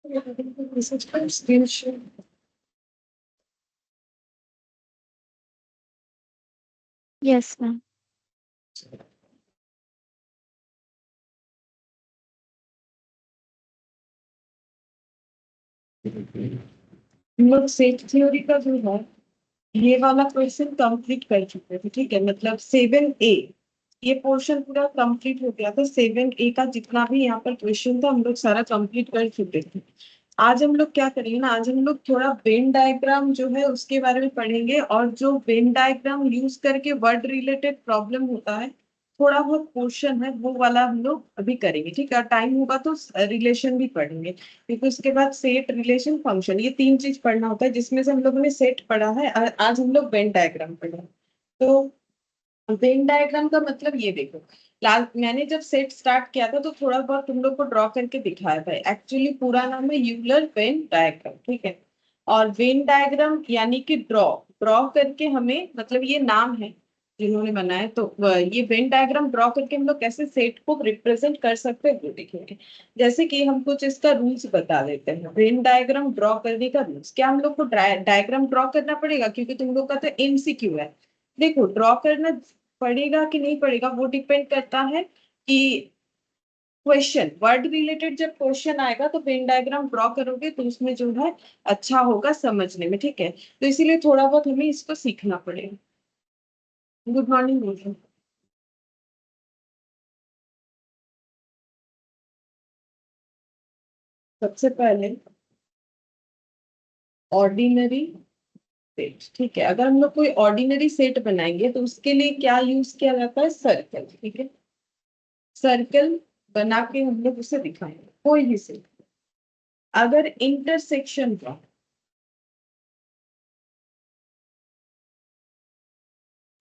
Screen share. Yes ma'am. हम लोग set theory का जो है ये वाला क्वेश्चन कंप्लीट कर चुके थे, ठीक है। मतलब 7A ये पोर्शन पूरा कंप्लीट हो गया था। 7A का जितना भी यहाँ पर क्वेश्चन था हम लोग सारा कंप्लीट कर चुके थे। आज हम लोग क्या करेंगे ना, आज हम लोग थोड़ा वेन डायग्राम जो है उसके बारे में पढ़ेंगे, और जो वेन डायग्राम यूज करके वर्ड रिलेटेड प्रॉब्लम होता है, थोड़ा बहुत पोर्शन है वो वाला हम लोग अभी करेंगे, ठीक है। टाइम होगा तो रिलेशन भी पढ़ेंगे, क्योंकि उसके बाद सेट, रिलेशन, फंक्शन, ये तीन चीज पढ़ना होता है, जिसमें से हम लोगों ने सेट पढ़ा है और आज हम लोग वेन डायग्राम पढ़ा है। तो वेन डायग्राम का मतलब ये देखो, मैंने जब सेट स्टार्ट किया था तो थोड़ा बहुत तुम लोग को ड्रॉ करके दिखाया था। एक्चुअली पूरा नाम है यूलर वेन डायग्राम, ठीक है। और वेन डायग्राम यानी कि ड्रॉ ड्रॉ करके हमें, मतलब ये नाम है जिन्होंने बनाया, तो ये वेन डायग्राम ड्रॉ करके हम लोग कैसे सेट को रिप्रेजेंट कर सकते हैं वो देखेंगे। जैसे कि हम कुछ इसका रूल्स बता देते हैं। वेन डायग्राम ड्रॉ करने का रूल्स क्या, हम लोग को डायग्राम ड्रॉ करना पड़ेगा क्योंकि तुम लोग का तो एमसीक्यू है। देखो, ड्रॉ करना पड़ेगा कि नहीं पड़ेगा वो डिपेंड करता है कि क्वेश्चन, वर्ड रिलेटेड जब क्वेश्चन आएगा तो वेन डायग्राम ड्रॉ करोगे तो उसमें जो है अच्छा होगा समझने में, ठीक है। तो इसीलिए थोड़ा बहुत हमें इसको सीखना पड़ेगा। गुड मॉर्निंग बोल। सबसे पहले ऑर्डिनरी सेट, ठीक है। अगर हम लोग कोई ऑर्डिनरी सेट बनाएंगे तो उसके लिए क्या यूज किया जाता है, सर्कल, ठीक है। सर्कल बना के हम लोग उसे दिखाएंगे कोई भी सेट। अगर इंटरसेक्शन का,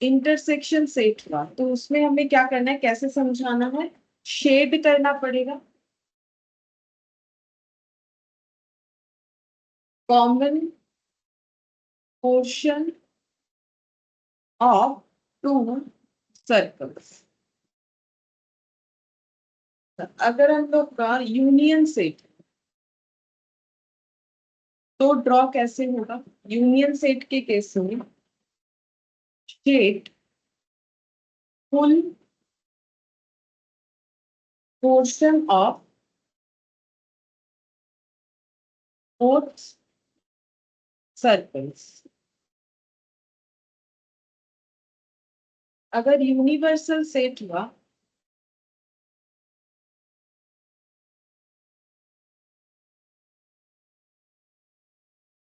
इंटरसेक्शन सेट हुआ तो उसमें हमें क्या करना है, कैसे समझाना है, शेड करना पड़ेगा। Common portion of to circles. अगर हम लोग का यूनियन सेट, तो ड्रॉ कैसे होगा, यूनियन सेट के केस में shade full portion of both circles. अगर यूनिवर्सल सेट हुआ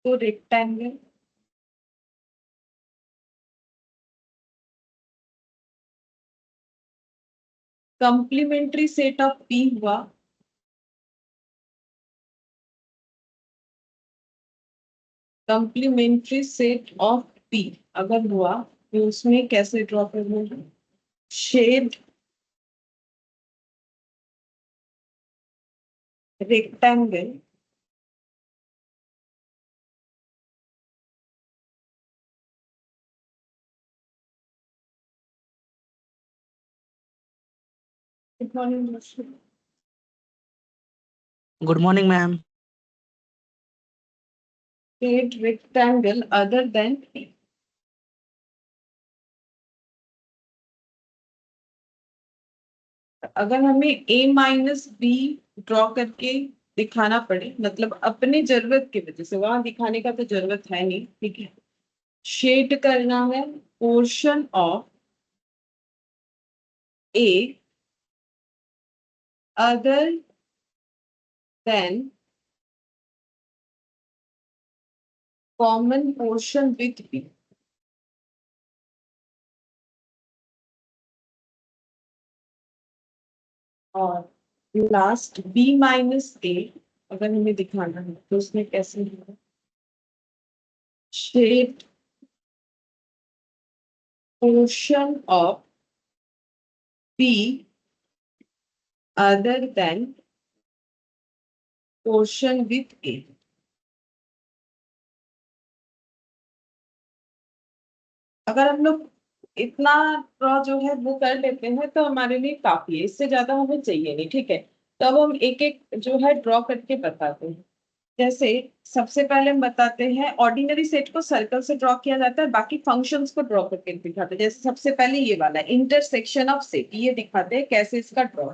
तो rectangle. Complementary set of P हुआ, कंप्लीमेंट्री सेट ऑफ पी अगर हुआ तो उसमें कैसे ड्रॉ करना है, shade rectangle good morning ma'am. Shade rectangle other than P. अगर हमें ए माइनस बी ड्रॉ करके दिखाना पड़े, मतलब अपने जरूरत की वजह से, वहां दिखाने का तो जरूरत है नहीं, ठीक है। शेड करना है portion of A other than common portion with B. और लास्ट बी माइनस ए अगर हमें दिखाना है तो उसमें कैसे होगा, shade portion of B other than portion with A. अगर हम लोग इतना ड्रॉ जो है वो कर लेते हैं तो हमारे लिए काफी है, इससे ज्यादा हमें चाहिए नहीं, ठीक है। तो अब हम एक एक जो है ड्रॉ करके बताते हैं। जैसे सबसे पहले हम बताते हैं ऑर्डिनरी सेट को सर्कल से ड्रॉ किया जाता है, बाकी फंक्शंस को ड्रॉ करके दिखाते हैं। जैसे सबसे पहले ये वाला इंटरसेक्शन ऑफ सेट, ये दिखाते हैं कैसे इसका ड्रॉ।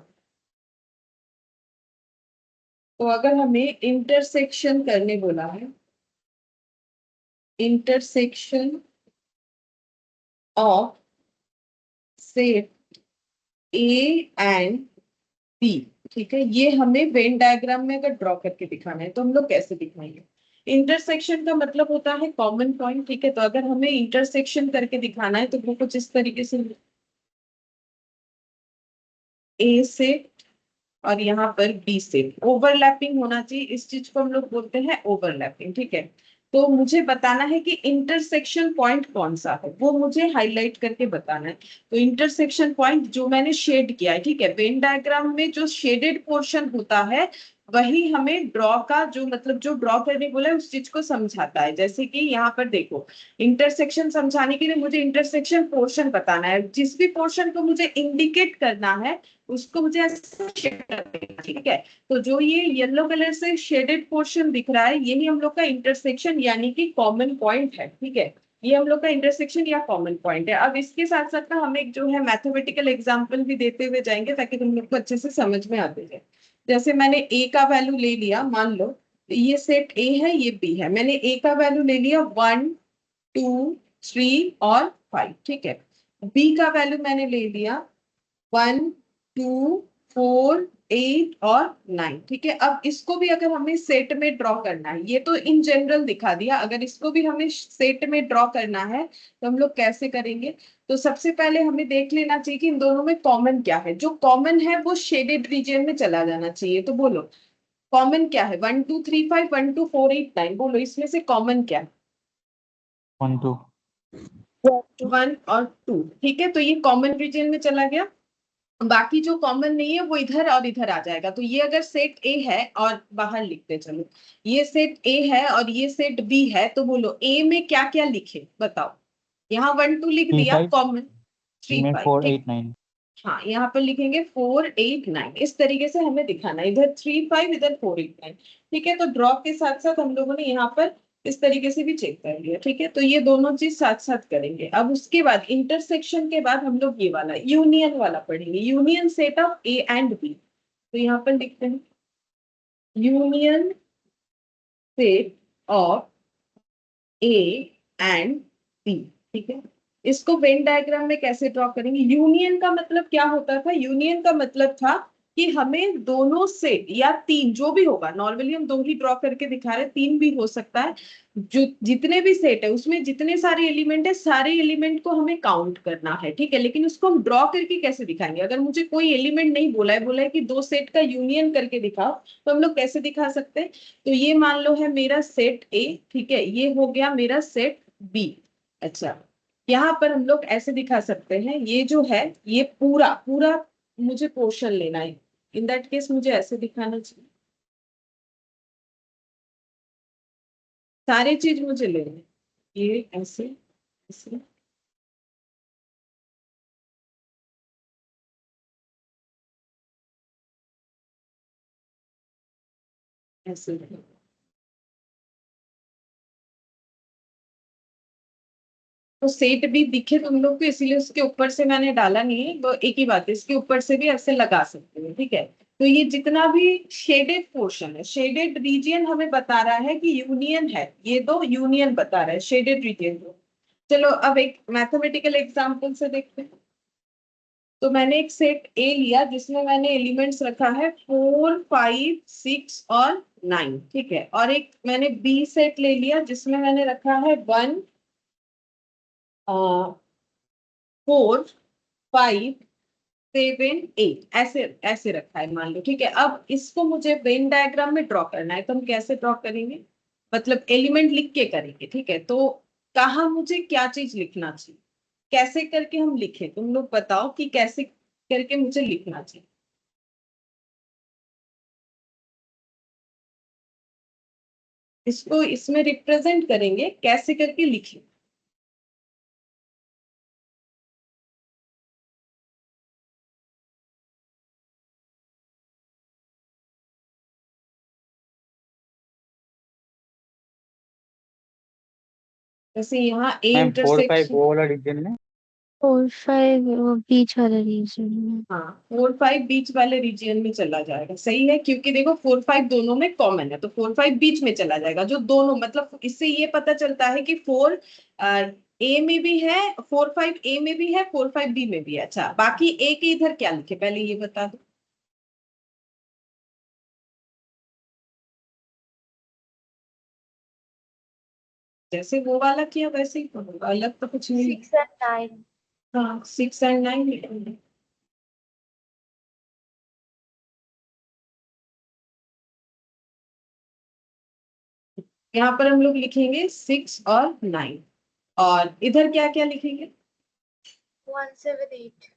तो अगर हमें इंटरसेक्शन करने बोला है, intersection of set A and B, ठीक है, ये हमें वेन डायग्राम में अगर ड्रॉ करके दिखाना है तो हम लोग कैसे दिखाएंगे। इंटरसेक्शन का मतलब होता है कॉमन पॉइंट, ठीक है। तो अगर हमें इंटरसेक्शन करके दिखाना है तो वो कुछ इस तरीके से, ए से और यहाँ पर बी से ओवरलैपिंग होना चाहिए, इस चीज को हम लोग बोलते हैं ओवरलैपिंग, ठीक है। तो मुझे बताना है कि इंटरसेक्शन पॉइंट कौन सा है, वो मुझे हाईलाइट करके बताना है। तो इंटरसेक्शन पॉइंट जो मैंने शेड किया है, ठीक है, वेन डायग्राम में जो शेडेड पोर्शन होता है वही हमें ड्रॉ का जो मतलब जो ड्रॉ करने बोला है उस चीज को समझाता है। जैसे कि यहाँ पर देखो, इंटरसेक्शन समझाने के लिए मुझे इंटरसेक्शन पोर्शन बताना है, जिस भी पोर्शन को मुझे इंडिकेट करना है उसको मुझे ऐसे शेड कर देना, ठीक है। तो जो ये येलो कलर से शेडेड पोर्शन दिख रहा है यही हम लोग का इंटरसेक्शन यानी कि कॉमन पॉइंट है, ठीक है। ये हम लोग का इंटरसेक्शन या कॉमन पॉइंट है। अब इसके साथ साथ ना हम एक जो है मैथमेटिकल एग्जांपल भी देते हुए जाएंगे ताकि तुम लोग को अच्छे से समझ में आते जाए। जैसे मैंने ए का वैल्यू ले लिया, मान लो ये सेट ए है ये बी है, मैंने ए का वैल्यू ले लिया 1 2 3 और 5, ठीक है। बी का वैल्यू मैंने ले लिया 1 2 4 8 और 9, ठीक है। अब इसको भी अगर हमें सेट में ड्रॉ करना है, ये तो इन जनरल दिखा दिया, अगर इसको भी हमें सेट में ड्रॉ करना है तो हम लोग कैसे करेंगे। तो सबसे पहले हमें देख लेना चाहिए कि इन दोनों में कॉमन क्या है, जो कॉमन है वो शेडेड रीजन में चला जाना चाहिए। तो बोलो कॉमन क्या है, 1 2 3 5 1 2 4 8 9, बोलो इसमें से कॉमन क्या है। 1 2 1 और 2, ठीक है, तो ये कॉमन रीजन में चला गया। बाकी जो कॉमन नहीं है वो इधर और इधर आ जाएगा। तो ये अगर सेट ए है और बाहर लिखते चलो, ये सेट ए है और ये सेट बी है, तो बोलो ए में क्या क्या लिखे बताओ। यहाँ 1 2 लिख 3 दिया 5 कॉमन, 3 में 5 4 ठीक। 8 9। हाँ यहाँ पर लिखेंगे 4 8 9, इस तरीके से हमें दिखाना है, इधर 3 5 इधर 4 8 9, ठीक है। तो ड्रॉ के साथ साथ हम लोगों ने यहाँ पर इस तरीके से भी चेक कर लिया, ठीक है। तो ये दोनों चीज साथ साथ करेंगे। अब उसके बाद इंटरसेक्शन के बाद हम लोग ये वाला यूनियन वाला पढ़ेंगे, union set of A and B. तो यहाँ पर लिखते हैं union set of A and B, ठीक है। इसको वेन डायग्राम में कैसे ड्रॉ करेंगे। यूनियन का मतलब क्या होता था, यूनियन का मतलब था कि हमें दोनों सेट या तीन जो भी होगा, नॉर्मली हम दो ही ड्रॉ करके दिखा रहे हैं, तीन भी हो सकता है, जो जितने भी सेट है उसमें जितने सारे एलिमेंट है सारे एलिमेंट को हमें काउंट करना है, ठीक है। लेकिन उसको हम ड्रॉ करके कैसे दिखाएंगे, अगर मुझे कोई एलिमेंट नहीं बोला है, बोला है कि दो सेट का यूनियन करके दिखाओ, तो हम लोग कैसे दिखा सकते हैं। तो ये मान लो है मेरा सेट ए, ठीक है, ये हो गया मेरा सेट बी। अच्छा, यहाँ पर हम लोग ऐसे दिखा सकते हैं, ये जो है ये पूरा पूरा मुझे पोर्शन लेना है, इन दैट केस मुझे ऐसे दिखाना चाहिए, सारी चीज मुझे लेना है, ये ऐसे ऐसे ऐसे। तो सेट भी दिखे तुम लोग को इसीलिए उसके ऊपर से मैंने डाला नहीं है, वो एक ही बात है, इसके ऊपर से भी ऐसे लगा सकते हैं, ठीक है। तो ये जितना भी शेडेड पोर्शन है, शेडेड रीजियन हमें बता रहा है कि यूनियन है, ये दो यूनियन बता रहा है शेडेड रीजियन को। चलो अब एक मैथमेटिकल एग्जांपल से देखते हैं। तो मैंने एक सेट ए लिया जिसमें मैंने एलिमेंट्स रखा है 4 5 6 और 9, ठीक है। और एक मैंने बी सेट ले लिया जिसमें मैंने रखा है 1 4 5 7 8, ऐसे ऐसे रखा है मान लो, ठीक है। अब इसको मुझे वेन डायग्राम में ड्रॉ करना है, तो हम कैसे ड्रॉ करेंगे, मतलब एलिमेंट लिख के करेंगे, ठीक है। तो कहाँ मुझे क्या चीज लिखना चाहिए, कैसे करके हम लिखें, तुम लोग बताओ कि कैसे करके मुझे लिखना चाहिए। इसको इसमें रिप्रेजेंट करेंगे, कैसे करके लिखें। जैसे यहाँ ए मैम 4-5 इंटरसेक्शन, वो वाला रीजन में। 4-5 बीच वाला रीजन में। हाँ 4-5 बीच वाले रीजियन में चला जाएगा, सही है, क्योंकि देखो 4-5 दोनों में कॉमन है, तो 4-5 बीच में चला जाएगा, जो दोनों मतलब इससे ये पता चलता है कि 4 ए में भी है, 4-5 ए में भी है, 4-5 बी में भी है। अच्छा बाकी ए के इधर क्या लिखे पहले ये बता दो। जैसे वो वाला किया वैसे ही करूंगा, अलग तो कुछ नहीं। 6 and 9। हाँ 6 और 9 लिखेंगे। यहाँ पर हम लोग लिखेंगे 6 और 9, और इधर क्या क्या लिखेंगे? 178।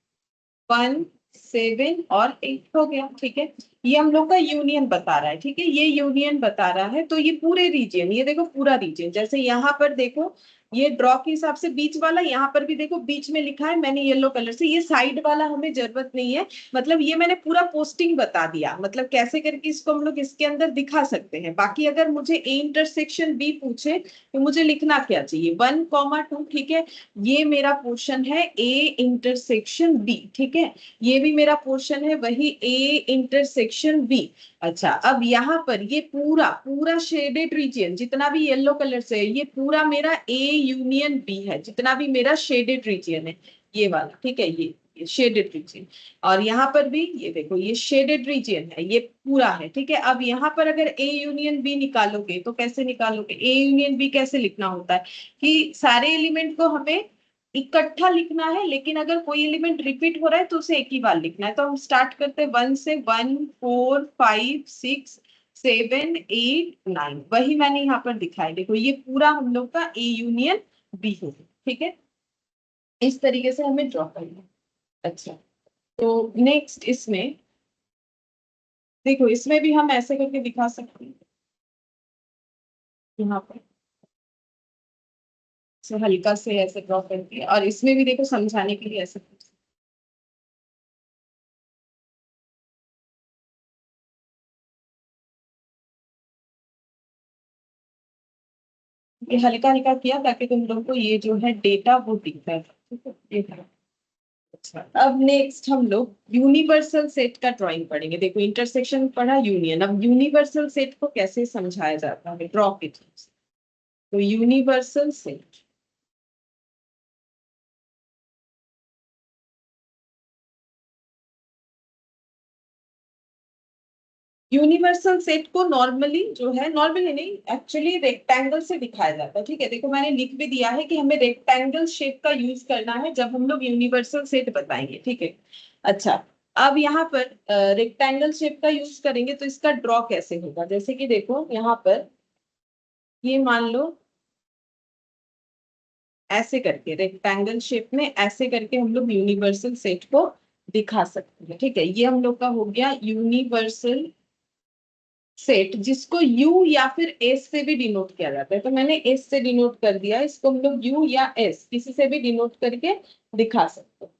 1, 7 और 8 हो गया, ठीक है। ये हम लोग का यूनियन बता रहा है, ठीक है, ये यूनियन बता रहा है, तो ये पूरे रीजन, ये देखो पूरा रीजन, जैसे यहाँ पर देखो ये ड्रॉ के हिसाब से बीच वाला, यहाँ पर भी देखो बीच में लिखा है मैंने येलो कलर से, ये साइड वाला हमें जरूरत नहीं है, मतलब ये मैंने पूरा पोस्टिंग बता दिया, मतलब कैसे करके इसको हम लोग इसके अंदर दिखा सकते हैं। बाकी अगर मुझे ए इंटरसेक्शन बी पूछे तो मुझे लिखना क्या चाहिए, 1, 2, ठीक है, ये मेरा पोर्शन है ए इंटरसेक्शन बी, ठीक है, ये भी मेरा पोर्शन है वही ए इंटरसेक्शन बी। अच्छा अब यहाँ पर ये पूरा पूरा शेडेड रीजन जितना भी येलो कलर से है, ये पूरा मेरा ए यूनियन बी है, जितना भी मेरा शेडेड रीजन है ये वाला, ठीक है, ये शेडेड रीजन। और यहाँ पर भी ये देखो ये शेडेड रीजन है, ये पूरा है, ठीक है। अब यहाँ पर अगर ए यूनियन बी निकालोगे तो कैसे निकालोगे? ए यूनियन बी कैसे लिखना होता है कि सारे एलिमेंट को हमें इकट्ठा लिखना है, लेकिन अगर कोई एलिमेंट रिपीट हो रहा है तो उसे एक ही बार लिखना है। तो हम स्टार्ट करते हैं 1 से, 1, 4, 5, 6, 7, 8, 9, वही मैंने यहाँ पर दिखाया, देखो ये पूरा हम लोग का ए यूनियन बी है, ठीक है, इस तरीके से हमें ड्रॉ करना है। अच्छा तो नेक्स्ट इसमें देखो, इसमें भी हम ऐसे करके दिखा सकते हैं, यहाँ पर हल्का से ऐसे ड्रॉ करके, और इसमें भी देखो समझाने के लिए ऐसे ये हल्का हल्का किया ताकि तुम लोग को ये जो है डेटा वो दिख रहा है, ठीक है, ये था। अच्छा अब नेक्स्ट हम लोग यूनिवर्सल सेट का ड्राइंग पढ़ेंगे। देखो इंटरसेक्शन पढ़ा, यूनियन, अब यूनिवर्सल सेट को कैसे समझाया जाता है ड्रॉ के थ्रू से। तो यूनिवर्सल सेट, यूनिवर्सल सेट को नॉर्मली जो है, नॉर्मली नहीं एक्चुअली रेक्टेंगल से दिखाया जाता है, ठीक है, देखो मैंने लिख भी दिया है कि हमें रेक्टेंगल शेप का यूज करना है जब हम लोग यूनिवर्सल सेट बताएंगे, ठीक है। अच्छा अब यहाँ पर रेक्टेंगल शेप का यूज करेंगे तो इसका ड्रॉ कैसे होगा, जैसे कि देखो यहाँ पर ये मान लो ऐसे करके रेक्टेंगल शेप में ऐसे करके हम लोग यूनिवर्सल सेट को दिखा सकते हैं, ठीक है, ये हम लोग का हो गया यूनिवर्सल सेट, जिसको यू या फिर एस से भी डिनोट किया जाता है, तो मैंने एस से डिनोट कर दिया, इसको हम लोग यू या एस किसी से भी डिनोट करके दिखा सकते हैं।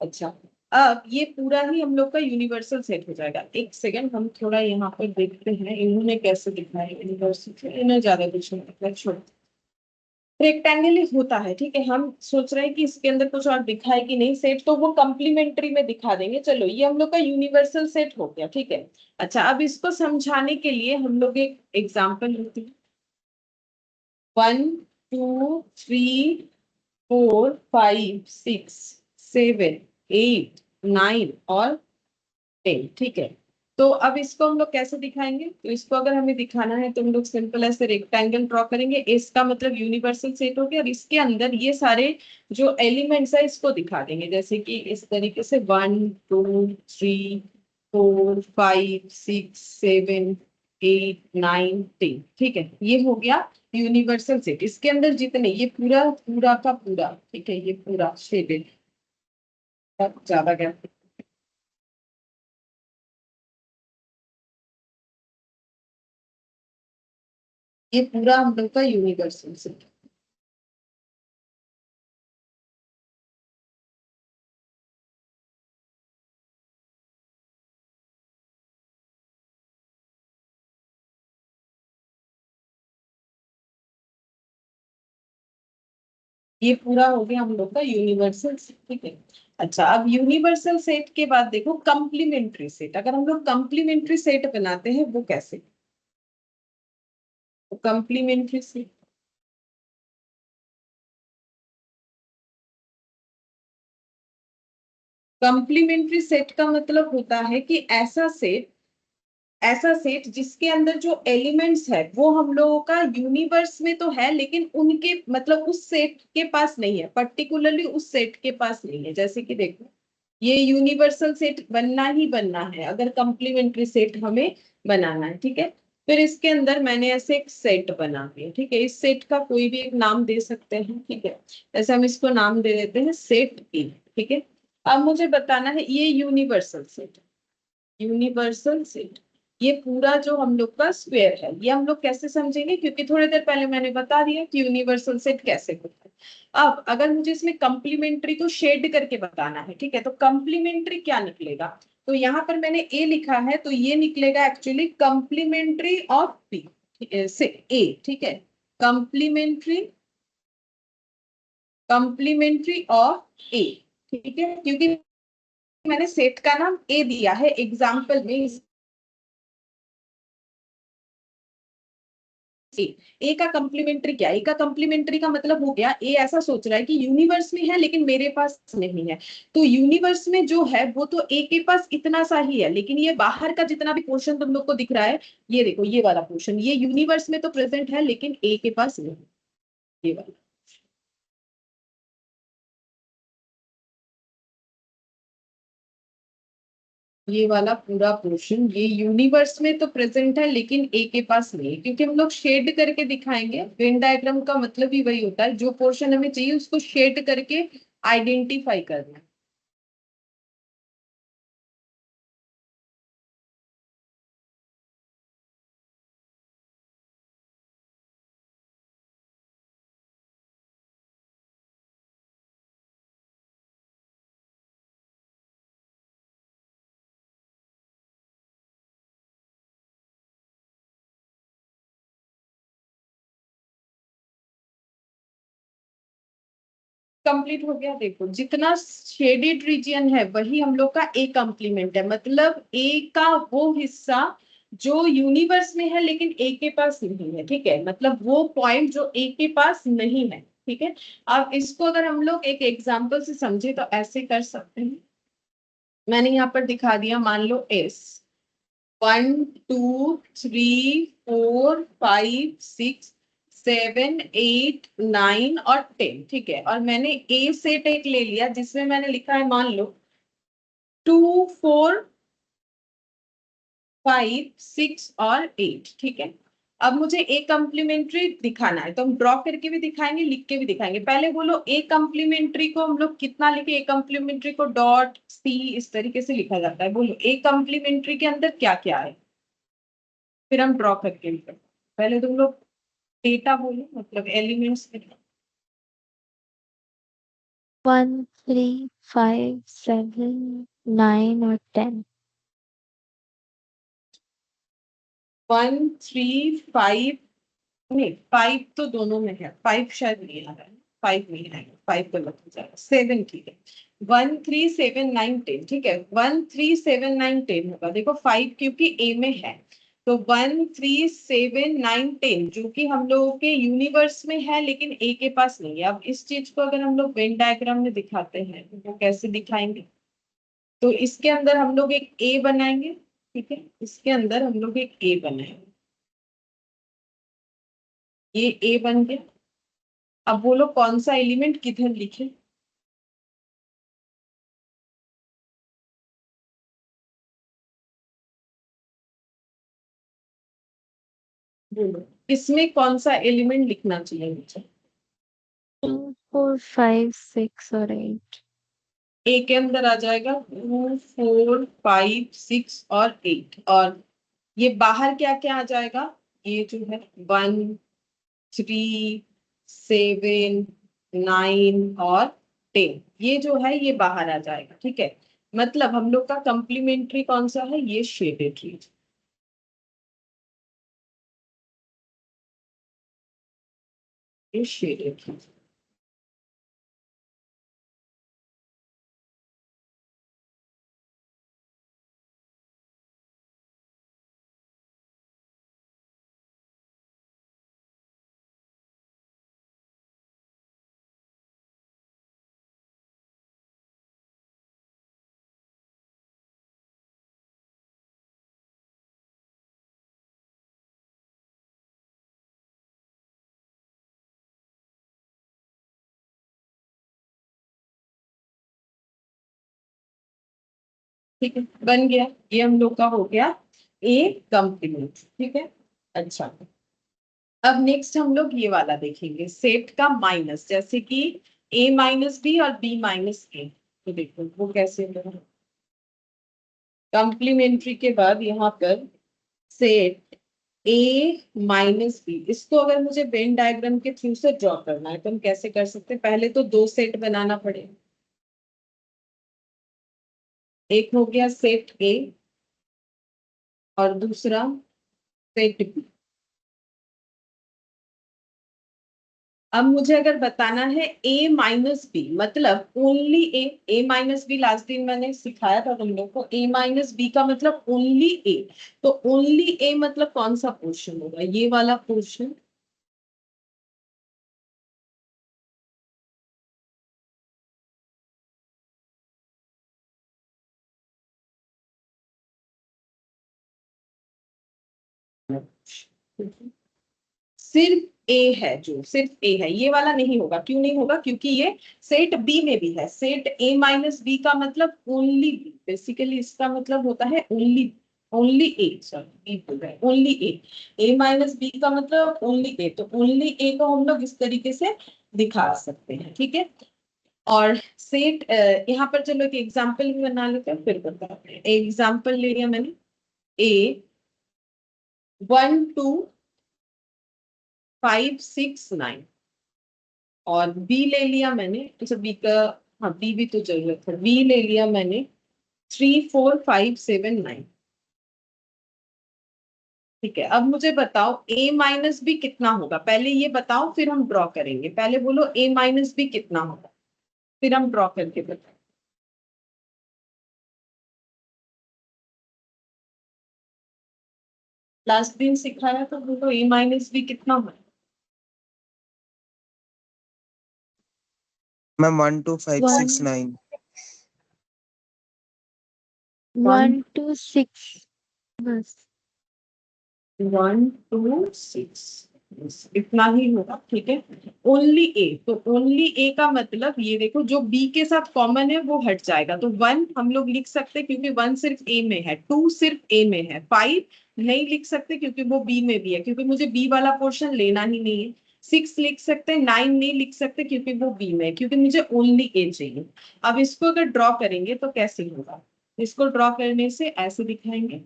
अच्छा अब ये पूरा ही हम लोग का यूनिवर्सल सेट हो जाएगा। एक सेकंड हम थोड़ा यहाँ पर देखते हैं इन्होंने कैसे दिखाया यूनिवर्सल सेट, इन्हें ज्यादा कुछ नहीं दिखा, छोड़, रेक्टेंगल ही होता है, ठीक है, हम सोच रहे हैं कि इसके अंदर कुछ और दिखा है कि नहीं सेट, तो वो कंप्लीमेंट्री में दिखा देंगे। चलो ये हम लोग का यूनिवर्सल सेट हो गया, ठीक है। अच्छा अब इसको समझाने के लिए हम लोग एक एग्जांपल लेते हैं, 1, 2, 3, 4, 5, 6, 7, 8, 9 और 10, ठीक है। तो अब इसको हम लोग कैसे दिखाएंगे, तो इसको अगर हमें दिखाना है तो हम लोग सिंपल ऐसे रेक्टेंगल ड्रॉ करेंगे, इसका मतलब यूनिवर्सल सेट हो गया, और इसके अंदर ये सारे जो एलिमेंट्स है इसको दिखा देंगे, जैसे कि इस तरीके से 1, 2, 3, 4, 5, 6, 7, 8, 9, 10, ठीक है, ये हो गया यूनिवर्सल सेट। इसके अंदर जितने ये पूरा पूरा का पूरा, ठीक है, ये पूरा शेडेड, ज्यादा गैप, ये पूरा हम लोग का यूनिवर्सल सेट। ये पूरा हो गया हम लोग का यूनिवर्सल सेट, ठीक है। अच्छा, अब यूनिवर्सल सेट के बाद देखो कंप्लीमेंट्री सेट। अगर हम लोग कंप्लीमेंट्री सेट बनाते हैं वो कैसे, कंप्लीमेंट्री सेट, कंप्लीमेंट्री सेट का मतलब होता है कि ऐसा सेट जिसके अंदर जो एलिमेंट्स है वो हम लोगों का यूनिवर्स में तो है, लेकिन उनके मतलब उस सेट के पास नहीं है, पर्टिकुलरली उस सेट के पास नहीं है। जैसे कि देखो, ये यूनिवर्सल सेट बनना ही बनना है अगर कंप्लीमेंट्री सेट हमें बनाना है, ठीक है। फिर इसके अंदर मैंने ऐसे एक सेट बना दिया, ठीक है। इस सेट का कोई भी एक नाम दे सकते हैं, ठीक है। जैसे हम इसको नाम दे देते हैं सेट ए, ठीक है। अब मुझे बताना है ये यूनिवर्सल सेट, यूनिवर्सल सेट, ये पूरा जो हम लोग का स्क्वायर है, ये हम लोग कैसे समझेंगे, क्योंकि थोड़ी देर पहले मैंने बता दिया कि यूनिवर्सल सेट कैसे होता है। अब अगर मुझे इसमें कंप्लीमेंट्री को शेड करके बताना है, ठीक है, तो कंप्लीमेंट्री क्या निकलेगा, तो यहाँ पर मैंने ए लिखा है, तो ये निकलेगा एक्चुअली कंप्लीमेंट्री ऑफ बी से ए, ठीक है। कंप्लीमेंट्री, कंप्लीमेंट्री ऑफ ए, ठीक है, क्योंकि मैंने सेट का नाम ए दिया है एग्जाम्पल में। ए का कंप्लीमेंट्री क्या, ए का कंप्लीमेंट्री का मतलब हो गया ए ऐसा सोच रहा है कि यूनिवर्स में है लेकिन मेरे पास नहीं है। तो यूनिवर्स में जो है वो तो ए के पास इतना सा ही है, लेकिन ये बाहर का जितना भी पोर्शन तुम लोग को दिख रहा है, ये देखो ये वाला पोर्शन, ये यूनिवर्स में तो प्रेजेंट है लेकिन ए के पास नहीं, ये वाला। ये वाला पूरा पोर्शन ये यूनिवर्स में तो प्रेजेंट है लेकिन ए के पास नहीं है, क्योंकि हम लोग शेड करके दिखाएंगे। वेन डायग्राम का मतलब ही वही होता है, जो पोर्शन हमें चाहिए उसको शेड करके आइडेंटिफाई करना। कंप्लीट हो गया। देखो जितना शेडेड रीजन है वही हम लोग का ए कंप्लीमेंट है, मतलब ए का वो हिस्सा जो यूनिवर्स में है लेकिन ए के पास नहीं है, ठीक है, मतलब वो पॉइंट जो ए के पास नहीं है, ठीक है। अब इसको अगर हम लोग एक एग्जांपल से समझे तो ऐसे कर सकते हैं, मैंने यहाँ पर दिखा दिया, मान लो एस 1 2 3 4 5 6 7 8 9 और 10, ठीक है। और मैंने ए सेट एक ले लिया जिसमें मैंने लिखा है मान लो 2 4 5 6 और 8, ठीक है। अब मुझे ए कंप्लीमेंट्री दिखाना है तो हम ड्रॉ करके भी दिखाएंगे, लिख के भी दिखाएंगे। पहले बोलो ए कंप्लीमेंट्री को हम लोग कितना लिखे, ए कंप्लीमेंट्री को डॉट सी इस तरीके से लिखा जाता है। बोलो ए कंप्लीमेंट्री के अंदर क्या क्या है, फिर हम ड्रॉ करके भी करते हैं। पहले तुम लोग डेटा बोलो, मतलब एलिमेंट्स। 1 3 5 7 9 और 10। 1 3 5, नहीं 5 तो दोनों में है, 5 शायद नहीं आ रहा है, 5 नहीं आएगा, 5 तो लग जाएगा, 7 ठीक है। 1 3 7 9 10, ठीक है, 1 3 7 9 10 होगा। देखो 5 क्योंकि ए में है, तो 1 3 7 9 10 जो कि हम लोगों के यूनिवर्स में है लेकिन ए के पास नहीं है। अब इस चीज को अगर हम लोग वेन डायग्राम में दिखाते हैं तो वो कैसे दिखाएंगे, तो इसके अंदर हम लोग एक ए बनाएंगे, ठीक है, इसके अंदर हम लोग एक ए बनाएंगे, ये ए बन गया। अब बोलो कौन सा एलिमेंट किधर लिखे, बोलो इसमें कौन सा एलिमेंट लिखना चाहिए मुझे। 2 4 5 6 और 8। ए के अंदर आ जाएगा 2 4 5 6 और 8, और ये बाहर क्या क्या आ जाएगा, ये जो है 1 3 7 9 और 10, ये जो है ये बाहर आ जाएगा, ठीक है। मतलब हम लोग का कंप्लीमेंट्री कौन सा है, ये शेडेड रीजन, ये शेडेड रीजन। ठीक है, बन गया, ये हम लोग का हो गया ए कंप्लीमेंट। ठीक है, अच्छा अब नेक्स्ट हम लोग ये वाला देखेंगे, सेट का माइनस, जैसे कि ए माइनस बी और बी माइनस ए। तो देखो वो कैसे होगा, कंप्लीमेंट्री के बाद यहाँ पर सेट ए माइनस बी, इसको अगर मुझे वेन डायग्राम के थ्रू से ड्रॉ करना है तो हम कैसे कर सकते हैं, पहले तो दो सेट बनाना पड़ेगा। एक हो गया सेट ए और दूसरा सेट बी। अब मुझे अगर बताना है ए माइनस बी, मतलब ओनली ए, ए माइनस बी लास्ट दिन मैंने सिखाया था तुम लोग को, ए माइनस बी का मतलब ओनली ए। तो ओनली ए मतलब कौन सा पोर्शन होगा, ये वाला पोर्शन। सिर्फ ए है, जो सिर्फ ए है, ये वाला नहीं होगा। क्यों नहीं होगा, क्योंकि ये सेट बी में भी है। सेट ए माइनस बी का मतलब ओनली बी, बेसिकली इसका मतलब होता है ओनली, ओनली ए, सॉरी बी बोल रहे हैं, ओनली ए। ए माइनस बी का मतलब ओनली ए, तो ओनली ए को हम लोग इस तरीके से दिखा सकते हैं। ठीक है, और सेट यहाँ पर चलो एक एग्जाम्पल भी बना लेते हैं फिर बताते हैं। एग्जाम्पल ले लिया मैंने, ए 1 2 5 6 9, और बी ले लिया मैंने, अच्छा बी का, हाँ बी भी तो जरूरत है, बी ले लिया मैंने 3 4 5 7 9। ठीक है, अब मुझे बताओ a माइनस बी कितना होगा, पहले ये बताओ फिर हम ड्रॉ करेंगे। पहले बोलो a माइनस बी कितना होगा, फिर हम ड्रॉ करके बताएं। लास्ट दिन सिखाया तो बोलो a माइनस बी कितना होगा। Ma'am 1 2 5 one 6 9। 1 1 2 6 बस। 1 2 6, इतना ही होगा। ठीक है, ओनली ए, तो ओनली ए का मतलब ये देखो, जो बी के साथ कॉमन है वो हट जाएगा, तो 1 हम लोग लिख सकते हैं क्योंकि 1 सिर्फ ए में है, 2 सिर्फ ए में है, 5 नहीं लिख सकते क्योंकि वो बी में भी है, क्योंकि मुझे बी वाला पोर्शन लेना ही नहीं है। 6 लिख सकते हैं, 9 नहीं लिख सकते क्योंकि वो बी में है, क्योंकि मुझे ओनली ए चाहिए। अब इसको अगर ड्रॉ करेंगे तो कैसे होगा, इसको ड्रॉ करने से ऐसे दिखाएंगे,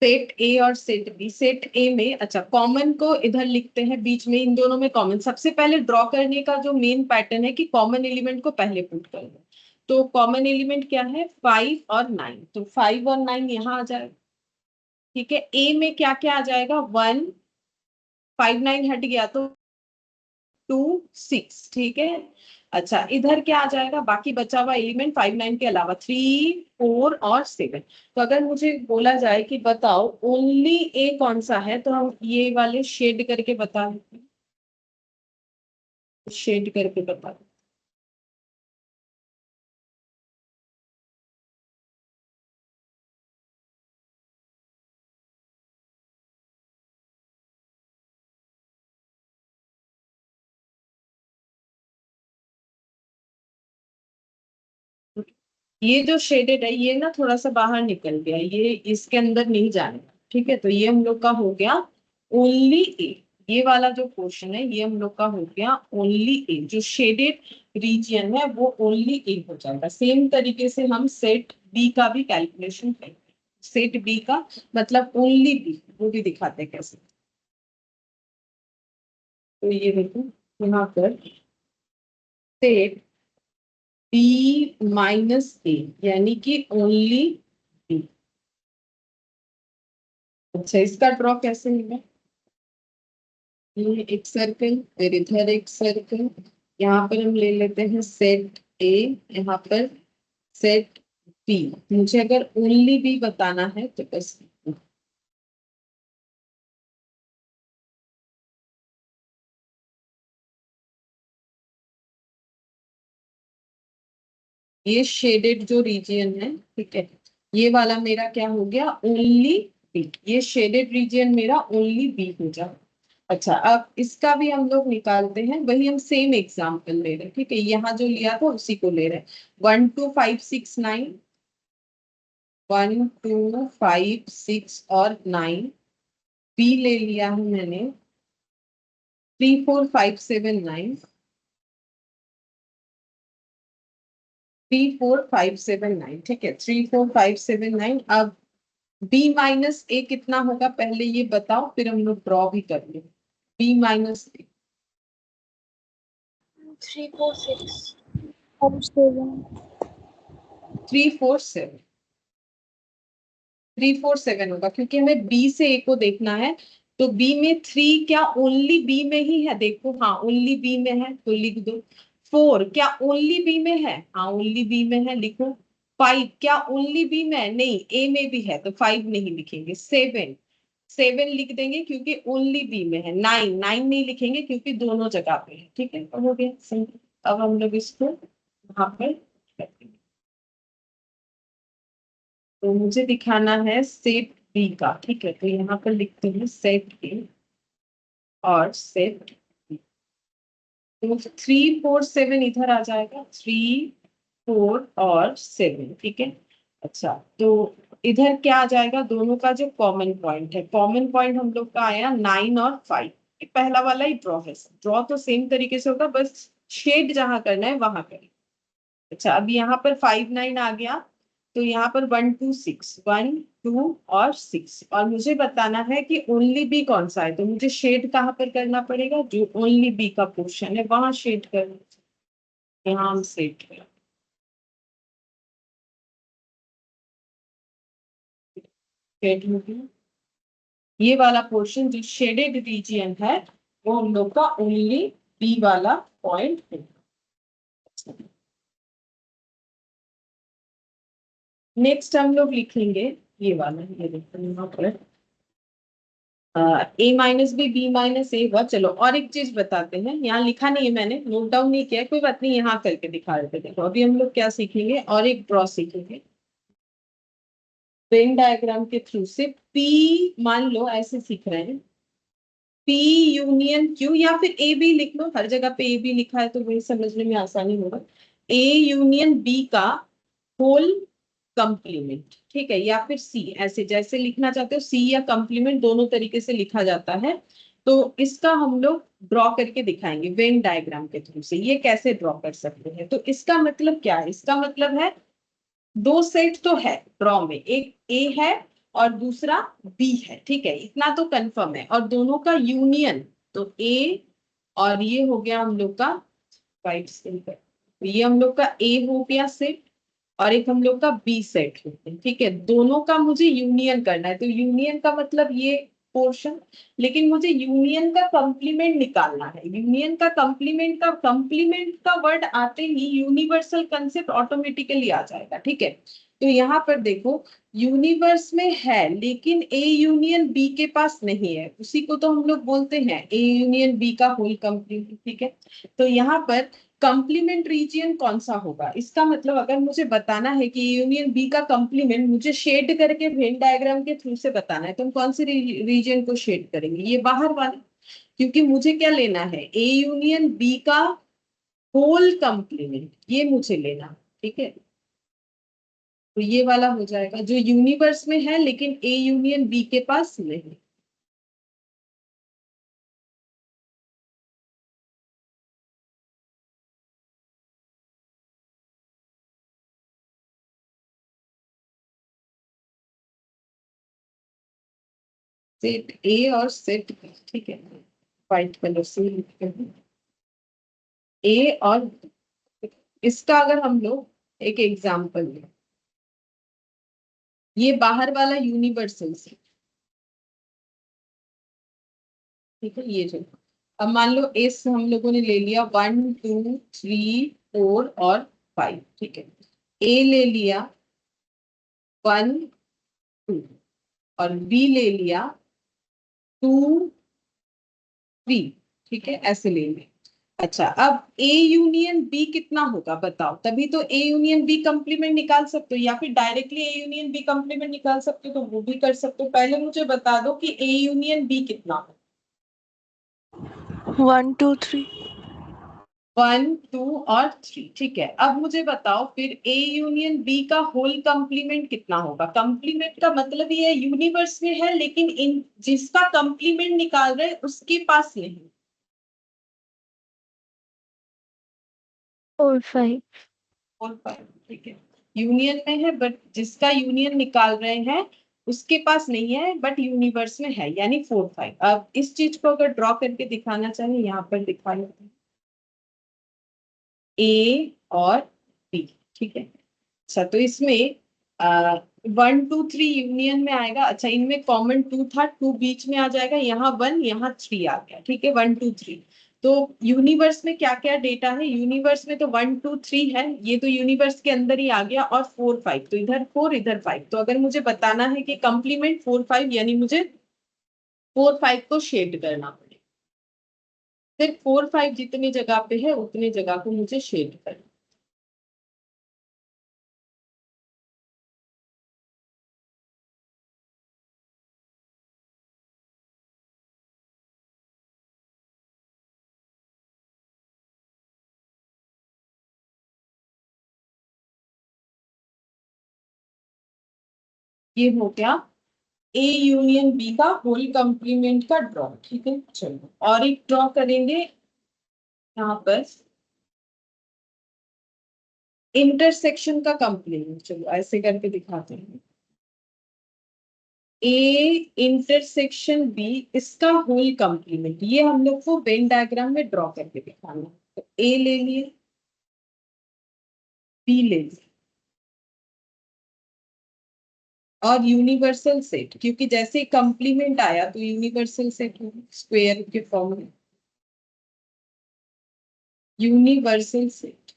सेट ए और सेट बी। सेट ए में अच्छा कॉमन को इधर लिखते हैं बीच में, इन दोनों में कॉमन, सबसे पहले ड्रॉ करने का जो मेन पैटर्न है कि कॉमन एलिमेंट को पहले पुट कर दो। तो कॉमन एलिमेंट क्या है, 5 और 9, तो 5 और 9 यहाँ आ जाएगा। ठीक है, ए में क्या क्या आ जाएगा, 1, 5 9 हट गया तो 2 6। ठीक है, अच्छा इधर क्या आ जाएगा, बाकी बचा हुआ एलिमेंट 5 9 के अलावा 3 4 और 7। तो अगर मुझे बोला जाए कि बताओ ओनली ए कौन सा है, तो हम ये वाले शेड करके बता देते हैं, शेड करके बता देते हैं। ये जो शेडेड है ये ना थोड़ा सा बाहर निकल गया, ये इसके अंदर नहीं जाने। ठीक है, तो ये हम लोग का हो गया ओनली ए, ये वाला जो पोर्शन है ये हम लोग का हो गया ओनली ए, जो शेडेड रीजियन है वो ओनली ए हो जाएगा। सेम तरीके से हम सेट बी का भी कैलकुलेशन करेंगे, सेट बी का मतलब ओनली बी, वो भी दिखाते हैं कैसे। तो ये देखो यहाँ पर सेट बी माइनस ए, यानी कि ओनली बी। अच्छा इसका ड्रॉ कैसे होगा, ये एक सर्कल, फिर इधर एक सर्कल, यहाँ पर हम ले लेते हैं सेट ए, यहाँ पर सेट बी। मुझे अगर ओनली बी बताना है तो बस ये शेडेड जो रीजियन है, ठीक है, ये वाला मेरा क्या हो गया, ओनली बी, ये शेडेड रीजियन मेरा ओनली बी हो जाए। अच्छा, अब इसका भी हम लोग निकालते हैं, वही हम सेम एग्जाम्पल ले रहे हैं, ठीक है, यहाँ जो लिया था उसी को ले रहे हैं। 1 2 5 6 9, 1 2 5 6 और 9, बी ले लिया है मैंने 3 4 5 7 9, 3 4 5 7 9, ठीक है, 3 4 5 7 9। अब बी माइनस ए कितना होगा पहले ये बताओ, फिर हम लोग ड्रॉ भी कर लेंगे। बी माइनस ए 3 4 6 और 7 3 4 7, 3 4 7 होगा, क्योंकि हमें बी से ए को देखना है। तो बी में 3 क्या ओनली बी में ही है, देखो, हाँ ओनली बी में है तो लिख दो। 4 क्या ओनली बी में है, हाँ ओनली बी में है, लिखो। 5 क्या ओनली बी में है, नहीं ए में भी है, तो 5 नहीं लिखेंगे। 7, 7 लिख देंगे क्योंकि ओनली बी में है। 9, 9 नहीं लिखेंगे क्योंकि दोनों जगह पे है, ठीक है, तो हो गया सही। अब हम लोग इसको वहां पर कर देंगे। तो मुझे दिखाना है सेट बी का, ठीक है, तो यहाँ पर लिखते हैं सेट ए और सेट बी। तो 3 4 7 इधर आ जाएगा, 3 4 और 7, ठीक है। अच्छा, तो इधर क्या आ जाएगा, दोनों का जो कॉमन पॉइंट है, कॉमन पॉइंट हम लोग का आया 9 और 5। ये पहला वाला ही ड्रॉ है, ड्रॉ तो सेम तरीके से होगा, बस शेड जहां करना है वहां करें। अच्छा, अब यहाँ पर 5 9 आ गया, तो यहाँ पर 1 2 6, 1 2 और 6, और मुझे बताना है कि ओनली बी कौन सा है, तो मुझे शेड कहाँ पर करना पड़ेगा, जो ओनली बी का पोर्शन है वहां शेड करना। यहाँ हम शेड करें, शेड हो गया। ये वाला पोर्शन जो शेडेड रीजियन है वो हम लोग का ओनली बी वाला पॉइंट है। नेक्स्ट हम लोग लिखेंगे ये वाला, ये देखो यहाँ पर ए माइनस बी माइनस ए हुआ। चलो और एक चीज बताते हैं, यहाँ लिखा नहीं है मैंने, नोट डाउन नहीं किया, कोई बात नहीं, यहाँ करके दिखा रहे थे। देखो अभी हम लोग क्या सीखेंगे, और एक ड्रॉ सीखेंगे वेन डायग्राम के थ्रू से। पी मान लो ऐसे सीख रहे हैं, पी यूनियन क्यू, या फिर ए बी लिख लो, हर जगह पे ए बी लिखा है तो वही समझने में आसानी होगा। ए यूनियन बी का होल कंप्लीमेंट, ठीक है, या फिर सी, ऐसे जैसे लिखना चाहते हो, सी या कंप्लीमेंट दोनों तरीके से लिखा जाता है। तो इसका हम लोग ड्रॉ करके दिखाएंगे वेन डायग्राम के थ्रू से। ये कैसे ड्रॉ कर सकते हैं, तो इसका मतलब क्या है, इसका मतलब है दो सेट तो है ड्रॉ में, एक ए है और दूसरा बी है, ठीक है, इतना तो कंफर्म है, और दोनों का यूनियन, तो ए और ये हो गया हम लोग का वाइट स्क्रीन पर, तो ये हम लोग का ए हो गया सेट, और एक हम लोग का बी सेट होते हैं, ठीक है, दोनों का मुझे यूनियन करना है। तो यूनियन का मतलब ये पोर्शन, लेकिन मुझे यूनियन का कंप्लीमेंट निकालना है। यूनियन का कंप्लीमेंट का वर्ड आते ही यूनिवर्सल कंसेप्ट ऑटोमेटिकली आ जाएगा, ठीक है। तो यहाँ पर देखो, यूनिवर्स में है लेकिन ए यूनियन बी के पास नहीं है, उसी को तो हम लोग बोलते हैं ए यूनियन बी का होल कंप्लीमेंट, ठीक है। तो यहाँ पर कंप्लीमेंट रीजियन कौन सा होगा, इसका मतलब अगर मुझे बताना है कि यूनियन बी का कंप्लीमेंट मुझे शेड करके वेन डायग्राम के थ्रू से बताना है, तो हम कौन से रीजियन को शेड करेंगे, ये बाहर वाला, क्योंकि मुझे क्या लेना है, ए यूनियन बी का होल कंप्लीमेंट, ये मुझे लेना, ठीक है। तो ये वाला हो जाएगा जो यूनिवर्स में है लेकिन ए यूनियन बी के पास नहीं। सेट ए और सेट बी, ठीक है, व्हाइट कलर से लिखते हैं ए और, इसका अगर हम लोग एक एग्जांपल लें, ये बाहर वाला यूनिवर्सल से, ठीक है, ये जो, अब मान लो एस हम लोगों ने ले लिया 1 2 3 4 और 5, ठीक है, ए ले लिया 1 2, और बी ले लिया 2 3, ठीक है, ऐसे ले लें। अच्छा, अब ए यूनियन बी कितना होगा बताओ, तभी तो ए यूनियन बी कंप्लीमेंट निकाल सकते हो, या फिर directly A union B complement निकाल सकते हो, तो वो भी कर सकते हो। पहले मुझे बता दो कि ए यूनियन बी कितना हो। 1 2 3 1 2 और 3, ठीक है। अब मुझे बताओ फिर A यूनियन B का होल कंप्लीमेंट कितना होगा। कंप्लीमेंट का मतलब ये यूनिवर्स में है लेकिन इन जिसका कंप्लीमेंट निकाल रहे हैं उसके पास नहीं। 4 5 4 5, ठीक है। यूनियन में है बट जिसका यूनियन निकाल रहे हैं उसके पास नहीं है बट यूनिवर्स में है, यानी 4 5। अब इस चीज को अगर ड्रॉ करके दिखाना चाहिए यहाँ पर दिखा लेते हैं, ए और बी, ठीक है। अच्छा तो इसमें 1 2 3 यूनियन में आएगा। अच्छा इनमें कॉमन 2 था, 2 बीच में आ जाएगा, यहाँ 1 यहाँ 3 आ गया, ठीक है। 1 2 3 तो यूनिवर्स में क्या क्या डेटा है, यूनिवर्स में तो 1 2 3 है, ये तो यूनिवर्स के अंदर ही आ गया, और 4 5, तो इधर 4 इधर 5। तो अगर मुझे बताना है कि कंप्लीमेंट 4 5, यानी मुझे 4 5 को शेड करना पड़ेगा। फिर 4 5 जितनी जगह पे है उतनी जगह को मुझे शेड करना। ये हो गया ए यूनियन बी का होल कंप्लीमेंट का ड्रॉ, ठीक है। चलो और एक ड्रॉ करेंगे यहाँ पर इंटरसेक्शन का कंप्लीमेंट। चलो ऐसे करके दिखाते हैं, ए इंटरसेक्शन बी, इसका होल कंप्लीमेंट, ये हम लोग को वेन डायग्राम में ड्रॉ करके दिखाना है। तो ए ले लिए, बी ले लिए, और यूनिवर्सल सेट, क्योंकि जैसे कंप्लीमेंट आया तो यूनिवर्सल सेट होगा स्क्वायर के फॉर्म में, यूनिवर्सल सेट।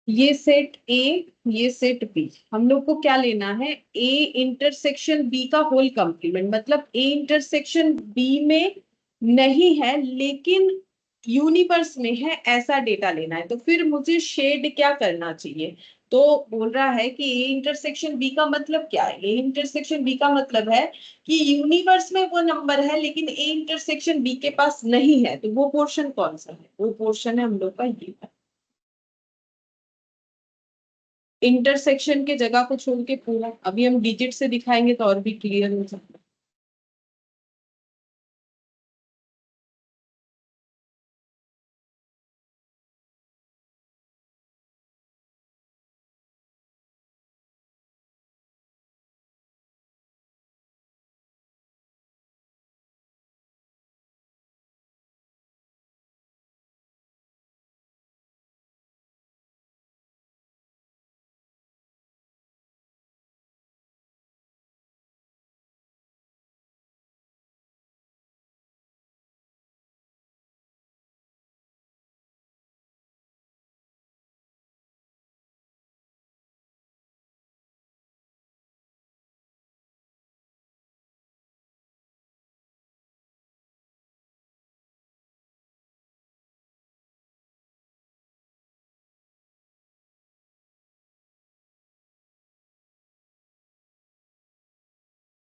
ये सेट ए, ये सेट बी, हम लोग को क्या लेना है, ए इंटरसेक्शन बी का होल कंप्लीमेंट, मतलब ए इंटरसेक्शन बी में नहीं है लेकिन यूनिवर्स में है, ऐसा डेटा लेना है। तो फिर मुझे शेड क्या करना चाहिए, तो बोल रहा है कि ए इंटरसेक्शन बी का मतलब क्या है, ए इंटरसेक्शन बी का मतलब है कि यूनिवर्स में वो नंबर है लेकिन ए इंटरसेक्शन बी के पास नहीं है, तो वो पोर्शन कौन सा है, वो पोर्शन है हम लोग का ये है। इंटरसेक्शन के जगह को छोड़ के पूरा, अभी हम डिजिट से दिखाएंगे तो और भी क्लियर हो सकता है।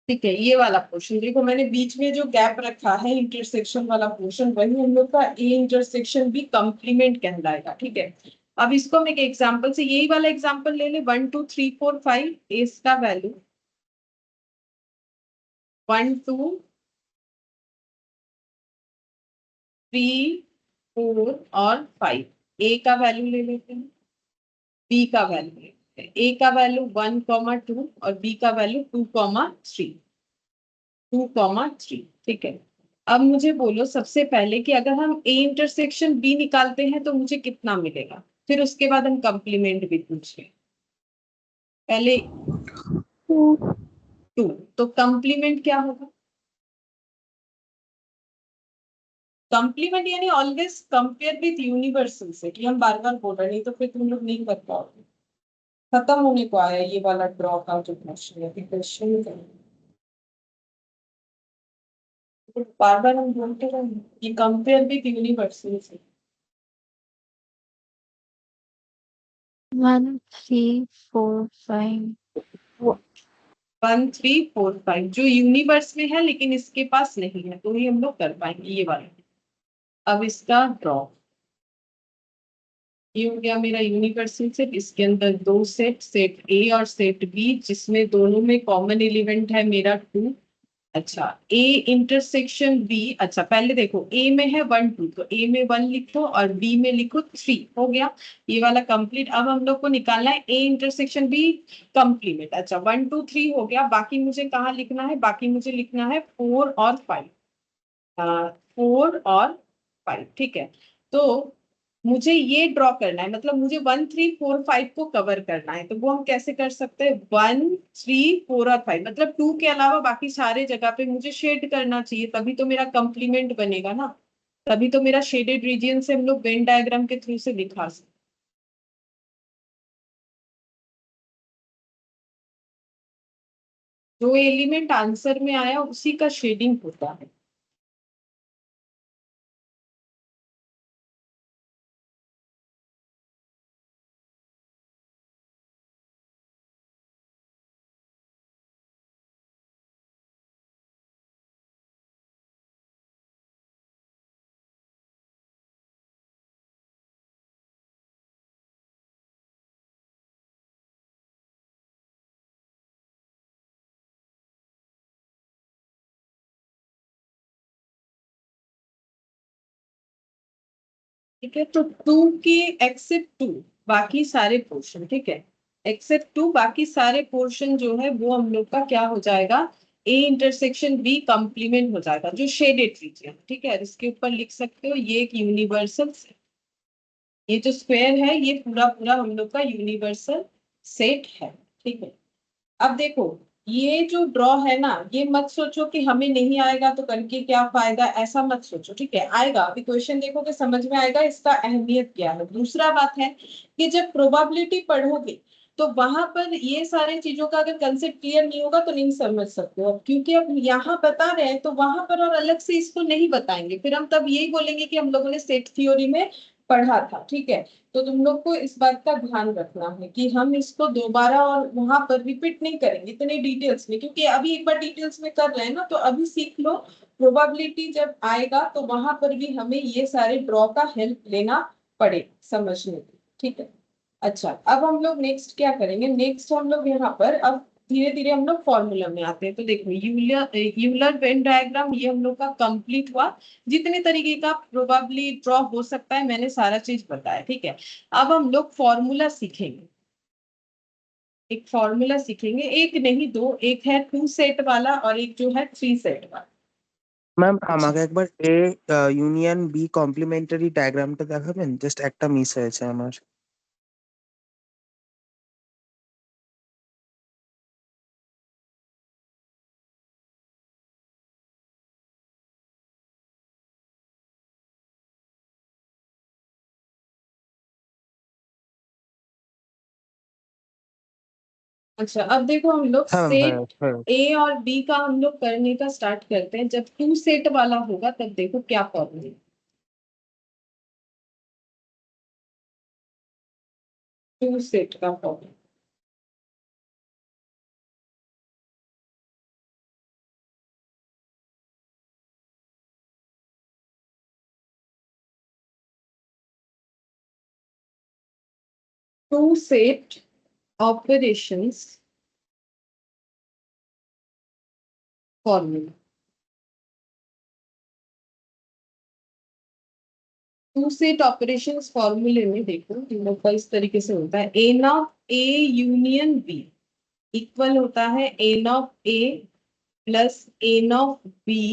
ठीक है, ये वाला पोर्शन देखो, मैंने बीच में जो गैप रखा है इंटरसेक्शन वाला पोर्शन, वही हम लोग का ए इंटरसेक्शन भी कंप्लीमेंट कहलाएगा, ठीक है। अब इसको हम एक एग्जांपल से, यही वाला एग्जांपल ले ले, 1 2 3 4 5, इसका वैल्यू 1 2 3 4 और 5, ए का वैल्यू ले लेते हैं, बी का वैल्यू ले लेते हैं। ए का वैल्यू 1 2 और बी का वैल्यू 2 3, 2 3, ठीक है। अब मुझे बोलो सबसे पहले कि अगर हम ए इंटरसेक्शन बी निकालते हैं तो मुझे कितना मिलेगा, फिर उसके बाद हम कंप्लीमेंट भी पूछ रहे हैं। पहले 2, तो कंप्लीमेंट क्या होगा, कंप्लीमेंट यानी always compare with universal set, ये हम बार बार बोल रहे हैं, नहीं तो फिर तुम लोग नहीं कर पाओगे। खत्म होने को आया ये वाला ड्रॉ का जो क्वेश्चन है, क्वेश्चन बार बार हम बोलते रहेंगे कि कंपेयर विथ यूनिवर्सल सेट। 1 3 4 5 1 3 4 5 जो यूनिवर्स में है लेकिन इसके पास नहीं है, तो ही हम लोग कर पाएंगे ये वाला। अब इसका ड्रॉ, ये हो गया मेरा यूनिवर्सल सेट। इसके अंदर दो सेट, सेट ए और सेट बी, जिसमें दोनों में कॉमन एलिमेंट है मेरा 2। अच्छा, ए इंटरसेक्शन बी। अच्छा पहले देखो, ए में है 1 2, तो ए में 1 लिखो और बी में लिखो 3, हो गया ये वाला कंप्लीट। अब हम लोग को निकालना है ए इंटरसेक्शन बी कंप्लीमेंट। अच्छा 1 2 3 हो गया, बाकी मुझे कहाँ लिखना है? बाकी मुझे लिखना है 4 और 5। 4 और 5, ठीक है। तो मुझे ये ड्रॉ करना है, मतलब मुझे 1 3 4 5 को कवर करना है, तो वो हम कैसे कर सकते हैं? 1 3 4 और 5, मतलब 2 के अलावा बाकी सारे जगह पे मुझे शेड करना चाहिए, तभी तो मेरा कंप्लीमेंट बनेगा ना। तभी तो मेरा शेडेड रीजियन से हम लोग वेन डायग्राम के थ्रू से दिखा सकते। जो एलिमेंट आंसर में आया उसी का शेडिंग होता है। ठीक है, तो 2 के एक्सेप्ट 2 बाकी सारे पोर्शन, ठीक है, एक्सेप्ट 2 बाकी सारे पोर्शन जो है वो हम लोग का क्या हो जाएगा? ए इंटरसेक्शन बी कंप्लीमेंट हो जाएगा, जो शेडेड रीजन, ठीक है। इसके ऊपर लिख सकते हो ये एक यूनिवर्सल, ये जो स्क्वायर है ये पूरा पूरा हम लोग का यूनिवर्सल सेट है, ठीक है। अब देखो, ये जो ड्रॉ है ना, ये मत सोचो कि हमें नहीं आएगा तो करके क्या फायदा, ऐसा मत सोचो, ठीक है। आएगा, अभी क्वेश्चन देखोगे समझ में आएगा इसका अहमियत क्या है। दूसरा बात है कि जब प्रोबेबिलिटी पढ़ोगे तो वहां पर ये सारी चीजों का अगर कंसेप्ट क्लियर नहीं होगा तो नहीं समझ सकते हो। क्योंकि अब यहाँ बता रहे हैं तो वहां पर और अलग से इसको नहीं बताएंगे, फिर हम तब यही बोलेंगे कि हम लोगों ने सेट थ्योरी में पढ़ा था, ठीक है। तो तुम लोग को इस बात का ध्यान रखना है कि हम इसको दोबारा और वहां पर रिपीट नहीं करेंगे इतने डिटेल्स में, क्योंकि अभी एक बार डिटेल्स में कर रहे हैं ना, तो अभी सीख लो। प्रोबेबिलिटी जब आएगा तो वहां पर भी हमें ये सारे ड्रॉ का हेल्प लेना पड़े समझने में, ठीक है। अच्छा, अब हम लोग नेक्स्ट क्या करेंगे? नेक्स्ट हम लोग यहाँ पर अब धीरे धीरे हम लोग फॉर्मूला में आते हैं। तो देखो, यूलर वेन डायग्राम ये हम लोग का कंप्लीट हुआ। जितने तरीके का प्रोबेबली ड्रॉ हो सकता है मैंने सारा चीज बताया, ठीक है। अब हम लोग फॉर्मूला सीखेंगे, एक फॉर्मूला सीखेंगे, एक नहीं दो, एक है 2 सेट वाला और एक जो है 3 सेट वाला। ম্যাম अच्छा, আমাকে একবার এ ইউনিয়ন বি কমপ্লিমেন্টারি ডায়াগ্রামটা দেখাবেন, জাস্ট একটা মিস হয়েছে আমার। अच्छा अब देखो, हम लोग হ্যাঁ ম্যাম, হ্যাঁ सेट হ্যাঁ। ए और बी का हम लोग करने का स्टार्ट करते हैं। जब 2 सेट वाला होगा तब देखो क्या फॉर्मूला। 2 सेट का formula, two set operations formula. Two set operations फॉर्मूले में देखो इन लोग का इस तरीके से होता है, N of A union B equal होता है N of A plus N of B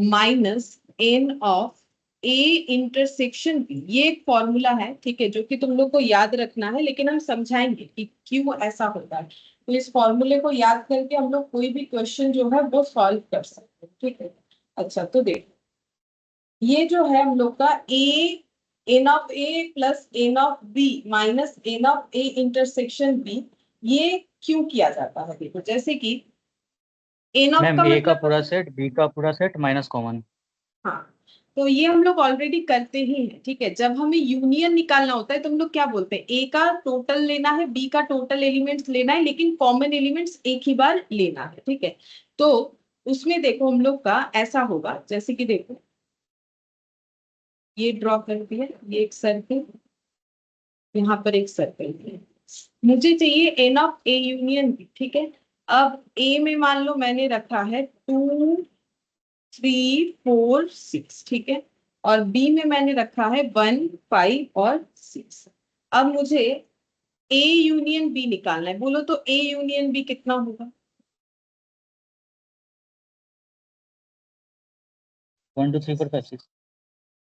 minus N of A intersection B. ये एक फॉर्मूला है, ठीक है, जो कि तुम लोग को याद रखना है, लेकिन हम समझाएंगे कि क्यों ऐसा होता है। तो इस फॉर्मूले को याद करके हम लोग कोई भी क्वेश्चन जो है वो सॉल्व कर सकते हैं, ठीक है। अच्छा, तो देखो, ये जो है हम लोग का A, n of A plus N of B minus N of A intersection B, ये क्यों किया जाता है? देखो, जैसे कि एन ऑफ मैम का ए का मतलब, पूरा सेट, बी का पूरा सेट माइनस कॉमन। हाँ, तो ये हम लोग ऑलरेडी करते ही हैं, ठीक है। जब हमें यूनियन निकालना होता है तो हम लोग क्या बोलते हैं, ए का टोटल लेना है, बी का टोटल एलिमेंट्स लेना है, लेकिन कॉमन एलिमेंट्स एक ही बार लेना है, ठीक है। तो उसमें देखो हम लोग का ऐसा होगा, जैसे कि देखो ये ड्रॉ कर दिया, ये एक सर्कल, यहाँ पर एक सर्कल है, मुझे चाहिए n of A union B, ठीक है। अब ए में मान लो मैंने रखा है 2 3 4 6, ठीक है, और बी में मैंने रखा है 1 5 और 6। अब मुझे ए यूनियन बी निकालना है, बोलो तो ए यूनियन बी कितना होगा? 1 2 3 4 5 6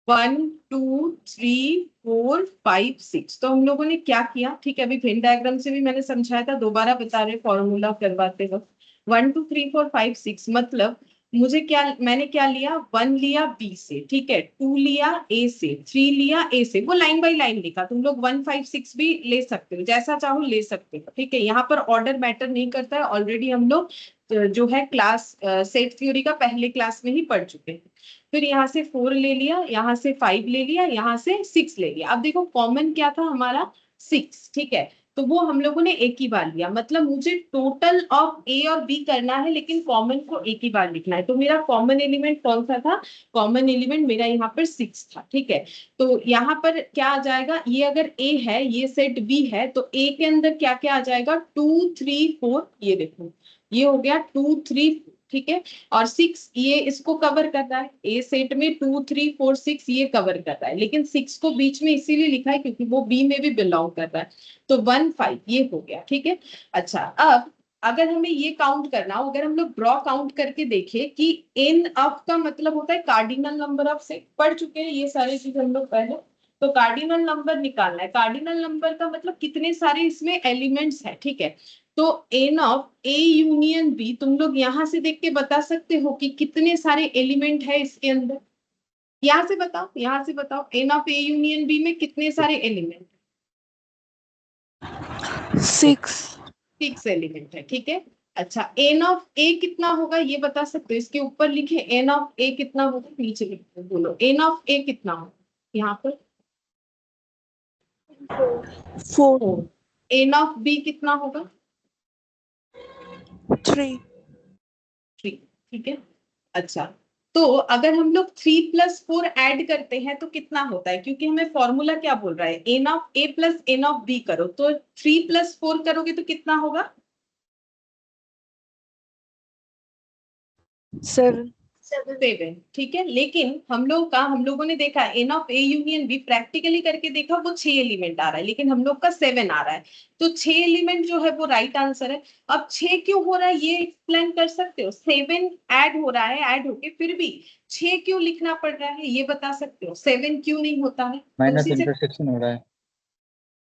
1 2 3 4 5 6। तो हम लोगों ने क्या किया, ठीक है, अभी वेन डायग्राम से भी मैंने समझाया था, दोबारा बता रहे फॉर्मूला करवाते वक्त। 1 2 3 4 5 6 मतलब मुझे क्या, मैंने क्या लिया, 1 लिया बी से, ठीक है, 2 लिया ए से, 3 लिया ए से, वो लाइन बाय लाइन लिखा, तुम लोग 1 5 6 भी ले सकते हो, जैसा चाहो ले सकते हो, ठीक है। यहाँ पर ऑर्डर मैटर नहीं करता है, ऑलरेडी हम लोग जो है क्लास सेट थ्योरी का पहले क्लास में ही पढ़ चुके हैं। फिर यहाँ से 4 ले लिया, यहाँ से 5 ले लिया, यहाँ से 6 ले लिया। अब देखो कॉमन क्या था हमारा, 6, ठीक है, तो वो हम लोगों ने एक ही बार लिया, मतलब मुझे टोटल ऑफ ए और बी करना है, लेकिन कॉमन को एक ही बार लिखना है। तो मेरा कॉमन एलिमेंट कौन सा था, कॉमन एलिमेंट मेरा यहाँ पर 6 था, ठीक है। तो यहाँ पर क्या आ जाएगा, ये अगर ए है, ये सेट बी है, तो ए के अंदर क्या क्या आ जाएगा, 2 3 4, ये देखो ये हो गया 2 3, ठीक है, और 6 ये इसको कवर कर रहा है, ए सेट में 2 3 4 6 ये कवर कर रहा है, लेकिन 6 को बीच में इसीलिए लिखा है क्योंकि वो बी में भी बिलोंग कर रहा है। तो 1 5 ये हो गया, ठीक है। अच्छा, अब अगर हमें ये काउंट करना हो, अगर हम लोग ड्रॉ काउंट करके देखें कि एन ऑफ का मतलब होता है कार्डिनल नंबर ऑफ सेट, पढ़ चुके हैं ये सारी चीज हम लोग पहले। तो कार्डिनल नंबर निकालना है, कार्डिनल नंबर का मतलब कितने सारे इसमें एलिमेंट्स है, ठीक है। तो n of A union B तुम लोग यहां से देख के बता सकते हो कि कितने सारे एलिमेंट है इसके अंदर, यहां से बताओ, यहां से बताओ n of A union B में कितने सारे एलिमेंट, 6 6 एलिमेंट है, ठीक है। अच्छा, एन ऑफ ए कितना होगा ये बता सकते हो, इसके ऊपर लिखे एन ऑफ ए कितना होगा, नीचे लिखो, बोलो एन ऑफ ए कितना होगा, यहाँ पर 4 4। एन ऑफ बी कितना होगा, 3 3, ठीक है। अच्छा, तो अगर हम लोग 3 + 4 ऐड करते हैं तो कितना होता है, क्योंकि हमें फॉर्मूला क्या बोल रहा है, N of A plus N of B करो, तो 3 + 4 करोगे तो कितना होगा, 7 7, ठीक है। लेकिन हम लोगों ने देखा n of A union B practically करके देखा, वो 6 एलिमेंट आ रहा है, लेकिन हम लोग का 7 आ रहा है, तो 6 एलिमेंट जो है वो राइट आंसर है। अब 6 क्यों हो रहा है ये एक्सप्लेन कर सकते हो, 7 ऐड हो रहा है, ऐड होके फिर भी 6 क्यों लिखना पड़ रहा है ये बता सकते हो, 7 क्यों नहीं होता है, तो माइनस उसी से, इंटरसेक्शन हो रहा है।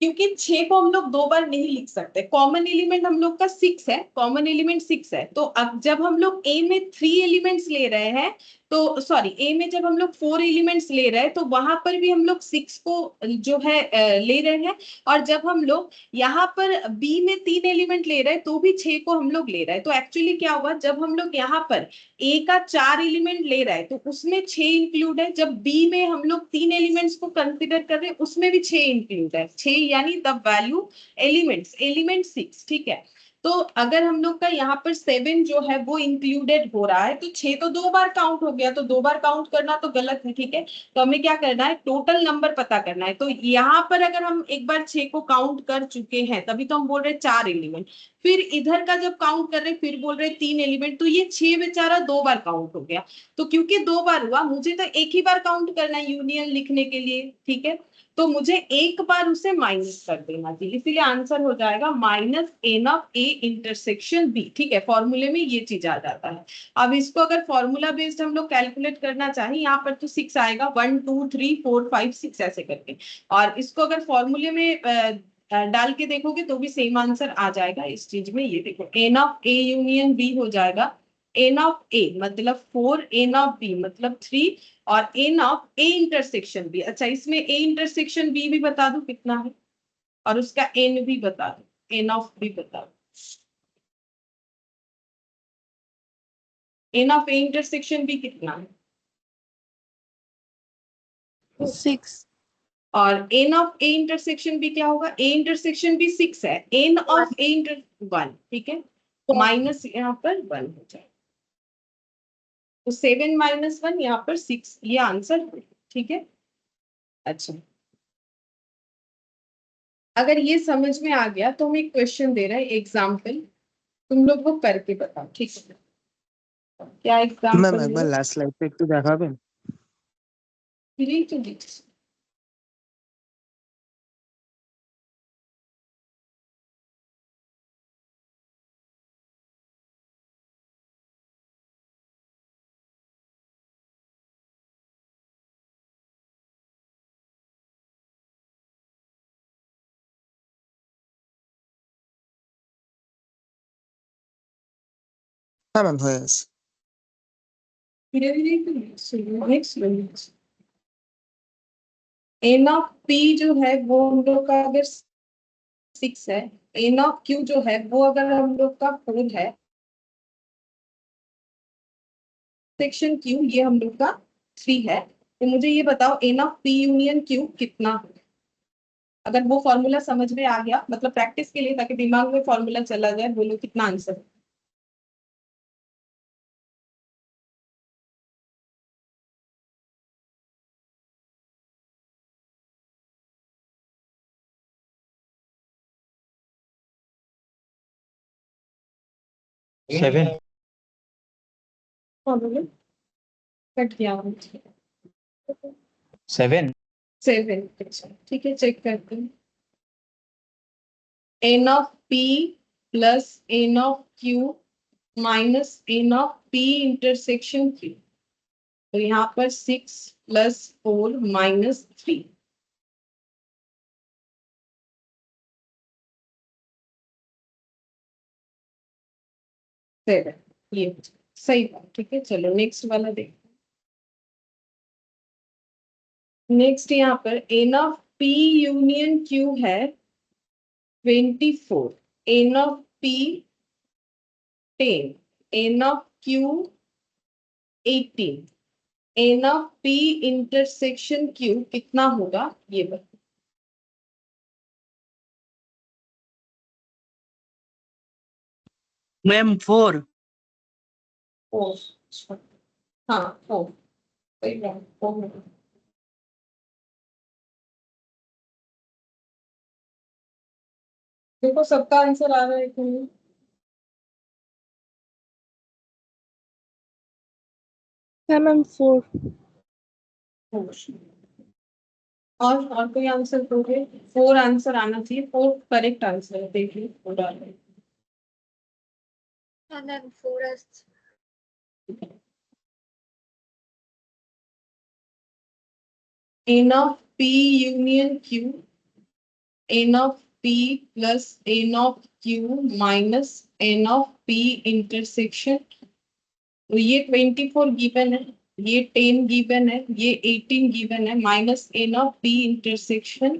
क्योंकि 6 को हम लोग 2 बार नहीं लिख सकते, कॉमन एलिमेंट हम लोग का 6 है, कॉमन एलिमेंट 6 है, तो अब जब हम लोग ए में 3 एलिमेंट्स ले रहे हैं, तो सॉरी ए में जब हम लोग 4 एलिमेंट्स ले रहे हैं तो वहां पर भी हम लोग 6 को जो है ले रहे हैं, और जब हम लोग यहाँ पर बी में 3 एलिमेंट ले रहे हैं तो भी 6 को हम लोग ले रहे हैं। तो एक्चुअली क्या हुआ, जब हम लोग यहाँ पर ए का 4 एलिमेंट ले रहा है तो उसमें 6 इंक्लूड है, जब बी में हम लोग 3 एलिमेंट्स को कंसिडर कर रहे हैं उसमें भी 6 इंक्लूड है, 6 यानी द वैल्यू एलिमेंट्स, एलिमेंट 6, ठीक है। तो अगर हम लोग का यहाँ पर 7 जो है वो इंक्लूडेड हो रहा है, तो 6 तो 2 बार काउंट हो गया, तो 2 बार काउंट करना तो गलत है, ठीक है। तो हमें क्या करना है, टोटल नंबर पता करना है। तो यहाँ पर अगर हम एक बार 6 को काउंट कर चुके हैं तभी तो हम बोल रहे 4 एलिमेंट, फिर इधर का जब काउंट कर रहे फिर बोल रहे 3 एलिमेंट, तो ये 6 बेचारा 2 बार काउंट हो गया। तो क्योंकि 2 बार हुआ, मुझे तो एक ही बार काउंट करना है यूनियन लिखने के लिए, ठीक है, तो मुझे एक बार उसे माइनस कर देना चाहिए, इसीलिए आंसर हो जाएगा minus N of A intersection B, ठीक है। फॉर्मूले में ये चीज आ जाता है। अब इसको अगर फॉर्मूला बेस्ड हम लोग कैलकुलेट करना चाहें, यहाँ पर तो 6 आएगा, 1 2 3 4 5 6 ऐसे करके, और इसको अगर फॉर्मूले में डाल के देखोगे तो भी सेम आंसर आ जाएगा इस चीज में। ये देखो N of A union B हो जाएगा, एन ऑफ ए मतलब 4, एन ऑफ बी मतलब 3, और n of A intersection B, अच्छा इसमें ए इंटरसेक्शन बी भी बता दो कितना है, और उसका एन भी बता दो, एन ऑफ बी बता दो, n of A intersection B कितना है, 6 और n of A intersection B क्या होगा? ए इंटरसेक्शन बी 6 है, एन ऑफ ए इंटर 1, ठीक है, माइनस यहाँ पर 1 हो जाए, तो 7 माइनस 1 यहाँ पर 6, ये आंसर, ठीक है। अच्छा, अगर ये समझ में आ गया तो हम एक क्वेश्चन दे रहे हैं, एग्जाम्पल, तुम लोग वो करके बताओ, ठीक है? क्या ম্যাম एग्जाम्पल একবার है? লাস্ট স্লাইডটা একটু দেখাবেন? হ্যাঁ ম্যাম হয়ে গেছে। धीरे धीरे नेक्स्ट एन ऑफ पी जो है वो हम लोग का अगर 6 है, एन ऑफ क्यू जो है वो अगर हम लोग का 4 है, सेक्शन क्यू ये हम लोग का 3 है, तो मुझे ये बताओ n of P union Q कितना है? अगर वो फॉर्मूला समझ में आ गया, मतलब प्रैक्टिस के लिए, ताकि दिमाग में फॉर्मूला चला जाए, बोलो कितना आंसर है? सेवन हाँ बोलो, कट गया 7 7, अच्छा ठीक है, चेक करते हैं। N of P plus N of Q minus N of P intersection Q, तो यहाँ पर 6 प्लस 4 माइनस 3, ये सही बात, ठीक है। चलो नेक्स्ट वाला देखो। नेक्स्ट यहाँ पर n of P union Q है 24, n of P 10, n of Q 18, n of P intersection Q कितना होगा ये बताओ। मैम 4 4, हाँ 4, सही बात, 4 होगा। देखो सबका आंसर आ रहा है कि नहीं? है मैम 4 और कोई आंसर दोगे? 4 आंसर आना चाहिए, 4 करेक्ट आंसर है, देखिए 4 आ रहा है। And then 4s. N of P union Q, n of P plus N of Q minus N of P intersection, तो ये 24 गिवन है, ये 10 गिवन है, ये 18 गिवन है, minus N of P intersection,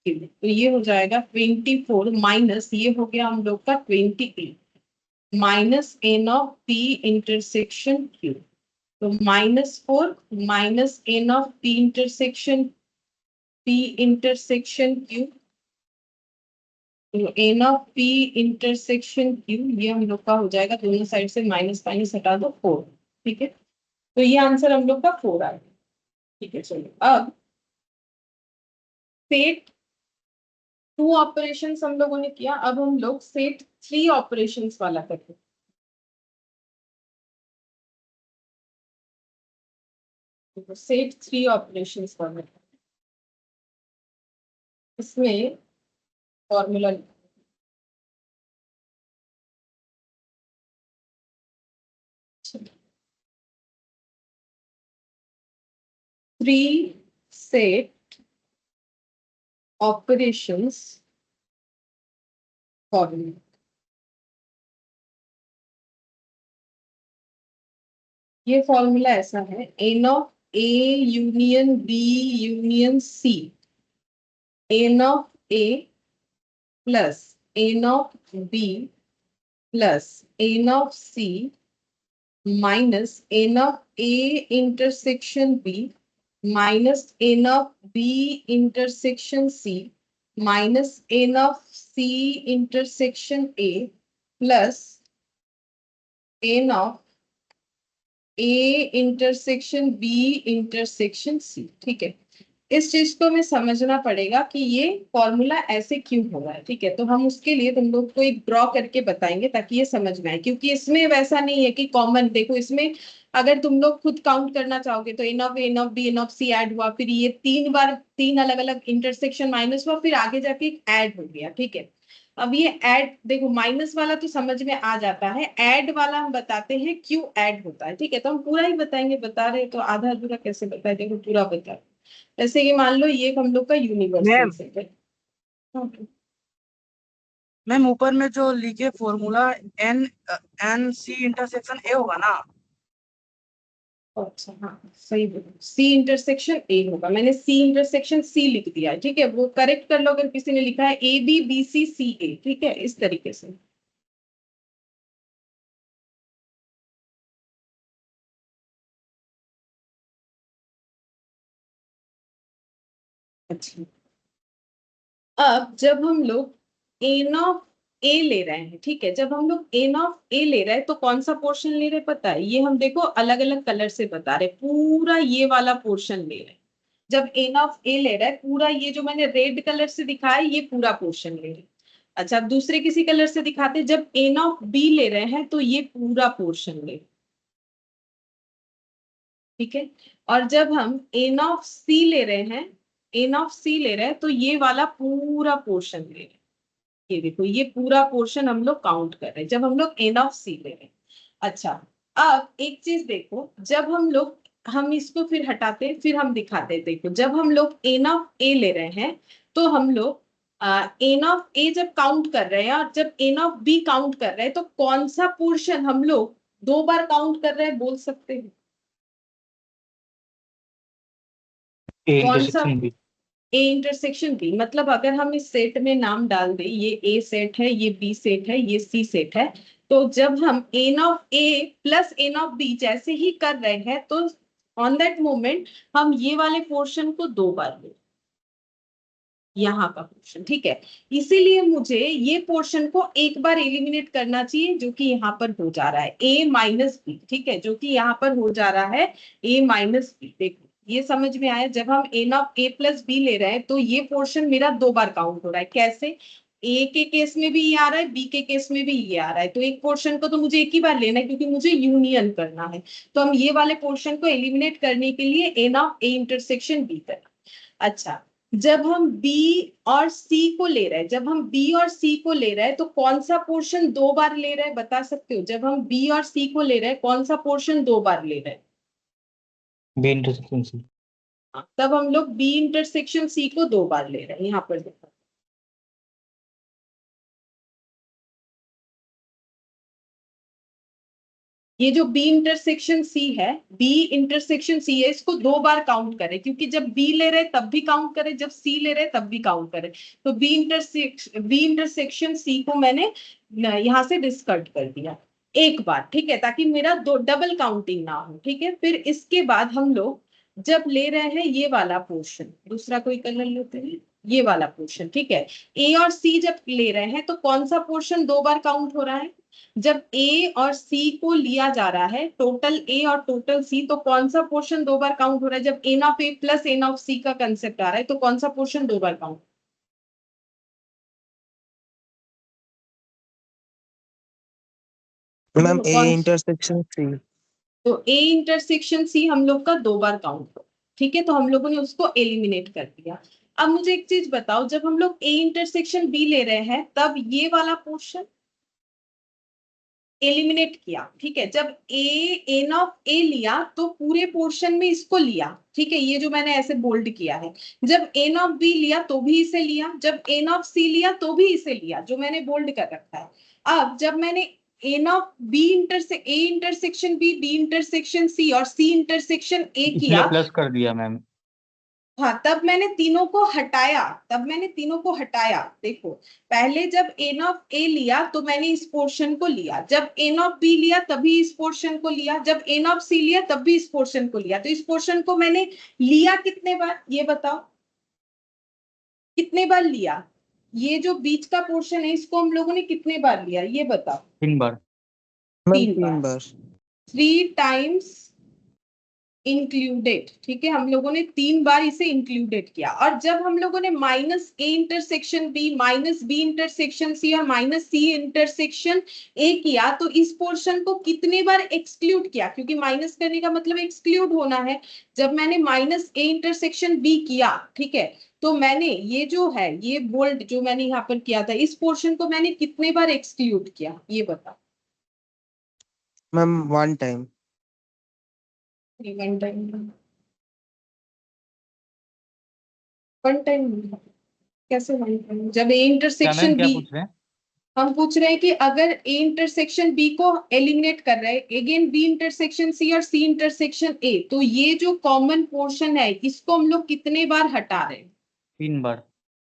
तो ये हो जाएगा 24 माइनस, ये हो गया हम लोग का 28, minus N of P intersection Q, तो -4 minus N of P intersection Q, तो n of P intersection Q ये हम लोग का हो जाएगा, दोनों साइड से माइनस माइनस हटा दो 4, ठीक है, तो ये आंसर हम लोग का 4 आ गया, ठीक है। चलो अब सेट 2 ऑपरेशन हम लोगों ने किया, अब हम लोग सेट 3 ऑपरेशन वाला करते हैं। सेट 3 ऑपरेशन वाला, इसमें फॉर्मूला 3 set operations formula, ये फॉर्मूला ऐसा है, N of A union B union C, N of A plus N of B plus N of C minus N of A intersection B minus N of B intersection C minus N of C intersection A plus N of A intersection B intersection C. ठीक है, इस चीज को हमें समझना पड़ेगा कि ये फॉर्मूला ऐसे क्यों हो रहा है। ठीक है, तो हम उसके लिए तुम लोग को एक ड्रॉ करके बताएंगे ताकि ये समझ में आए, क्योंकि इसमें वैसा नहीं है कि कॉमन देखो। इसमें अगर तुम लोग खुद काउंट करना चाहोगे तो n of B n of C add हुआ, फिर ये 3 बार 3 अलग अलग इंटरसेक्शन माइनस हुआ, फिर आगे जाके ऐड हो गया। ठीक है, अब ये ऐड देखो, माइनस वाला तो समझ में आ जाता है, ऐड वाला हम बताते हैं क्यों ऐड होता है। ठीक है, तो हम पूरा ही बताएंगे, बता रहे तो आधा अधूरा कैसे बताए, देखो पूरा बता। जैसे कि मान लो ये हम लोग का यूनिवर्सल मैम सेट है। Okay. मैम ऊपर में जो लिखे formula n n C intersection A होगा ना? अच्छा हाँ सही बोलो, सी इंटरसेक्शन ए होगा, मैंने सी इंटरसेक्शन सी लिख दिया है। ठीक है, वो करेक्ट कर लो अगर किसी ने लिखा है ए बी बी सी सी ए। ठीक है, इस तरीके से। अच्छा, अब जब हम लोग एन ऑफ ए ले रहे हैं, ठीक है, जब हम लोग एन ऑफ ए ले रहे हैं तो कौन सा पोर्शन ले रहे हैं पता है? ये हम देखो अलग अलग कलर से बता रहे, पूरा ये वाला पोर्शन ले रहे हैं। जब एन ऑफ ए ले रहा है पूरा, ये जो मैंने रेड कलर से दिखाया ये पूरा पोर्शन ले रहे हैं। अच्छा, अब दूसरे किसी कलर से दिखाते, जब एन ऑफ बी ले रहे हैं तो ये पूरा पोर्शन ले रहे हैं। ठीक है, और जब हम एन ऑफ सी ले रहे हैं, एन ऑफ सी ले रहे हैं तो ये वाला पूरा पोर्शन ले रहे हैं। ये देखो, ये पूरा पोर्शन हम लोग काउंट कर रहे हैं जब हम लोग एन ऑफ सी ले रहे हैं। अच्छा, अब एक चीज देखो, जब हम इसको फिर हटाते हैं, फिर हम दिखाते हैं। देखो, जब हम लोग एन ऑफ ए ले रहे हैं तो हम लोग एन ऑफ ए जब काउंट कर रहे हैं और जब एन ऑफ बी काउंट कर रहे हैं, तो कौन सा पोर्शन हम लोग 2 बार काउंट कर रहे हैं, बोल सकते हैं? ए कौन सा? Intersection B. A intersection B, मतलब अगर हम इस सेट में नाम डाल दें, ये ए सेट है, ये बी सेट है, ये सी सेट है, तो जब हम n of A plus N of B जैसे ही कर रहे हैं तो ऑन दैट मोमेंट हम ये वाले पोर्शन को 2 बार लें, यहाँ का पोर्शन। ठीक है, इसीलिए मुझे ये पोर्शन को एक बार एलिमिनेट करना चाहिए, जो कि यहाँ पर हो जा रहा है ए माइनस बी। ठीक है, जो कि यहाँ पर हो जा रहा है ए माइनस बी। देखो, ये समझ में आया? जब हम n of A plus B ले रहे हैं तो ये पोर्शन मेरा 2 बार काउंट हो रहा है। कैसे? ए के केस में भी ये आ रहा है, बी के केस में भी ये आ रहा है, तो एक पोर्शन को तो मुझे एक ही बार लेना है क्योंकि मुझे यूनियन करना है। तो हम ये वाले पोर्शन को एलिमिनेट करने के लिए n of A intersection B करना। अच्छा, जब हम B और C को ले रहे हैं, जब हम B और C को ले रहे हैं तो कौन सा पोर्शन 2 बार ले रहे हैं, बता सकते हो? जब हम B और C को ले रहे हैं कौन सा पोर्शन 2 बार ले रहे हैं? B intersection C. तब हम लोग B इंटरसेक्शन C को 2 बार ले रहे हैं। यहाँ पर देखो, ये जो B इंटरसेक्शन C है, B इंटरसेक्शन C है, इसको 2 बार काउंट करें, क्योंकि जब B ले रहे तब भी काउंट करें, जब C ले रहे तब भी काउंट करें। तो B इंटरसेक्शन C को मैंने यहाँ से डिस्कर्ड कर दिया एक बार। ठीक है, ताकि मेरा दो डबल काउंटिंग ना हो। ठीक है, फिर इसके बाद हम लोग जब ले रहे हैं ये वाला पोर्शन, दूसरा कोई कलर लेते हैं, ये वाला पोर्शन। ठीक है, A और C जब ले रहे हैं तो कौन सा पोर्शन 2 बार काउंट हो रहा है? जब A और C को लिया जा रहा है, टोटल A और टोटल C, तो कौन सा पोर्शन 2 बार काउंट हो रहा है? जब n of A plus N of C का कंसेप्ट आ रहा है तो कौन सा पोर्शन 2 बार काउंट? मैम ए कौन? Intersection C. तो A इंटरसेक्शन C हम लोग का 2 बार काउंट हो। ठीक है, तो हम लोगों ने उसको एलिमिनेट कर दिया। अब मुझे एक चीज बताओ, जब हम लोग A इंटरसेक्शन B ले रहे हैं तब ये वाला पोर्शन एलिमिनेट किया। ठीक है, जब एन ऑफ ए लिया तो पूरे पोर्शन में इसको लिया। ठीक है, ये जो मैंने ऐसे बोल्ड किया है। जब एन ऑफ बी लिया तो भी इसे लिया, जब एन ऑफ सी लिया तो भी इसे लिया, जो मैंने बोल्ड कर रखा है। अब जब मैंने n of B A intersection B intersection C और सी इंटरसेक्शन ए इसलिए किया, प्लस कर दिया मैम। हाँ, तब मैंने तीनों को हटाया। देखो, पहले जब एन ऑफ ए लिया तो मैंने इस पोर्शन को लिया, जब एन ऑफ बी लिया तभी इस पोर्शन को लिया, जब एन ऑफ सी लिया तब भी इस पोर्शन को लिया। तो इस पोर्शन को मैंने लिया कितने बार, ये बताओ, कितने बार लिया? ये जो बीच का पोर्शन है इसको हम लोगों ने कितने बार लिया, ये बताओ। 3 बार। मैम 3 3 बार। बार। 3 टाइम्स इंक्लूडेड, ठीक है, हम लोगों ने 3 बार इसे इंक्लूडेड किया। और जब हम लोगों ने minus A intersection B, minus B intersection C और माइनस सी इंटरसेक्शन ए किया तो इस पोर्शन को कितने बार एक्सक्लूड किया, क्योंकि माइनस करने का मतलब एक्सक्लूड होना है। जब मैंने माइनस ए इंटरसेक्शन बी किया, ठीक है, तो मैंने ये जो है, ये बोल्ड जो मैंने यहाँ पर किया था, इस पोर्शन को मैंने कितने बार एक्सक्लूड किया, ये बताओ। Ma'am 1 time. 1 टाइम। 1 टाइम कैसे 1 टाइम? जब ए क्या मैम इंटरसेक्शन क्या बी, पूछ रहे हैं? हम पूछ रहे हैं कि अगर ए इंटरसेक्शन बी को एलिमिनेट कर रहे हैं, अगेन बी इंटरसेक्शन सी और सी इंटरसेक्शन ए, तो ये जो कॉमन पोर्शन है इसको हम लोग कितने बार हटा रहे हैं? 3 बार।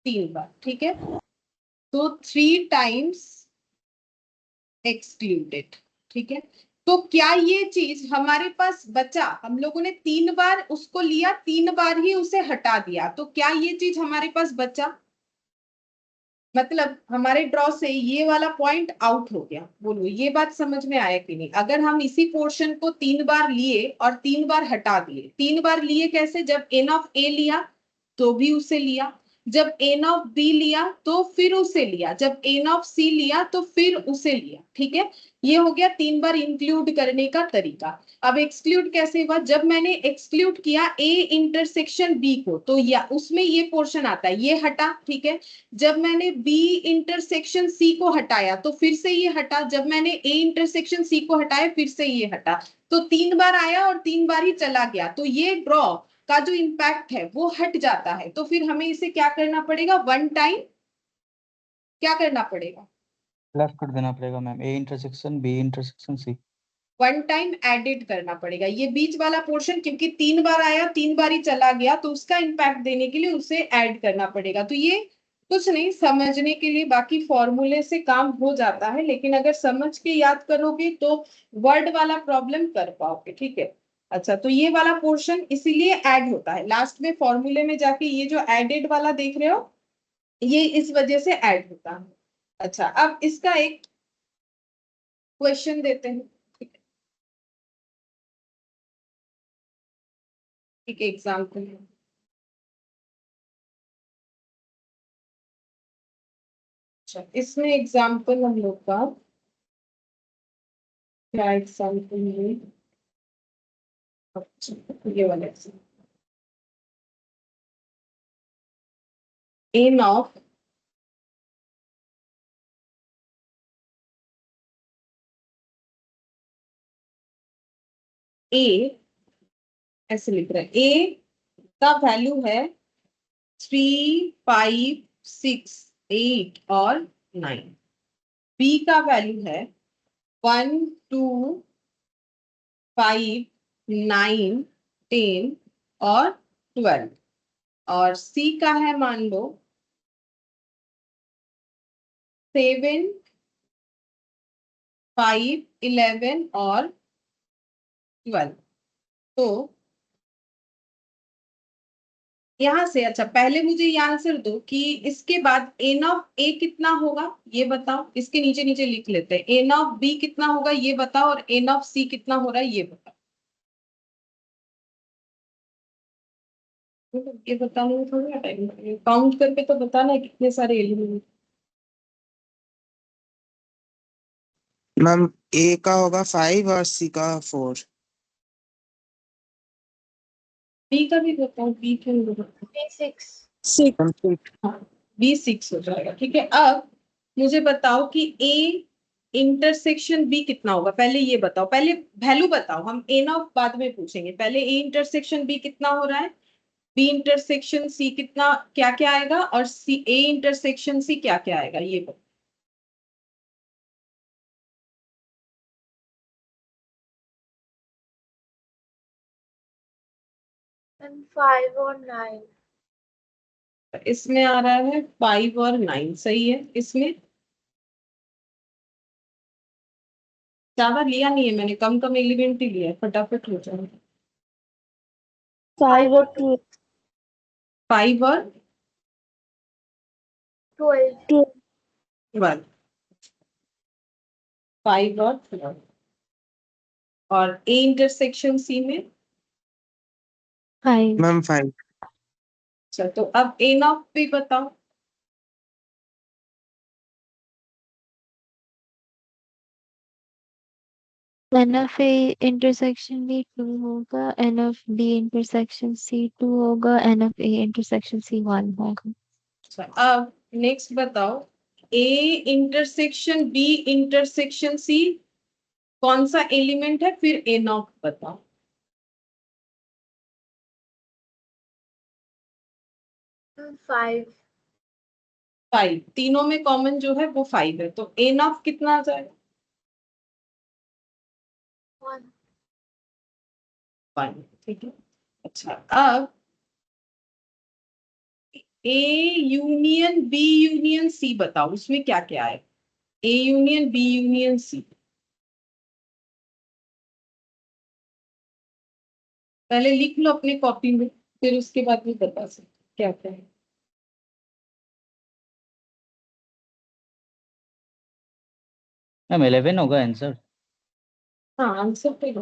3 बार, ठीक है। तो 3 टाइम्स एक्सक्लूडेड, ठीक है। तो क्या ये चीज हमारे पास बचा? हम लोगों ने 3 बार उसको लिया, 3 बार ही उसे हटा दिया, तो क्या ये चीज हमारे पास बचा? मतलब हमारे ड्रॉ से ये वाला पॉइंट आउट हो गया। बोलो, ये बात समझ में आया कि नहीं? अगर हम इसी पोर्शन को 3 बार लिए और 3 बार हटा दिए, 3 बार लिए कैसे? जब एन ऑफ ए लिया तो भी उसे लिया, जब एन ऑफ बी लिया तो फिर उसे लिया, जब एन ऑफ सी लिया तो फिर उसे लिया, ठीक है। ये हो गया 3 बार इंक्लूड करने का तरीका। अब एक्सक्लूड कैसे हुआ? जब मैंने एक्सक्लूड किया ए इंटरसेक्शन बी को, तो या उसमें ये पोर्शन आता है, ये हटा, ठीक है। जब मैंने बी इंटरसेक्शन सी को हटाया तो फिर से ये हटा, जब मैंने ए इंटरसेक्शन सी को हटाया फिर से ये हटा। तो 3 बार आया और 3 बार ही चला गया, तो ये ड्रॉ का जो इम्पैक्ट है वो हट जाता है। तो फिर हमें इसे क्या करना पड़ेगा? 1 टाइम क्या करना पड़ेगा? लेफ्ट कर देना पड़ेगा ma'am, A intersection B intersection C. 1 time added करना पड़ेगा। ये बीच वाला पोर्शन क्योंकि 3 बार आया 3 बार ही चला गया, तो उसका इम्पैक्ट देने के लिए उसे ऐड करना पड़ेगा। तो ये कुछ नहीं, समझने के लिए, बाकी फॉर्मूले से काम हो जाता है, लेकिन अगर समझ के याद करोगे तो वर्ड वाला प्रॉब्लम कर पाओगे, ठीक है। अच्छा, तो ये वाला पोर्शन इसीलिए ऐड होता है लास्ट में फॉर्मूले में जाके, ये जो एडेड वाला देख रहे हो ये इस वजह से ऐड होता है। अच्छा, अब इसका एक क्वेश्चन देते हैं, ठीक है, एक एग्जाम्पल है। अच्छा, इसमें एग्जाम्पल हम लोग का क्या एग्जाम्पल है? अच्छा, ये वाला एन ऑफ ए, ऐसे लिख रहे हैं, ए का वैल्यू है 3, 5, 6, 8 और 9। बी का वैल्यू है 1, 2, 5, 9, 10 और 12। और सी का है मान लो 7, 5, 11 और 12। तो यहां से, अच्छा पहले मुझे ये आंसर दो कि इसके बाद एन ऑफ ए कितना होगा, ये बताओ। इसके नीचे नीचे लिख लेते हैं, एन ऑफ बी कितना होगा ये बताओ, और एन ऑफ सी कितना हो रहा है ये बताओ। ये बताने में थोड़ा टाइम लगेगा, काउंट करके तो बताना है कितने सारे एलिमेंट। मैम ए का होगा 5 और सी का 4। बी का भी बताओ, बी क्यों नहीं बताओ? 6 हाँ, बी 6 हो जाएगा, ठीक है। अब मुझे बताओ कि ए इंटरसेक्शन बी कितना होगा, पहले ये बताओ, पहले वैल्यू बताओ, हम एन ऑफ बाद में पूछेंगे। पहले ए इंटरसेक्शन बी कितना हो रहा है, बी इंटरसेक्शन सी कितना, क्या क्या आएगा, और सी ए इंटरसेक्शन सी क्या क्या आएगा, ये बताओ। 5 और 9। इसमें आ रहा है 5 और 9, सही है। इसमें ज्यादा लिया नहीं है मैंने, कम कम एलिमेंट ही लिया है, फटाफट हो जाएगा। 5 और 2। 5 और 12। 12, 5 और 12। और ए इंटरसेक्शन सी में 5। मैम 5। अच्छा, तो अब ए नॉट भी बताओ। N of A intersection B 2 होगा, n of B intersection C 2 होगा, n of A intersection C 1 होगा। अच्छा, अब नेक्स्ट बताओ, A intersection B intersection C कौन सा एलिमेंट है, फिर ए नॉट बताओ। 5। 5, तीनों में कॉमन जो है वो 5 है, तो ए नॉट कितना आ जाएगा? 1। 1, ठीक है। अच्छा, अब A union B union C बताओ, उसमें क्या क्या है? A union B union C, पहले लिख लो अपने कॉपी में, फिर उसके बाद भी बता सकते क्या क्या है। मैम 11 होगा आंसर। हाँ, आंसर पे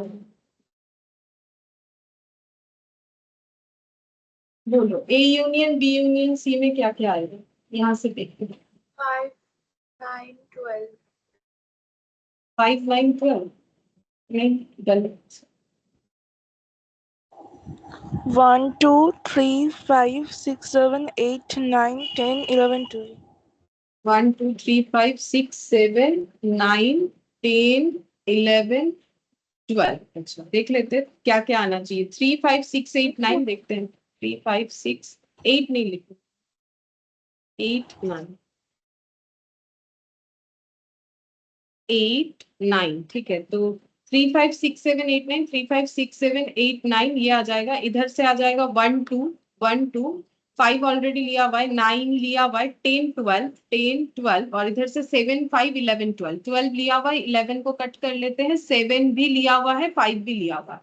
बोलो, A union B union C में क्या क्या आएगा, यहाँ से देखते हैं। 5, 9, 12। 5, 9, 12, नहीं गलत। 1, 2, 3, 5, 6, 7, 8, 9, 10, 11, 12. 1, 2, 3, 5, 6, 7, 9, 10, 11, 12। अच्छा, देख लेते हैं क्या क्या आना चाहिए। 3, 5, 6, 8, 9 देखते हैं। 3, 5, 6, 8 नहीं लिखो, 8, 9, 8, 9, ठीक है। तो 3, 5, 6, 7, 8, 9, 3, 5, 6, 7, 8, 9 ये आ जाएगा। इधर से आ जाएगा 1, 2, 1, 2, 5 ऑलरेडी लिया हुआ है, 9 लिया हुआ है, 10, 12, 10, 12, और इधर से 7, 5, 11, 12, 12 लिया हुआ है, 11 को कट कर लेते हैं, 7 भी लिया हुआ है, 5 भी लिया हुआ है।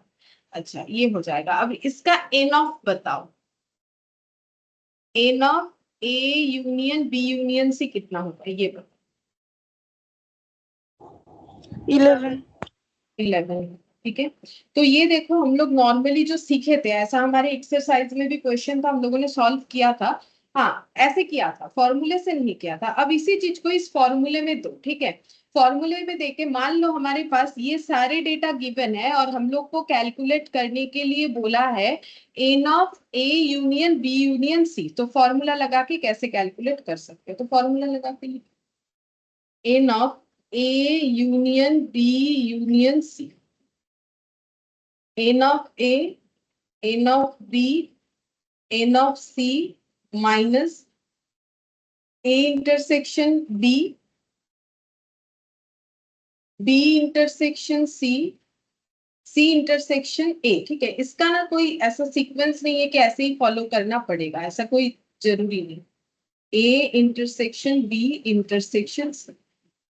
अच्छा, ये हो जाएगा। अब इसका एन ऑफ बताओ, n of A union B union C कितना होगा, ये बताओ। 11. 11, ठीक है। तो ये देखो, हम लोग नॉर्मली जो सीखे थे, ऐसा हमारे एक्सरसाइज में भी क्वेश्चन था, हम लोगों ने सॉल्व किया था। हाँ, ऐसे किया था, फॉर्मूले से नहीं किया था। अब इसी चीज को इस फॉर्मूले में दो, ठीक है। फॉर्मूले में देके मान लो हमारे पास ये सारे डेटा गिवन है और हम लोग को कैलकुलेट करने के लिए बोला है N of A union B union C. तो फॉर्मूला लगा के कैसे कैलकुलेट कर सकते हैं, तो फॉर्मूला लगा के n of A union B union C, N of A, n of B, n of C minus A intersection B, B intersection C, C intersection A, ठीक है। इसका ना कोई ऐसा सीक्वेंस नहीं है कि ऐसे ही फॉलो करना पड़ेगा, ऐसा कोई जरूरी नहीं। A intersection B intersection C.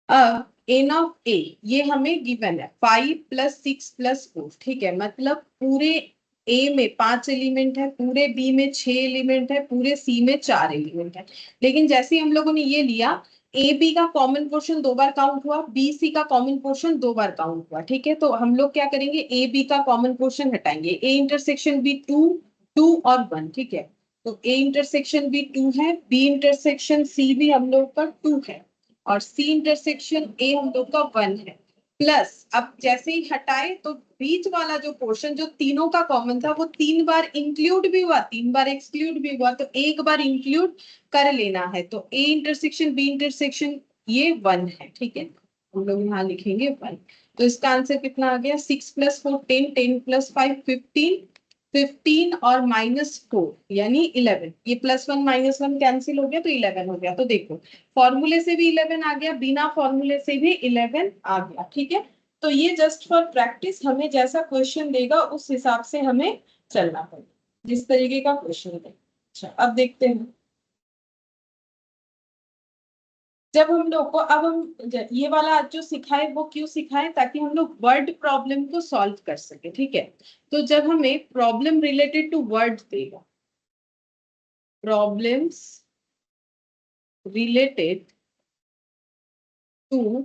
अब एन ऑफ ए ये हमें गिवन है 5 + 6 + 4, ठीक है। मतलब पूरे ए में 5 एलिमेंट है, पूरे बी में 6 एलिमेंट है, पूरे सी में 4 एलिमेंट है। लेकिन जैसे हम लोगों ने ये लिया, ए बी का कॉमन पोर्शन 2 बार काउंट हुआ, बी सी का कॉमन पोर्शन 2 बार काउंट हुआ, ठीक है। तो हम लोग क्या करेंगे, ए बी का कॉमन पोर्शन हटाएंगे। ए इंटरसेक्शन बी 2, 2 और 1, ठीक है। तो ए इंटरसेक्शन बी 2 है, बी इंटरसेक्शन सी भी हम लोग का 2 है, और सी इंटरसेक्शन ए हम लोग का 1 है। प्लस अब जैसे ही हटाए तो बीच वाला जो पोर्शन जो तीनों का कॉमन था वो 3 बार इंक्लूड भी हुआ, 3 बार एक्सक्लूड भी हुआ, तो एक बार इंक्लूड कर लेना है। तो ए इंटरसेक्शन बी इंटरसेक्शन ये 1 है, ठीक है। हम लोग यहाँ लिखेंगे 1। तो इसका आंसर कितना आ गया, 6 + 4 10, 10 + 5 15, 15 और -4 यानी 11। ये +1 -1 कैंसिल हो गया तो 11 हो गया। तो देखो, फॉर्मूले से भी 11 आ गया, बिना फॉर्मूले से भी 11 आ गया, ठीक है। तो ये जस्ट फॉर प्रैक्टिस, हमें जैसा क्वेश्चन देगा उस हिसाब से हमें चलना पड़ेगा। जिस तरीके का क्वेश्चन है। अच्छा अब देखते हैं, जब हम लोग को अब हम ये वाला आज जो सिखाए वो क्यों सिखाए, ताकि हम लोग वर्ड प्रॉब्लम को सॉल्व कर सके, ठीक है। तो जब हमें प्रॉब्लम रिलेटेड टू वर्ड देगा, प्रॉब्लम्स रिलेटेड टू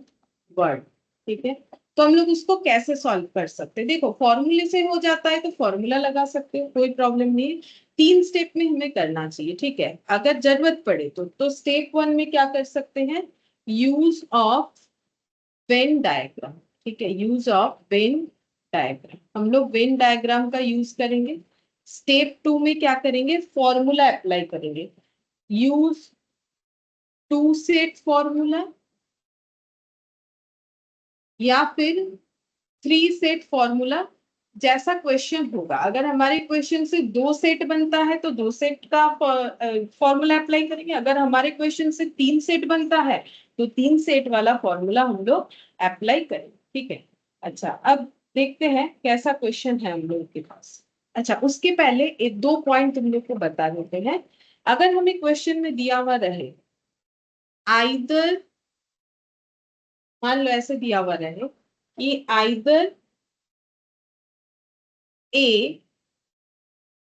वर्ड, ठीक है, तो हम लोग उसको कैसे सॉल्व कर सकते हैं। देखो फॉर्मूले से हो जाता है तो फॉर्मूला लगा सकते हो, कोई प्रॉब्लम नहीं है। 3 स्टेप में हमें करना चाहिए, ठीक है। अगर जरूरत पड़े तो स्टेप 1 में क्या कर सकते हैं, यूज ऑफ वेन डायग्राम, ठीक है, यूज ऑफ वेन डायग्राम, हम लोग वेन डायग्राम का यूज करेंगे। स्टेप 2 में क्या करेंगे, फॉर्मूला अप्लाई करेंगे, यूज 2 सेट फॉर्मूला या फिर 3 सेट फॉर्मूला, जैसा क्वेश्चन होगा। अगर हमारे क्वेश्चन से 2 सेट बनता है तो 2 सेट का फॉर्मूला अप्लाई करेंगे, अगर हमारे क्वेश्चन से 3 सेट बनता है तो 3 सेट वाला फॉर्मूला हम लोग अप्लाई करेंगे, ठीक है। अच्छा अब देखते हैं कैसा क्वेश्चन है हम लोग के पास। अच्छा उसके पहले एक 2 पॉइंट तुम लोग को बता देते हैं। अगर हमें क्वेश्चन में दिया हुआ रहे आइदर, मान लो ऐसे दिया हुआ रहे कि आइदर ए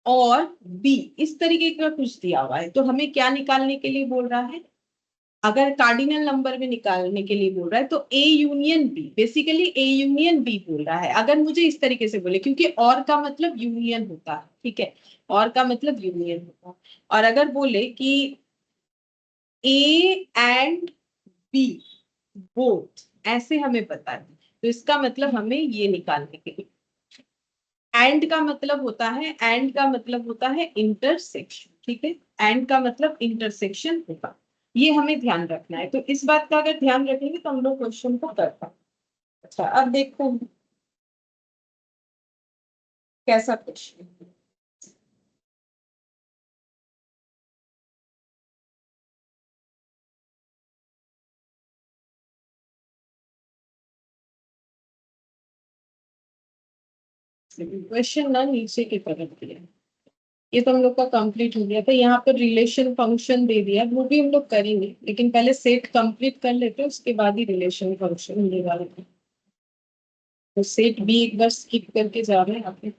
और बी, इस तरीके का कुछ दिया हुआ है, तो हमें क्या निकालने के लिए बोल रहा है, अगर कार्डिनल नंबर में निकालने के लिए बोल रहा है तो A union B, basically A union B बोल रहा है। अगर मुझे इस तरीके से बोले, क्योंकि और का मतलब यूनियन होता है, ठीक है, और का मतलब यूनियन होता है। और अगर बोले कि ए एंड बी बोथ, ऐसे हमें बता दें, तो इसका मतलब हमें ये निकालने के लिए, एंड का मतलब होता है, एंड का मतलब होता है इंटरसेक्शन, ठीक है, एंड का मतलब इंटरसेक्शन होगा, ये हमें ध्यान रखना है। तो इस बात का अगर ध्यान रखेंगे तो हम लोग क्वेश्चन को कर पाएंगे। अच्छा अब देखते हैं कैसा क्वेश्चन, क्वेश्चन ना नीचे की तरफ दिया, ये तो हम लोग का कंप्लीट हो गया था। यहाँ पर रिलेशन फंक्शन दे दिया, वो भी हम लोग करेंगे, लेकिन पहले सेट कंप्लीट कर लेते हैं, उसके बाद ही रिलेशन फंक्शन ये वाला। तो सेट भी एक बार स्किप करके जा रहे हैं यहाँ पे।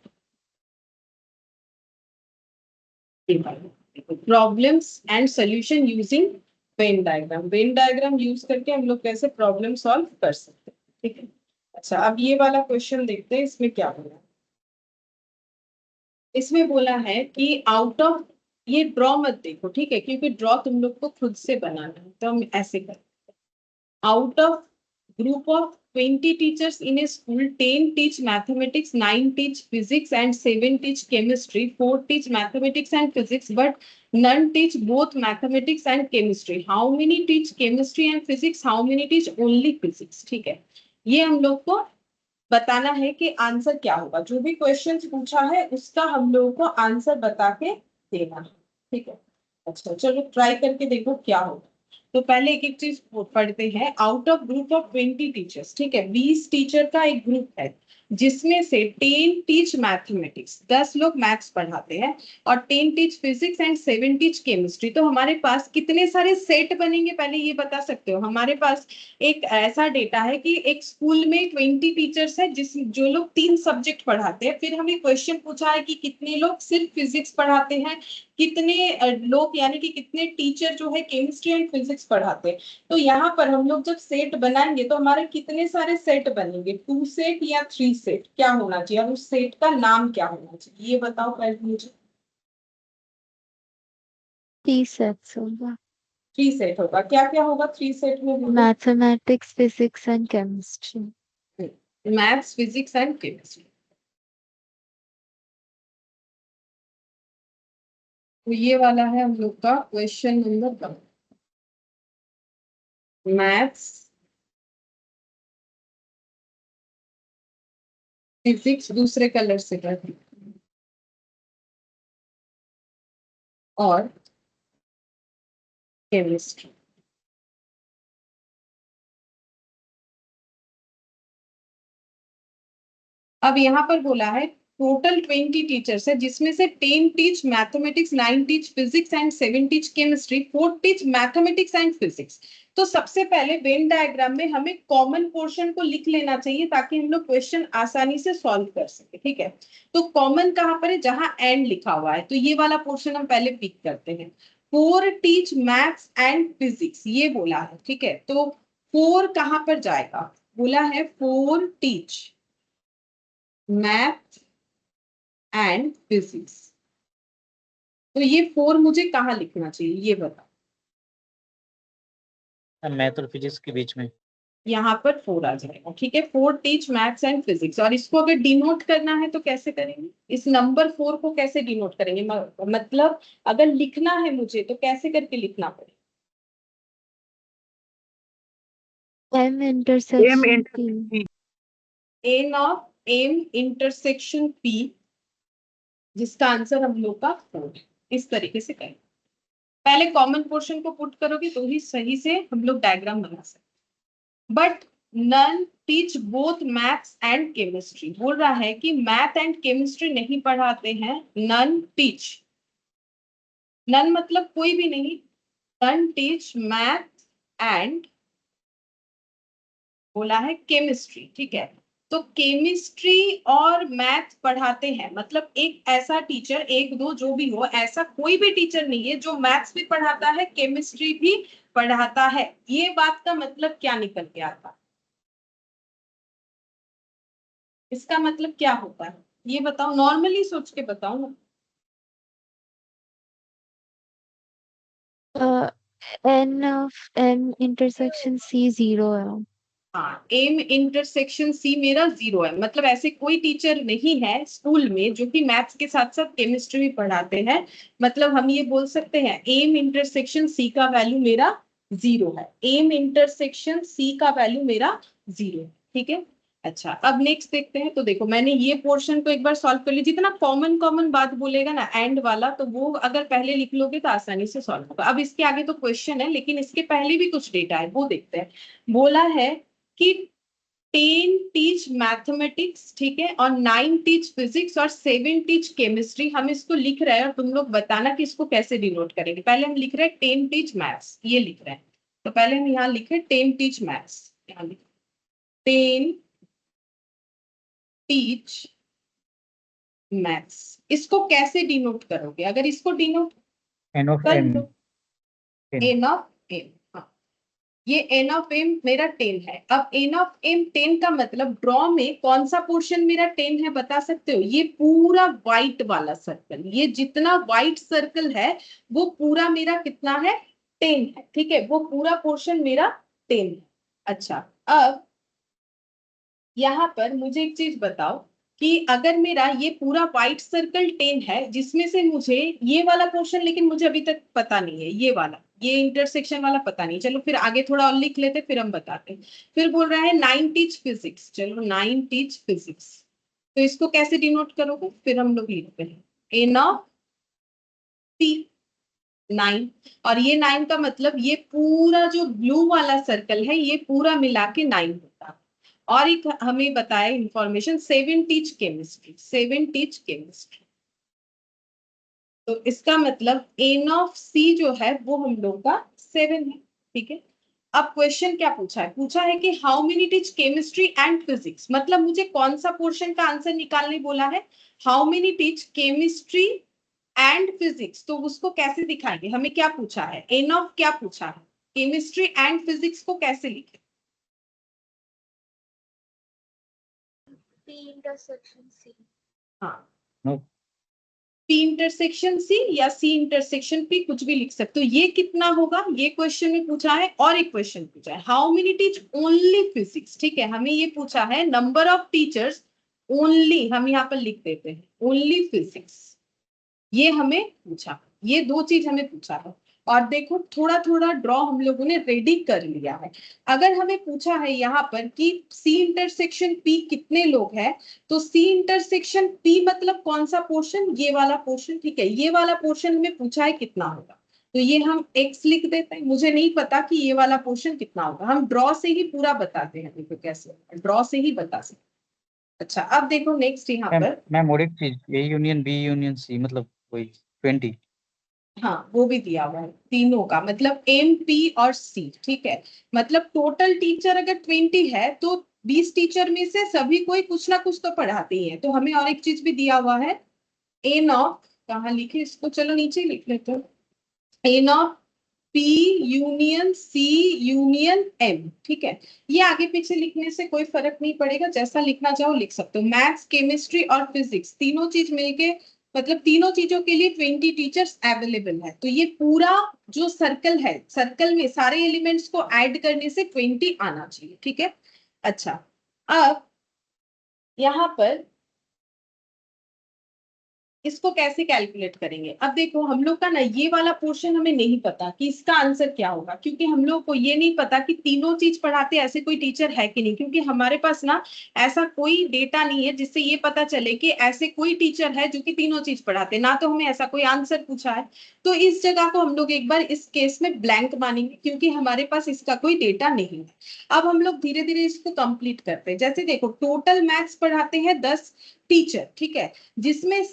Problems and solution using Venn diagram, Venn diagram use करके हम लोग कैसे प्रॉब्लम सॉल्व कर सकते हैं, ठीक है। अच्छा अब ये वाला क्वेश्चन देखते हैं, इसमें क्या बोला है। इसमें बोला है कि आउट ऑफ, ये ड्रॉ मत देखो, ठीक है, क्योंकि ड्रॉ तुम लोग को खुद से बनाना है, तो हम ऐसे करें, out of group of 20 teachers in a school, 10 teach mathematics, 9 teach physics and 7 teach chemistry, 4 teach mathematics and physics but none teach both mathematics and chemistry, how many teach chemistry and physics, how many teach only physics, ठीक है। ये हम लोग को बताना है कि answer क्या होगा, जो भी क्वेश्चन पूछा है उसका हम लोगों को आंसर बता के देना है, ठीक है। अच्छा चलो ट्राई करके देखो क्या होगा। तो पहले एक एक चीज पढ़ते हैं, out of group of 20 teachers, ठीक है, 20 टीचर का एक ग्रुप है, जिसमें से 10 टीच मैथमेटिक्स, 10 लोग मैथ्स पढ़ाते हैं, और 10 teach physics and 7 teach chemistry. तो हमारे पास कितने सारे सेट बनेंगे, पहले ये बता सकते हो। हमारे पास एक ऐसा डेटा है कि एक स्कूल में 20 टीचर्स है, जिस जो लोग 3 सब्जेक्ट पढ़ाते हैं। फिर हमें क्वेश्चन पूछा है कि कितने लोग सिर्फ फिजिक्स पढ़ाते हैं, कितने लोग यानी कि कितने टीचर जो है केमिस्ट्री एंड फिजिक्स पढ़ाते हैं। तो यहाँ पर हम लोग जब सेट बनाएंगे तो हमारे कितने सारे सेट बनेंगे, 2 सेट या 3 सेट, क्या होना चाहिए, और उस सेट का नाम क्या होना चाहिए, ये बताओ पहले मुझे। 3 सेट्स होगा, 3 सेट होगा, क्या क्या होगा 3 सेट में, mathematics, physics and chemistry. Maths physics and chemistry. तो ये वाला है हम लोग का क्वेश्चन नंबर 1, मैथ्स फिजिक्स दूसरे कलर से कर, और केमिस्ट्री। अब यहाँ पर बोला है टोटल 20 टीचर्स है, जिसमें से 10 teach mathematics, 9 teach physics and 7 teach chemistry, 4 teach mathematics and physics. तो सबसे पहले वेन डायग्राम में हमें कॉमन पोर्शन को लिख लेना चाहिए ताकि हम लोग क्वेश्चन आसानी से सॉल्व कर सके, ठीक है। तो कॉमन कहाँ पर है, जहां एंड लिखा हुआ है, तो ये वाला पोर्शन हम पहले पिक करते हैं। 4 टीच मैथ्स एंड फिजिक्स ये बोला है, ठीक है। तो 4 कहां पर जाएगा, बोला है 4 टीच मैथ एंड फिजिक्स। तो ये 4 मुझे कहाँ लिखना चाहिए ये बताओ। मैथ और फिजिक्स के बीच में। यहाँ पर 4 आ जाएगा, ठीक है। 4 टीच मैथ्स एंड फिजिक्स। और इसको अगर डिनोट करना है तो कैसे करेंगे, इस नंबर 4 को कैसे डिनोट करेंगे, मतलब अगर लिखना है मुझे तो कैसे करके लिखना पड़ेगा। M intersection P. P. N of M intersection P, जिसका आंसर हम लोग का 4 है। इस तरीके से करें, पहले कॉमन पोर्शन को पुट करोगे तो ही सही से हम लोग डायग्राम बना सकते। But none teach both maths and chemistry, बोल रहा है कि मैथ एंड केमिस्ट्री नहीं पढ़ाते हैं। नन टीच, नन मतलब कोई भी नहीं, नन टीच मैथ एंड बोला है केमिस्ट्री, ठीक है। तो केमिस्ट्री और मैथ पढ़ाते हैं, मतलब एक ऐसा टीचर, एक दो जो भी हो, ऐसा कोई भी टीचर नहीं है जो मैथ्स भी पढ़ाता है केमिस्ट्री भी पढ़ाता है। ये बात का मतलब क्या निकल के आता है, इसका मतलब क्या होता है ये बताओ, नॉर्मली सोच के बताओ ना। N of M intersection C 0 है। हाँ, एम इंटरसेक्शन सी मेरा 0 है, मतलब ऐसे कोई टीचर नहीं है स्कूल में जो कि मैथ्स के साथ साथ केमिस्ट्री भी पढ़ाते हैं। मतलब हम ये बोल सकते हैं एम इंटरसेक्शन सी का वैल्यू मेरा 0 है। एम इंटरसेक्शन सी का वैल्यू मेरा 0 है, ठीक है। अच्छा, अब नेक्स्ट देखते हैं। तो देखो मैंने ये पोर्शन को एक बार सॉल्व कर लिया। जितना कॉमन कॉमन बात बोलेगा ना एंड वाला, तो वो अगर पहले लिख लोगे तो आसानी से सॉल्व होगा। अब इसके आगे तो क्वेश्चन है, लेकिन इसके पहले भी कुछ डेटा है, वो देखते हैं। बोला है कि 10 टीच मैथमेटिक्स, ठीक है, और 9 टीच फिजिक्स और 7 टीच केमिस्ट्री। हम इसको लिख रहे हैं और तुम लोग बताना कि इसको कैसे डिनोट करेंगे। पहले हम लिख रहे हैं 10 टीच मैथ्स, ये लिख रहे हैं। तो पहले हम यहाँ लिखे 10 टीच मैथ्स, यहाँ लिखे 10 टीच मैथ्स। इसको कैसे डिनोट करोगे, अगर इसको डिनोट एन ऑफ कर एम। लो, एन ऑफ एम, ये एन ऑफ एम मेरा 10 है। अब एन ऑफ एम 10 का मतलब ड्रॉ में कौन सा पोर्शन मेरा 10 है बता सकते हो, ये पूरा व्हाइट वाला सर्कल, ये जितना व्हाइट सर्कल है वो पूरा मेरा कितना है, 10 है, ठीक है। वो पूरा पोर्शन मेरा 10 है। अच्छा, अब यहाँ पर मुझे एक चीज बताओ कि अगर मेरा ये पूरा व्हाइट सर्कल 10 है, जिसमें से मुझे ये वाला पोर्शन, लेकिन मुझे अभी तक पता नहीं है ये वाला, ये इंटरसेक्शन वाला पता नहीं, चलो फिर आगे थोड़ा और लिख लेते फिर हम बताते हैं। फिर बोल रहा है 9 टीच फिजिक्स, चलो 9 टीच फिजिक्स। तो इसको कैसे डिनोट करोगे, फिर हम लोग लिखते हैं एन ऑफ पी 9। और ये 9 का मतलब ये पूरा जो ब्लू वाला सर्कल है ये पूरा मिला के 9 होता है। और एक हमें बताया information 7 teach chemistry, 7 teach chemistry. तो इसका मतलब एन ऑफ सी जो है वो हम लोग का 7 है, ठीक है। अब क्वेश्चन क्या पूछा है, पूछा है कि how many teach chemistry and physics, मतलब मुझे कौन सा पोर्शन का आंसर निकालने बोला है, how many teach chemistry and physics. तो उसको कैसे दिखाएंगे, हमें क्या पूछा है, एन ऑफ क्या पूछा है, केमिस्ट्री एंड फिजिक्स को कैसे लिखे। P intersection C. हाँ, नो, P इंटरसेक्शन सी या C इंटरसेक्शन P, कुछ भी लिख सकते हो। ये कितना होगा, ये क्वेश्चन में पूछा है। और एक क्वेश्चन पूछा है how many teach only physics, ठीक है। हमें ये पूछा है नंबर ऑफ टीचर्स ओनली, हम यहाँ पर लिख देते हैं ओनली फिजिक्स, ये हमें पूछा, ये दो चीज हमें पूछा है। और देखो थोड़ा थोड़ा ड्रॉ हम लोगों ने रेडी कर लिया है। अगर हमें पूछा है यहाँ पर कि सी इंटरसेक्शन पी कितने लोग हैं, तो सी इंटरसेक्शन पी मतलब कौन सा पोर्शन, ये वाला पोर्शन, ठीक है। ये वाला पोर्शन हमें पूछा है कितना होगा, तो ये हम x लिख देते हैं। मुझे नहीं पता कि ये वाला पोर्शन कितना होगा, हम ड्रॉ से ही पूरा बताते हैं। देखो कैसे ड्रॉ से ही बता सकते। अच्छा अब देखो नेक्स्ट यहाँ मैम पर, मैम और एक चीज, A union B union C, मतलब वही 20। हाँ वो भी दिया हुआ है तीनों का, मतलब एम पी और सी, ठीक है। मतलब टोटल टीचर अगर 20 है तो 20 टीचर में से सभी कोई कुछ ना कुछ तो पढ़ाते ही है। तो हमें और एक चीज भी दिया हुआ है, एन ऑफ, कहाँ लिखे इसको, चलो नीचे ही लिख लेते हैं, n of P union C union M, ठीक है। ये आगे पीछे लिखने से कोई फर्क नहीं पड़ेगा, जैसा लिखना चाहो लिख सकते हो। मैथ्स, केमिस्ट्री और फिजिक्स तीनों चीज मिलके, मतलब तीनों चीजों के लिए 20 टीचर्स अवेलेबल है। तो ये पूरा जो सर्कल है, सर्कल में सारे एलिमेंट्स को ऐड करने से 20 आना चाहिए, ठीक है। अच्छा अब यहाँ पर इसको कैसे कैलकुलेट करेंगे। अब देखो हम लोग का ना ये वाला पोर्शन हमें नहीं पता कि इसका आंसर क्या होगा, क्योंकि हम लोग को ये नहीं पता कि तीनों चीज पढ़ाते ऐसे कोई टीचर है कि नहीं, क्योंकि हमारे पास ना ऐसा कोई डेटा नहीं है जिससे ये पता चले कि ऐसे कोई टीचर है जो कि तीनों चीज पढ़ाते, ना तो हमें ऐसा कोई आंसर पूछा है। तो इस जगह को हम लोग एक बार इस केस में ब्लैंक मानेंगे, क्योंकि हमारे पास इसका कोई डेटा नहीं है। अब हम लोग धीरे धीरे इसको कंप्लीट करते हैं। जैसे देखो टोटल मैथ्स पढ़ाते हैं 10 टीचर, ठीक है। जिसमें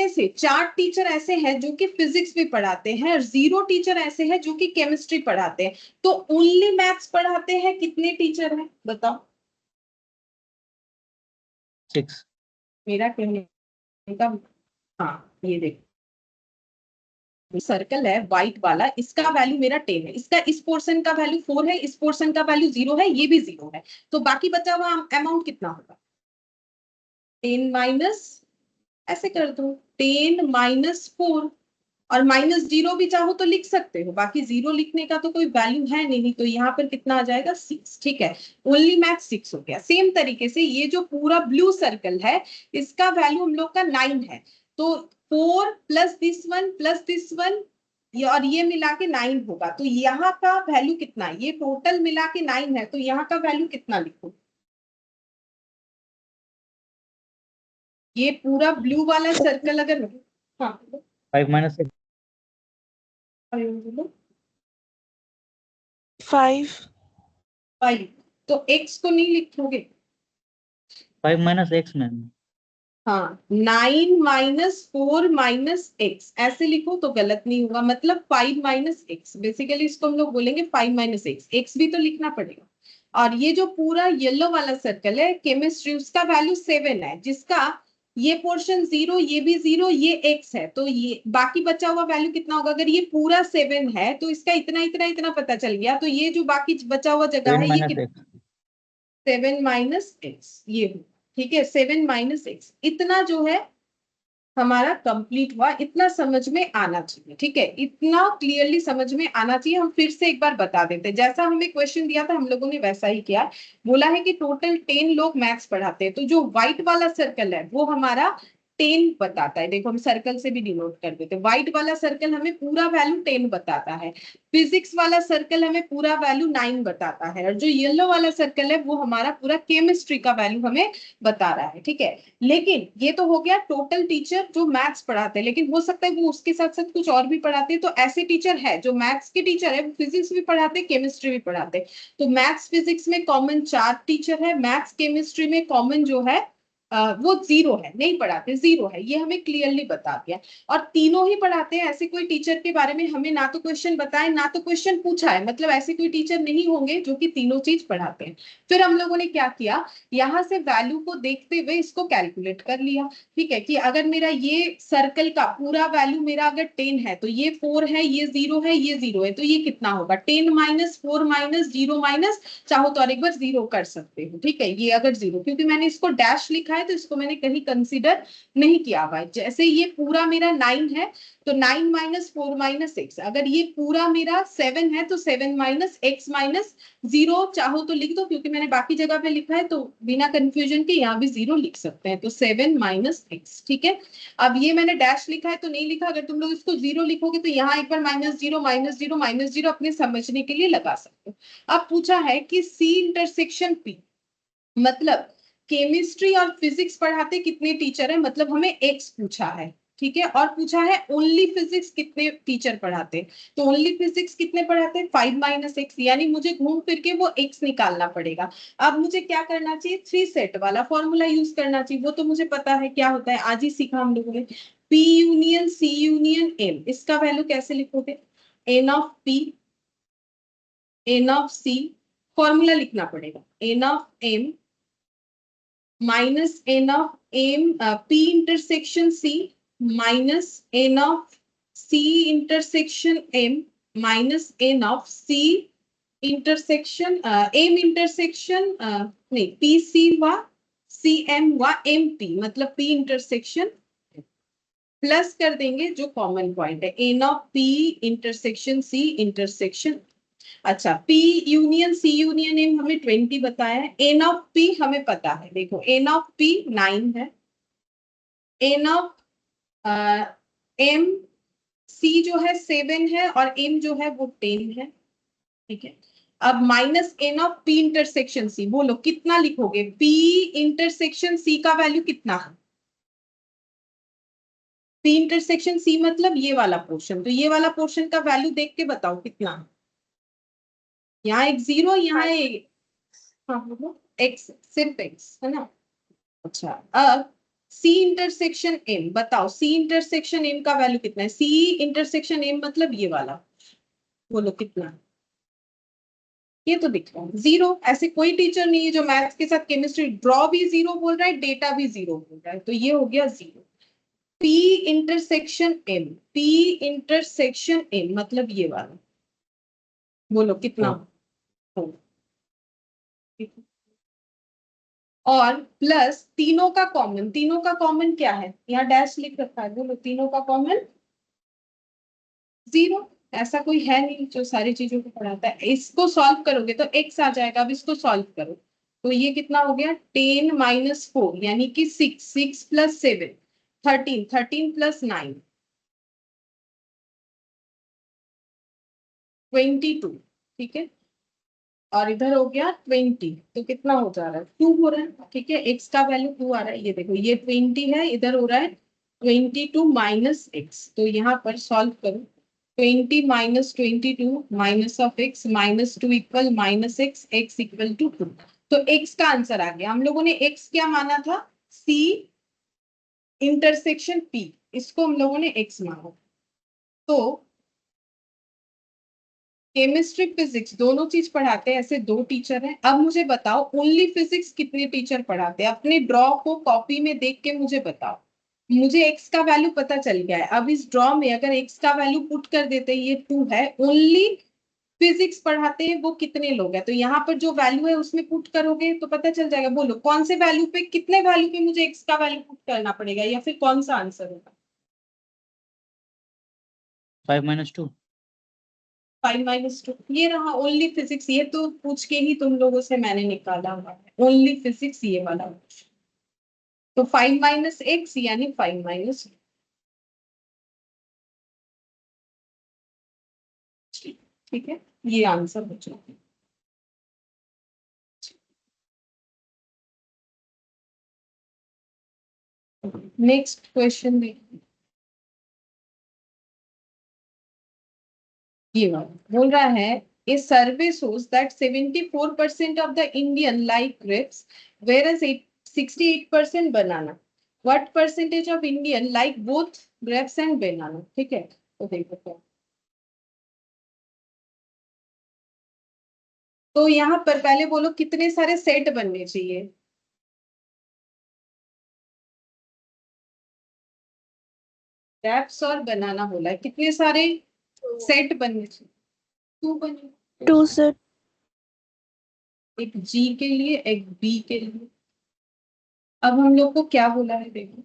से 4 टीचर ऐसे हैं जो कि फिजिक्स भी पढ़ाते हैं और 0 टीचर ऐसे हैं जो कि केमिस्ट्री पढ़ाते हैं। तो ओनली मैथ्स पढ़ाते हैं कितने टीचर हैं बताओ। 6। मेरा कहने का, हाँ ये देखो सर्कल है व्हाइट वाला, इसका वैल्यू मेरा 10 है, इसका इस पोर्शन का वैल्यू 4 है, इस पोर्शन का वैल्यू 0 है, ये भी 0 है। तो बाकी बचा हुआ अमाउंट कितना होगा, 10 माइनस, ऐसे कर दो 10 माइनस 4, और -0 भी चाहो तो लिख सकते हो, बाकी 0 लिखने का तो कोई वैल्यू है नहीं, तो यहाँ पर कितना आ जाएगा 6, ठीक है। ओनली मैथ 6 हो गया। सेम तरीके से ये जो पूरा ब्लू सर्कल है इसका वैल्यू हम लोग का 9 है, तो 4 प्लस दिस वन और ये मिला के 9 होगा। तो यहाँ का वैल्यू कितना है, ये टोटल मिला के 9 है, तो यहाँ का वैल्यू कितना लिखो। ये पूरा ब्लू वाला सर्कल अगर, हाँ 5 माइनस 6। 5 5, तो x को नहीं लिखोगे, 5 माइनस x मैम। हाँ 9 माइनस 4 माइनस एक्स ऐसे लिखो तो गलत नहीं होगा, मतलब 5 माइनस एक्स, बेसिकली इसको हम लोग बोलेंगे 5 माइनस एक्स, एक्स भी तो लिखना पड़ेगा। और ये जो पूरा येलो वाला सर्कल है केमिस्ट्री, उसका वैल्यू 7 है, जिसका ये पोर्शन 0, ये भी 0, ये x है, तो ये बाकी बचा हुआ वैल्यू कितना होगा। अगर ये पूरा 7 है तो इसका इतना इतना इतना पता चल गया, तो ये जो बाकी बचा हुआ जगह 7 है ये माइनस कितना, x। 7 माइनस एक्स ये होगा, ठीक है। 7 माइनस एक्स, इतना जो है हमारा कंप्लीट हुआ, इतना समझ में आना चाहिए, ठीक है। इतना क्लियरली समझ में आना चाहिए। हम फिर से एक बार बता देते हैं, जैसा हमें क्वेश्चन दिया था हम लोगों ने वैसा ही किया। बोला है कि टोटल 10 लोग मैथ्स पढ़ाते हैं, तो जो व्हाइट वाला सर्कल है वो हमारा 10 बताता है। देखो हम सर्कल से भी डिनोट कर देते हैं, व्हाइट वाला सर्कल हमें पूरा वैल्यू 10 बताता है, फिजिक्स वाला सर्कल हमें पूरा वैल्यू 9 बताता है, और जो येलो वाला सर्कल है वो हमारा पूरा केमिस्ट्री का वैल्यू हमें बता रहा है, ठीक है। लेकिन ये तो हो गया टोटल टीचर जो मैथ्स पढ़ाते हैं, लेकिन हो सकता है वो उसके साथ साथ कुछ और भी पढ़ाते हैं। तो ऐसे टीचर है जो मैथ्स के टीचर है, वो फिजिक्स भी पढ़ाते हैं, केमिस्ट्री भी पढ़ाते हैं। तो मैथ्स फिजिक्स में कॉमन 4 टीचर है, मैथ्स केमिस्ट्री में कॉमन जो है वो 0 है, नहीं पढ़ाते, 0 है, ये हमें क्लियरली बता दिया। और तीनों ही पढ़ाते हैं, ऐसे कोई टीचर के बारे में हमें ना तो क्वेश्चन बताए ना तो क्वेश्चन पूछा है, मतलब ऐसे कोई टीचर नहीं होंगे जो कि तीनों चीज पढ़ाते हैं। फिर हम लोगों ने क्या किया, यहाँ से वैल्यू को देखते हुए इसको कैलकुलेट कर लिया, ठीक है। कि अगर मेरा ये सर्कल का पूरा वैल्यू मेरा अगर 10 है तो ये 4 है, ये 0 है, ये 0 है, तो ये कितना होगा 10 माइनस 4 माइनस 0 माइनस, चाहो तो और एक बार 0 कर सकते हो, ठीक है। ये अगर 0, क्योंकि मैंने इसको डैश लिखा है तो इसको मैंने कहीं कंसीडर नहीं किया हुआ है। जैसे ये पूरा मेरा 9 है तो 9 माइनस 4 माइनस एक्स, अगर ये पूरा मेरा 7 है तो 7 माइनस एक्स माइनस 0 चाहो तो लिख दो, क्योंकि मैंने बाकी जगह पे लिखा है तो बिना कंफ्यूजन के यहाँ भी 0 लिख सकते हैं, तो 7 माइनस एक्स, ठीक है। अब ये मैंने डैश लिखा है तो नहीं लिखा, अगर तुम लोग इसको 0 लिखोगे तो यहाँ एक बार -0 -0 -0 अपने समझने के लिए लगा सकते हो। अब पूछा है कि सी इंटरसेक्शन पी, मतलब केमिस्ट्री और फिजिक्स पढ़ाते कितने टीचर है, मतलब हमें एक्स पूछा है, ठीक है, और पूछा है ओनली फिजिक्स कितने टीचर पढ़ाते हैं, तो ओनली फिजिक्स कितने पढ़ाते हैं 5 माइनस एक्स, यानी मुझे घूम फिर के वो एक्स निकालना पड़ेगा। अब मुझे क्या करना चाहिए, 3 सेट वाला फॉर्मूला यूज करना चाहिए, वो तो मुझे पता है क्या होता है, आज ही सीखा हम लोगों ने। P union C union M, इसका वैल्यू कैसे लिखोगे, n of P n of C, formula लिखना पड़ेगा n of M minus n of M P intersection C minus n of C intersection M minus n of C intersection M intersection नहीं PC व CM व MP, मतलब P intersection plus कर देंगे जो common point है n of P intersection C intersection. अच्छा, P union C union M हमें 20 बताया है, n ऑफ P हमें पता है, देखो n ऑफ P 9 है, n ऑफ M C जो है 7 है और M जो है वो 10 है, ठीक है। अब minus n of P intersection C, बोलो कितना लिखोगे, P इंटरसेक्शन C का वैल्यू कितना है, P इंटरसेक्शन C मतलब ये वाला पोर्शन, तो ये वाला पोर्शन का वैल्यू देख के बताओ कितना है, यहाँ एक जीरो, यहाँ एक, हाँ एक्स, सिर्फ एक्स है ना। अच्छा, अब C इंटरसेक्शन M बताओ, C इंटरसेक्शन M का वैल्यू कितना है, C इंटरसेक्शन M मतलब ये वाला, बोलो कितना है, ये तो दिख रहा है जीरो। ऐसे कोई टीचर नहीं है जो मैथ्स के साथ केमिस्ट्री ड्रॉ भी जीरो बोल रहा है, डेटा भी जीरो बोल रहा है, तो ये हो गया zero. P intersection M, P intersection M मतलब ये वाला, बोलो कितना हो, और प्लस तीनों का कॉमन, तीनों का कॉमन क्या है, यहाँ डैश लिख रखा है, बोलो तीनों का कॉमन जीरो, ऐसा कोई है नहीं जो सारी चीजों को पढ़ाता है। इसको सॉल्व करोगे तो x आ जाएगा, अब इसको सॉल्व करो तो ये कितना हो गया 10 माइनस 4 यानी कि 6, 6 प्लस 7 13, 13 प्लस 9 22, ठीक है, और इधर हो गया 20, तो कितना हो जा रहा है 2 हो रहा है, ठीक है, x का वैल्यू 2 आ रहा है, ये देखो ये 20 है, इधर हो रहा है 22 माइनस एक्स, तो यहाँ पर सॉल्व करो 20 minus 22 minus of x minus 2 equal minus x, x equal to 2, तो x का आंसर आ गया। हम लोगों ने x क्या माना था, C इंटरसेक्शन P, इसको हम लोगों ने x माना, तो केमिस्ट्री फिजिक्स दोनों चीज पढ़ाते हैं, ऐसे 2 टीचर हैं। अब मुझे बताओ ओनली फिजिक्स कितने टीचर पढ़ाते हैं, अपने ड्रॉ को कॉपी में देख के मुझे बताओ। मुझे x का वैल्यू पता चल गया है, अब इस ड्रॉ में अगर x का वैल्यू पुट कर देते हैं, ये 2 है, ओनली फिजिक्स पढ़ाते हैं वो कितने लोग हैं, तो यहाँ पर जो वैल्यू है उसमें पुट करोगे तो पता चल जाएगा। बोलो कौन से वैल्यू पे, कितने वैल्यू पे मुझे x का वैल्यू पुट करना पड़ेगा, या फिर कौन सा आंसर होगा, 5 minus 2. 5 माइनस 2, ये रहा ओनली फिजिक्स, ये तो पूछ के ही तुम लोगों से मैंने निकाला हुआ है, ओनली फिजिक्स ये वाला, तो 5 माइनस एक्स यानी 5 माइनस, ठीक है, ये आंसर हो जाएगा। नेक्स्ट क्वेश्चन देखिए, ये वाला बोल रहा है a survey shows that 74% of the Indian like grapes whereas 68% banana, what percentage of Indian like both grapes and banana, ठीक है, तो देखो क्या, तो यहाँ पर पहले बोलो कितने सारे सेट बनने चाहिए, ग्रेप्स और बनाना बोला है, कितने सारे सेट बनने चाहिए, 2 बने, 2 set. एक जी के लिए एक बी के लिए। अब हम लोग को क्या बोला है देखो,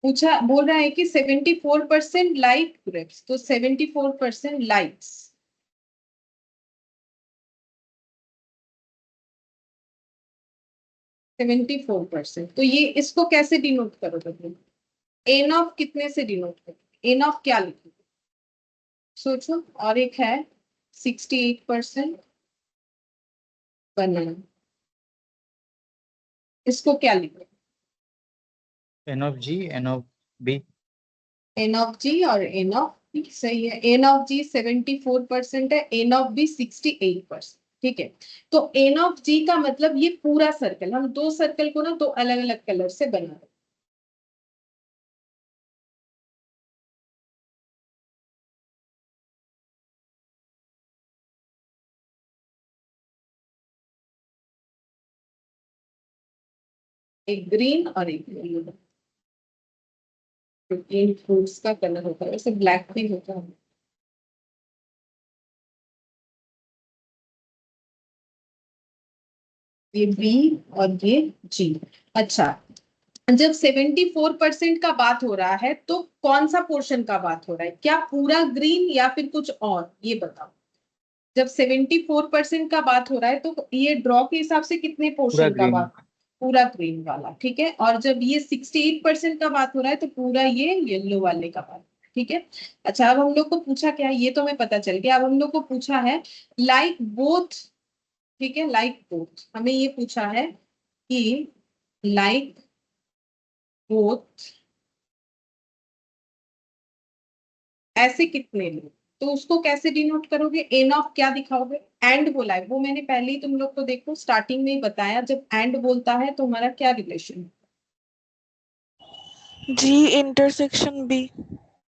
पूछा बोल रहा है कि 74% लाइक ग्रेप्स, तो 74% लाइक्स, 74%, तो ये इसको कैसे डिनोट करोगे तुम, एन ऑफ कितने से डिनोट करोगे, एन ऑफ क्या लिखोगे, सोचो, और एक है 68% बनाना, इसको क्या लिखोगे, N of G, N of B. N of G और एन ऑफ बी सही है। एन ऑफ जी 74% है, एन ऑफ बी 68%। ठीक है, तो एन ऑफ जी का मतलब ये पूरा सर्कल, हम दो सर्कल को ना दो अलग अलग कलर से बना रहे हैं। एक ग्रीन और एक येलो। ग्रीन फ्रूट्स का कलर होता है, वैसे ब्लैक भी होता है। ये बी और ये जी। अच्छा, जब 74% का बात हो रहा है तो कौन सा पोर्शन का बात हो रहा है, क्या पूरा ग्रीन या फिर कुछ और, ये बताओ। जब 74% का बात हो रहा है तो ये ड्रॉ के हिसाब से कितने पूरा पोर्शन का ग्रीन। बात, पूरा ग्रीन वाला। ठीक है, और जब ये 68% का बात हो रहा है तो पूरा ये येलो वाले का बात। ठीक है, अच्छा अब हम लोग को पूछा क्या है, ये तो हमें पता चल गया। अब हम लोग को पूछा है लाइक बोथ। ठीक है, लाइक बोथ हमें ये पूछा है कि लाइक बोथ ऐसे कितने लोग, तो उसको कैसे डिनोट करोगे, एन ऑफ क्या दिखाओगे, एंड बोला है वो मैंने पहले ही तुम लोग को देखो स्टार्टिंग में ही बताया, जब एंड बोलता है तो हमारा क्या relation, G intersection B.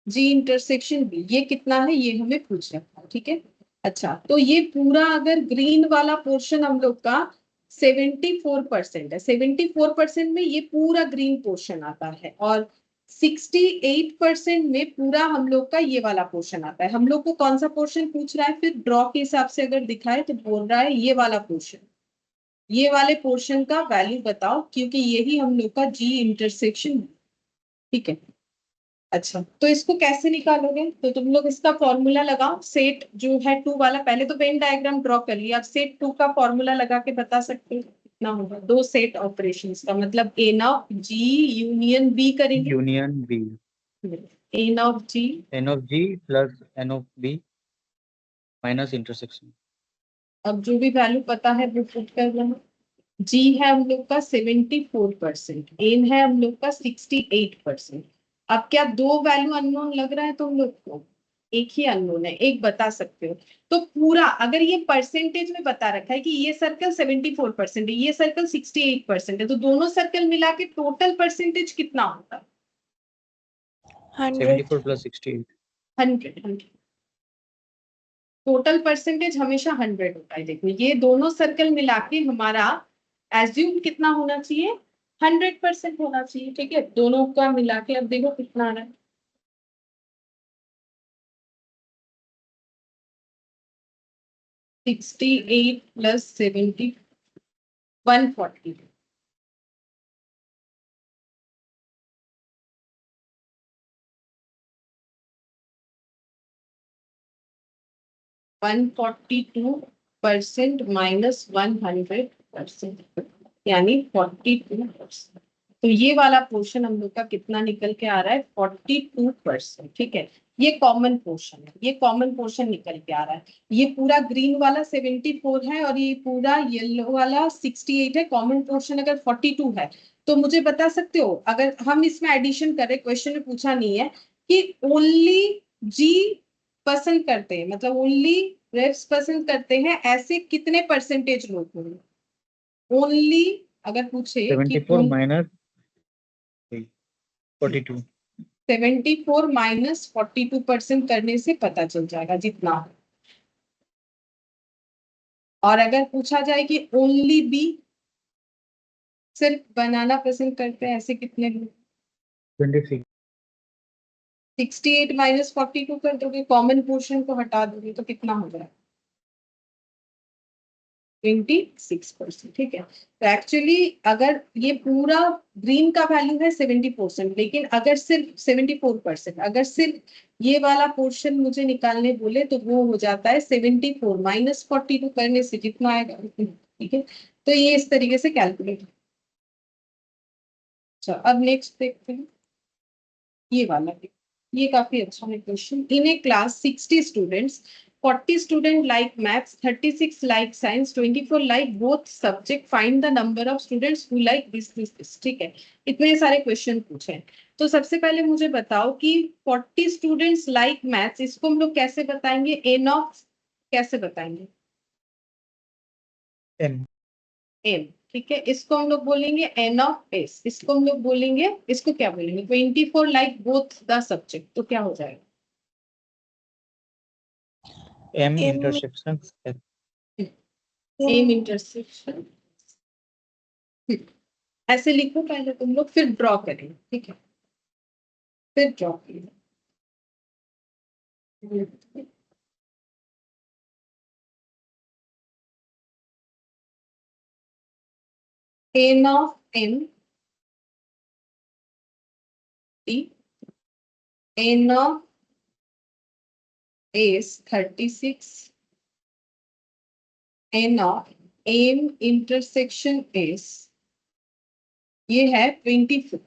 G intersection B. ये कितना है ये हमें पूछ रखा है। ठीक है, अच्छा तो ये पूरा अगर ग्रीन वाला पोर्शन हम लोग का 74% है, 74% में ये पूरा ग्रीन पोर्शन आता है, और 68% में पूरा हम लोग का ये वाला पोर्शन आता है। हम लोग को कौन सा पोर्शन पूछ रहा है, फिर ड्रॉ के हिसाब से अगर दिखाए तो बोल रहा है ये वाला पोर्शन, ये वाले पोर्शन का वैल्यू बताओ, क्योंकि यही हम लोग का जी इंटरसेक्शन। ठीक है, अच्छा तो इसको कैसे निकालोगे, तो तुम लोग इसका फॉर्मूला लगाओ, सेट जो है टू वाला, पहले तो वेन डायग्राम ड्रॉ कर लिया, अब सेट टू का फॉर्मूला लगा के बता सकते हो कितना होगा। दो सेट ऑपरेशंस का मतलब n of G union B करेंगे, union B. N of G n of G plus N of B minus intersection. अब जो भी वैल्यू पता है वो पुट कर देना। जी है हम लोग का 74%, एन है हम लोग का 68%। अब क्या दो वैल्यू अननोन लग रहा है तुम लोग को, एक ही अननोन है, एक बता सकते हो। तो पूरा अगर ये परसेंटेज में बता रखा है कि ये सर्कल 74% है, ये सर्कल 68% है, तो दोनों सर्कल मिला के टोटल परसेंटेज कितना होता है, 100. 74 प्लस 68। 100। टोटल परसेंटेज हमेशा 100 होता है। देखो ये दोनों सर्कल मिला के हमारा एज्यूम कितना होना चाहिए, 100% होना चाहिए। ठीक है, दोनों का मिला के अब देखो कितना आ रहा है, 68 प्लस 70 140। 142% माइनस 100% यानी 42%। तो ये वाला पोर्शन हम लोग का कितना निकल के आ रहा है, 42%। ठीक है, ये कॉमन पोर्शन है, ये कॉमन पोर्शन निकल के आ रहा है। ये पूरा ग्रीन वाला 74 है और ये पूरा येलो वाला 68 है, कॉमन पोर्शन अगर 42 है तो मुझे बता सकते हो, अगर हम इसमें एडिशन करें, क्वेश्चन में पूछा नहीं है कि ओनली जी पसंद करते हैं, मतलब ओनली रेप्स पसंद करते हैं, ऐसे कितने परसेंटेज लोग होंगे, ओनली अगर पूछे कि 74 माइनस 42। 74 माइनस 42% करने से पता चल जाएगा जितना। और अगर पूछा जाए कि ओनली बी सिर्फ बनाना पसंद करते हैं, ऐसे कितने लोग, 26। 68 माइनस 42 कर दोगे, कॉमन पोर्शन को हटा दोगे तो कितना हो जाएगा, 26%। ठीक है, तो एक्चुअली अगर ये पूरा ग्रीन का वैल्यू है 70%, लेकिन अगर सिर्फ 74%, अगर सिर्फ ये वाला पोर्शन मुझे निकालने बोले तो वो हो जाता है 74 माइनस 42 करने से जितना आएगा उतना। ठीक है, तो ये इस तरीके से कैलकुलेट। अच्छा अब नेक्स्ट देखते हैं ये वाला। ये काफी अच्छा है question. In A class 60 students 40 student like maths, 36 like science, 24 like both subject. Find the number of students who like this. ठीक है, इतने सारे क्वेश्चन पूछे हैं। तो सबसे पहले मुझे बताओ कि 40 स्टूडेंट्स लाइक मैथ्स, इसको हम लोग कैसे बताएंगे? एन ऑफ, कैसे बताएंगे? M. एम, ठीक है। इसको हम लोग बोलेंगे एन ऑफ एस। इसको हम लोग बोलेंगे, इसको क्या बोलेंगे? 24 लाइक बोथ द सब्जेक्ट। तो क्या हो जाएगा? M M intersection S. M intersection, ऐसे लिखो पहले तुम लोग, फिर ड्रॉ करेंगे, ठीक है? फिर ड्रॉ करेंगे। N of M T, N of S 36, n of M intersection S ये है 24।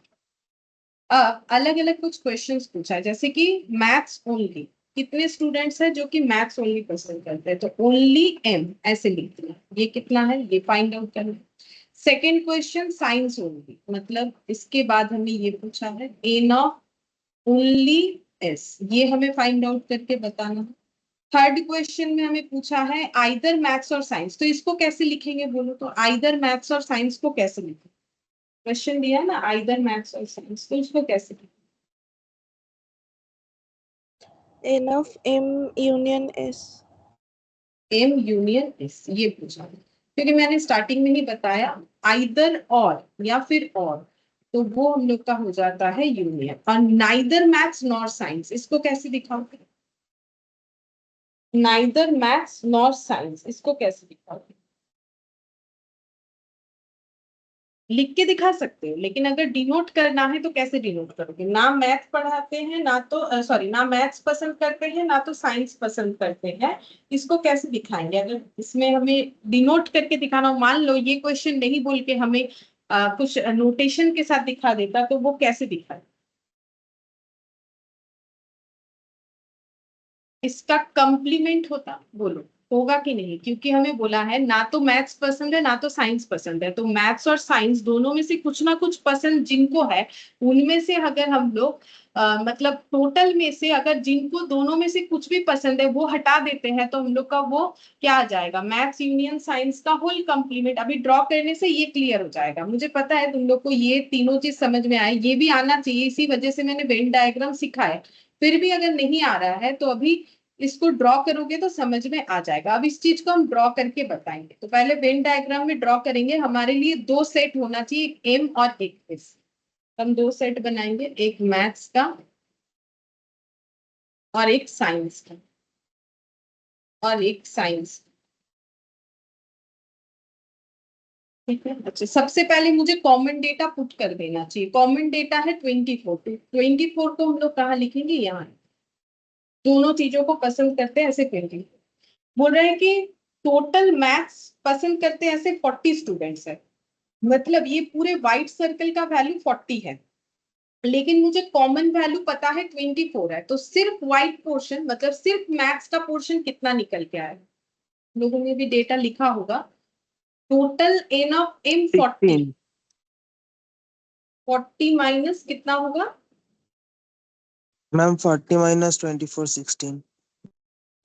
अब अलग अलग कुछ क्वेश्चंस पूछा है, जैसे कि मैथ्स ओनली, कितने स्टूडेंट्स हैं जो कि मैथ्स ओनली पसंद करते हैं? तो ओनली एम ऐसे लिखना है। ये कितना है ये फाइंड आउट करना है। सेकेंड क्वेश्चन साइंस ओनली, मतलब इसके बाद हमें ये पूछा है एन ऑफ ओनली एस, ये हमें फाइंड आउट करके बताना है। थर्ड क्वेश्चन में हमें पूछा है आइदर मैथ्स और साइंस, तो इसको कैसे लिखेंगे बोलो? तो आइदर मैथ्स और साइंस को कैसे लिखेंगे? क्वेश्चन दिया ना आइदर मैथ्स और साइंस, तो इसको कैसे लिखेंगे? N of M union S. M union S, ये पूछा है क्योंकि मैंने स्टार्टिंग में ही बताया आइदर और या फिर और, तो वो हम लोग का हो जाता है यूनियन। और नाइदर मैथ्स नॉर साइंस, इसको कैसे दिखाओगे? नाइदर मैथ्स नॉर साइंस, इसको कैसे दिखाओगे? लिख के दिखा सकते हो, लेकिन अगर डिनोट करना है तो कैसे डिनोट करोगे? ना मैथ पढ़ाते हैं, ना तो सॉरी, ना मैथ्स पसंद करते हैं, ना तो साइंस पसंद करते हैं। इसको कैसे दिखाएंगे? अगर इसमें हमें डिनोट करके दिखाना हो, मान लो ये क्वेश्चन नहीं बोल के हमें कुछ नोटेशन के साथ दिखा देता, तो वो कैसे दिखाए? इसका कंप्लीमेंट होता, बोलो होगा कि नहीं? क्योंकि हमें बोला है ना तो मैथ्स पसंद है ना तो साइंस पसंद है, तो मैथ्स और साइंस दोनों में से कुछ ना कुछ पसंद जिनको है, उनमें से अगर हम लोग मतलब टोटल में से अगर जिनको दोनों में से कुछ भी पसंद है वो हटा देते हैं, तो हम लोग का वो क्या आ जाएगा? मैथ्स यूनियन साइंस का होल कंप्लीमेंट। अभी ड्रॉ करने से ये क्लियर हो जाएगा। मुझे पता है तुम लोग को ये तीनों चीज समझ में आए, ये भी आना चाहिए, इसी वजह से मैंने वेन डायग्राम सिखाया। फिर भी अगर नहीं आ रहा है तो अभी इसको ड्रॉ करोगे तो समझ में आ जाएगा। अब इस चीज को हम ड्रॉ करके बताएंगे। तो पहले वेन डायग्राम में ड्रॉ करेंगे, हमारे लिए दो सेट होना चाहिए, एक एम और एक एस। हम दो सेट बनाएंगे, एक मैथ्स का और एक साइंस का, और एक साइंस। ठीक है, अच्छा सबसे पहले मुझे कॉमन डेटा पुट कर देना चाहिए। कॉमन डेटा है 24, तो 24 को हम लोग कहाँ लिखेंगे? यहाँ। दोनों चीजों को पसंद करते हैं ऐसे 24। बोल रहे हैं कि टोटल मैथ्स पसंद करते हैं ऐसे 40 स्टूडेंट्स है, मतलब ये पूरे व्हाइट सर्कल का वैल्यू 40 है, लेकिन मुझे कॉमन वैल्यू पता है 24 है। तो सिर्फ व्हाइट पोर्शन, मतलब सिर्फ मैथ्स का पोर्शन कितना निकल के आया? लोगों ने भी डेटा लिखा होगा। Total n of M 40, 16 40 minus कितना होगा? Ma'am 40 minus 24 16।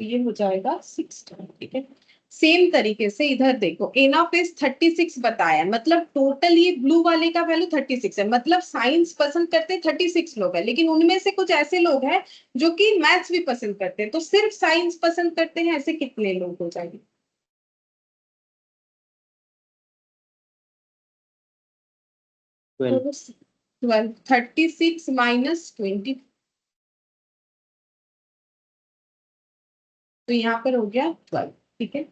ये हो जाएगा 16। ठीक है, सेम तरीके से इधर देखो, एन ऑफ एस 36 बताया, मतलब टोटल ये ब्लू वाले का वैल्यू 36 है, मतलब साइंस पसंद करते 36 लोग हैं, लेकिन उनमें से कुछ ऐसे लोग हैं जो कि मैथ्स भी पसंद करते हैं, तो सिर्फ साइंस पसंद करते हैं ऐसे कितने लोग हो जाएंगे? 12. 12, 36 माइनस 20, तो यहाँ पर हो गया 12। ठीक है,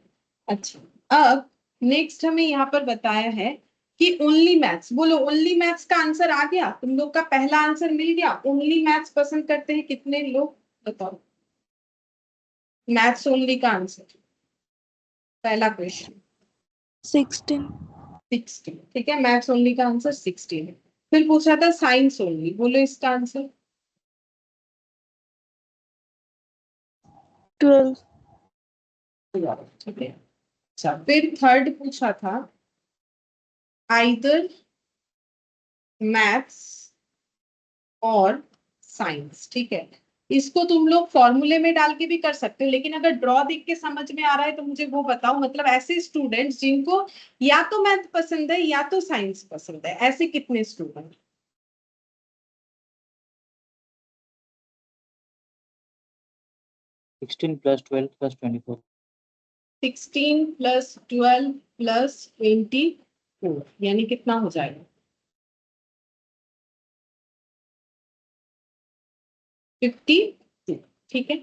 अच्छा अब नेक्स्ट हमें यहाँ पर बताया है कि ओनली मैथ्स। बोलो ओनली मैथ्स का आंसर आ गया, तुम लोग का पहला आंसर मिल गया। ओनली मैथ्स पसंद करते हैं कितने लोग, बताओ? मैथ्स ओनली का आंसर, पहला क्वेश्चन 16. 16। ठीक है, मैथ्स ओनली का आंसर 16 है। फिर पूछा था साइंस ओनली, बोलो इसका आंसर? 12. ठीक है। अच्छा, फिर थर्ड पूछा था आइदर मैथ्स और साइंस। ठीक है, इसको तुम लोग फॉर्मूले में डाल के भी कर सकते हो, लेकिन अगर ड्रॉ देख के समझ में आ रहा है तो मुझे वो बताओ। मतलब ऐसे स्टूडेंट्स जिनको या तो मैथ पसंद है या तो साइंस पसंद है, ऐसे कितने student? 16 plus 12 plus 24. 16 plus 12 plus 24 यानी कितना हो जाएगा? 52। ठीक है,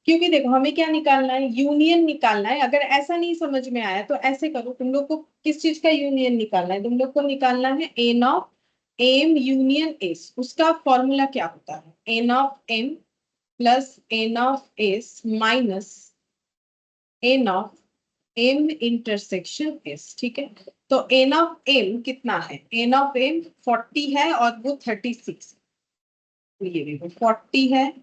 क्योंकि देखो हमें क्या निकालना है, यूनियन निकालना है। अगर ऐसा नहीं समझ में आया तो ऐसे करो, तुम लोग को किस चीज का यूनियन निकालना है? तुम लोग को निकालना है N of M union S. उसका फॉर्मूला क्या होता है? N of M plus N of S minus N of M intersection S. ठीक है, तो एन ऑफ एम कितना है? एन ऑफ एम 40 है और वो 36। ये देखो 40 है,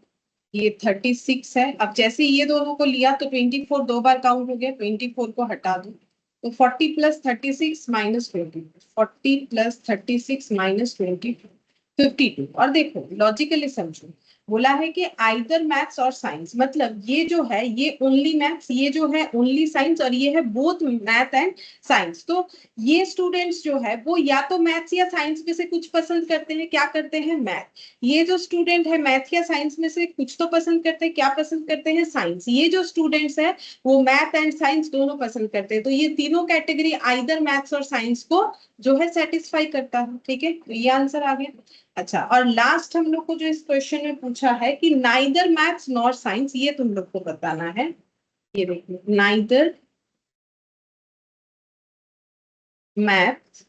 ये 36 है। अब जैसे ये दोनों को लिया तो 24 दो बार काउंट हो गया, 24 को हटा दो तो 40 प्लस 36 माइनस 24, 40 प्लस 36 माइनस 24, 52। और देखो लॉजिकली समझो, बोला है कि आइदर मैथ्स और साइंस, मतलब ये जो है ये ओनली मैथ्स, ये जो है ओनली साइंस, और ये है बोथ मैथ एंड साइंस। तो ये स्टूडेंट्स जो है वो या तो मैथ्स या साइंस में से कुछ पसंद करते हैं। क्या करते हैं? मैथ। ये जो स्टूडेंट है मैथ या साइंस में से कुछ तो पसंद करते हैं। क्या पसंद करते हैं? साइंस। ये जो स्टूडेंट्स है वो मैथ एंड साइंस दोनों पसंद करते हैं। तो ये तीनों कैटेगरी आइदर मैथ्स और साइंस को जो है सेटिस्फाई करता है। ठीक है, तो ये आंसर आ गया। अच्छा, और लास्ट हम लोग को जो इस क्वेश्चन में पूछा है कि नाइदर मैथ्स नॉर साइंस, ये तुम लोग को बताना है। ये देखिए, नाइदर मैथ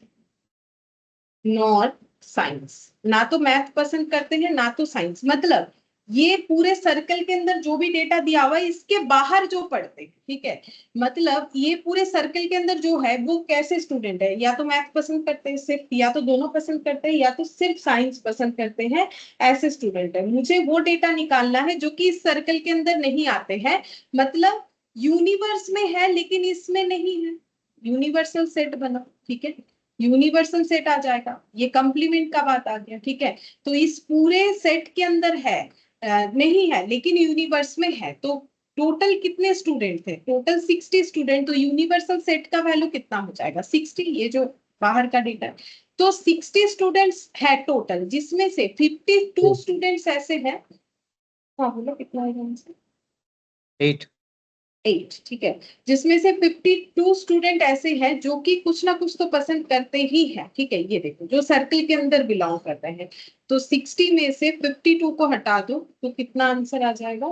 नॉर साइंस, ना तो मैथ पसंद करते हैं ना तो साइंस। मतलब ये पूरे सर्कल के अंदर जो भी डेटा दिया हुआ है इसके बाहर जो पढ़ते हैं। ठीक है, मतलब ये पूरे सर्कल के अंदर जो है वो कैसे स्टूडेंट है, या तो मैथ पसंद करते हैं सिर्फ, या तो दोनों पसंद करते हैं, या तो सिर्फ साइंस पसंद करते हैं, ऐसे स्टूडेंट है। मुझे वो डेटा निकालना है जो कि इस सर्कल के अंदर नहीं आते हैं, मतलब यूनिवर्स में है लेकिन इसमें नहीं है। यूनिवर्सल सेट बना। ठीक है, यूनिवर्सल सेट आ जाएगा, ये कंप्लीमेंट का बात आ गया। ठीक है, तो इस पूरे सेट के अंदर है, नहीं है लेकिन यूनिवर्स में है। तो टोटल कितने स्टूडेंट थे? Total 60 student. तो यूनिवर्सल सेट का वैल्यू कितना हो जाएगा? 60। ये जो बाहर का डेटा है, तो 60 स्टूडेंट्स है टोटल, जिसमें से 52 स्टूडेंट्स ऐसे हैं। हाँ बोलो कितना है आंसर? 8. 8। ठीक है, जिसमें से 52 स्टूडेंट ऐसे हैं जो कि कुछ ना कुछ तो पसंद करते ही हैं। ठीक है, ये देखो जो सर्कल के अंदर बिलोंग करते हैं। तो 60 में से 52 को हटा दो तो कितना आंसर आ जाएगा?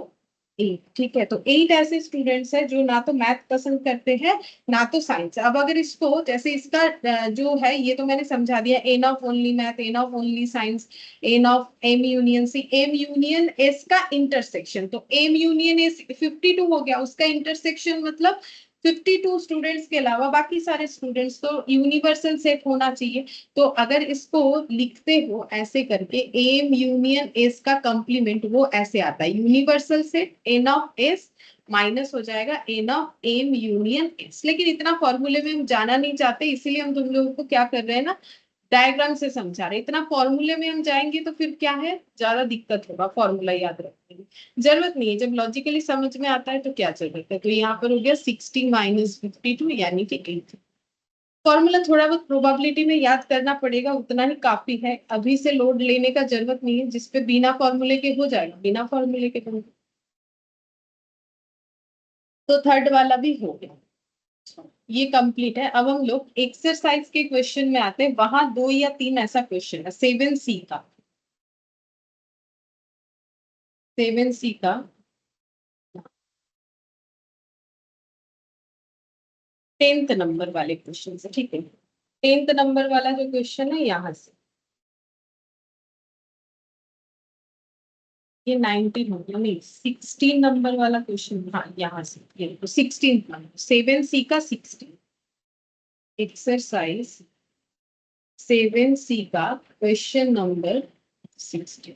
8। ठीक है, तो 8 ऐसे स्टूडेंट्स हैं जो ना तो मैथ पसंद करते हैं ना तो साइंस। अब अगर इसको जैसे इसका जो है ये तो मैंने समझा दिया, N of only math, N of only science, N of M union C, M union S का इंटरसेक्शन। तो एम यूनियन एस 52 हो गया, उसका इंटरसेक्शन मतलब 52 स्टूडेंट्स के अलावा बाकी सारे स्टूडेंट्स। तो यूनिवर्सल सेट होना चाहिए। तो अगर इसको लिखते हो ऐसे करके, एम यूनियन एस का कंप्लीमेंट वो ऐसे आता है, universal set N of S minus हो जाएगा N of M union S. लेकिन इतना फॉर्मूले में हम जाना नहीं चाहते, इसीलिए हम तुम लोगों को क्या कर रहे हैं ना, डायग्राम से समझा रहे। इतना फॉर्मूले में हम जाएंगे तो फिर क्या है, ज्यादा दिक्कत होगा फॉर्मूला याद रखने में। जरूरत नहीं है, जब लॉजिकली समझ में आता है तो क्या जरूरत है। तो यहाँ पर हो गया 60 माइनस 52 यानी कि 8। फॉर्मूला थोड़ा बहुत प्रोबेबिलिटी में याद करना पड़ेगा, उतना ही काफी है। अभी से लोड लेने का जरूरत नहीं है, जिसपे बिना फॉर्मूले के हो जाएगा, बिना फॉर्मूले के तो थर्ड वाला भी हो गया। ये कंप्लीट है। अब हम लोग एक्सरसाइज के क्वेश्चन में आते हैं। वहां 2 या 3 ऐसा क्वेश्चन है 7C का, 7C का 10th नंबर वाले क्वेश्चन से। ठीक है, 10th नंबर वाला जो क्वेश्चन है यहाँ से, ये 19 हो गया, नहीं 16 नंबर वाला क्वेश्चन। हाँ यहाँ से, ये तो 16 नंबर 7C का 16, एक्सरसाइज 7C का क्वेश्चन नंबर 16।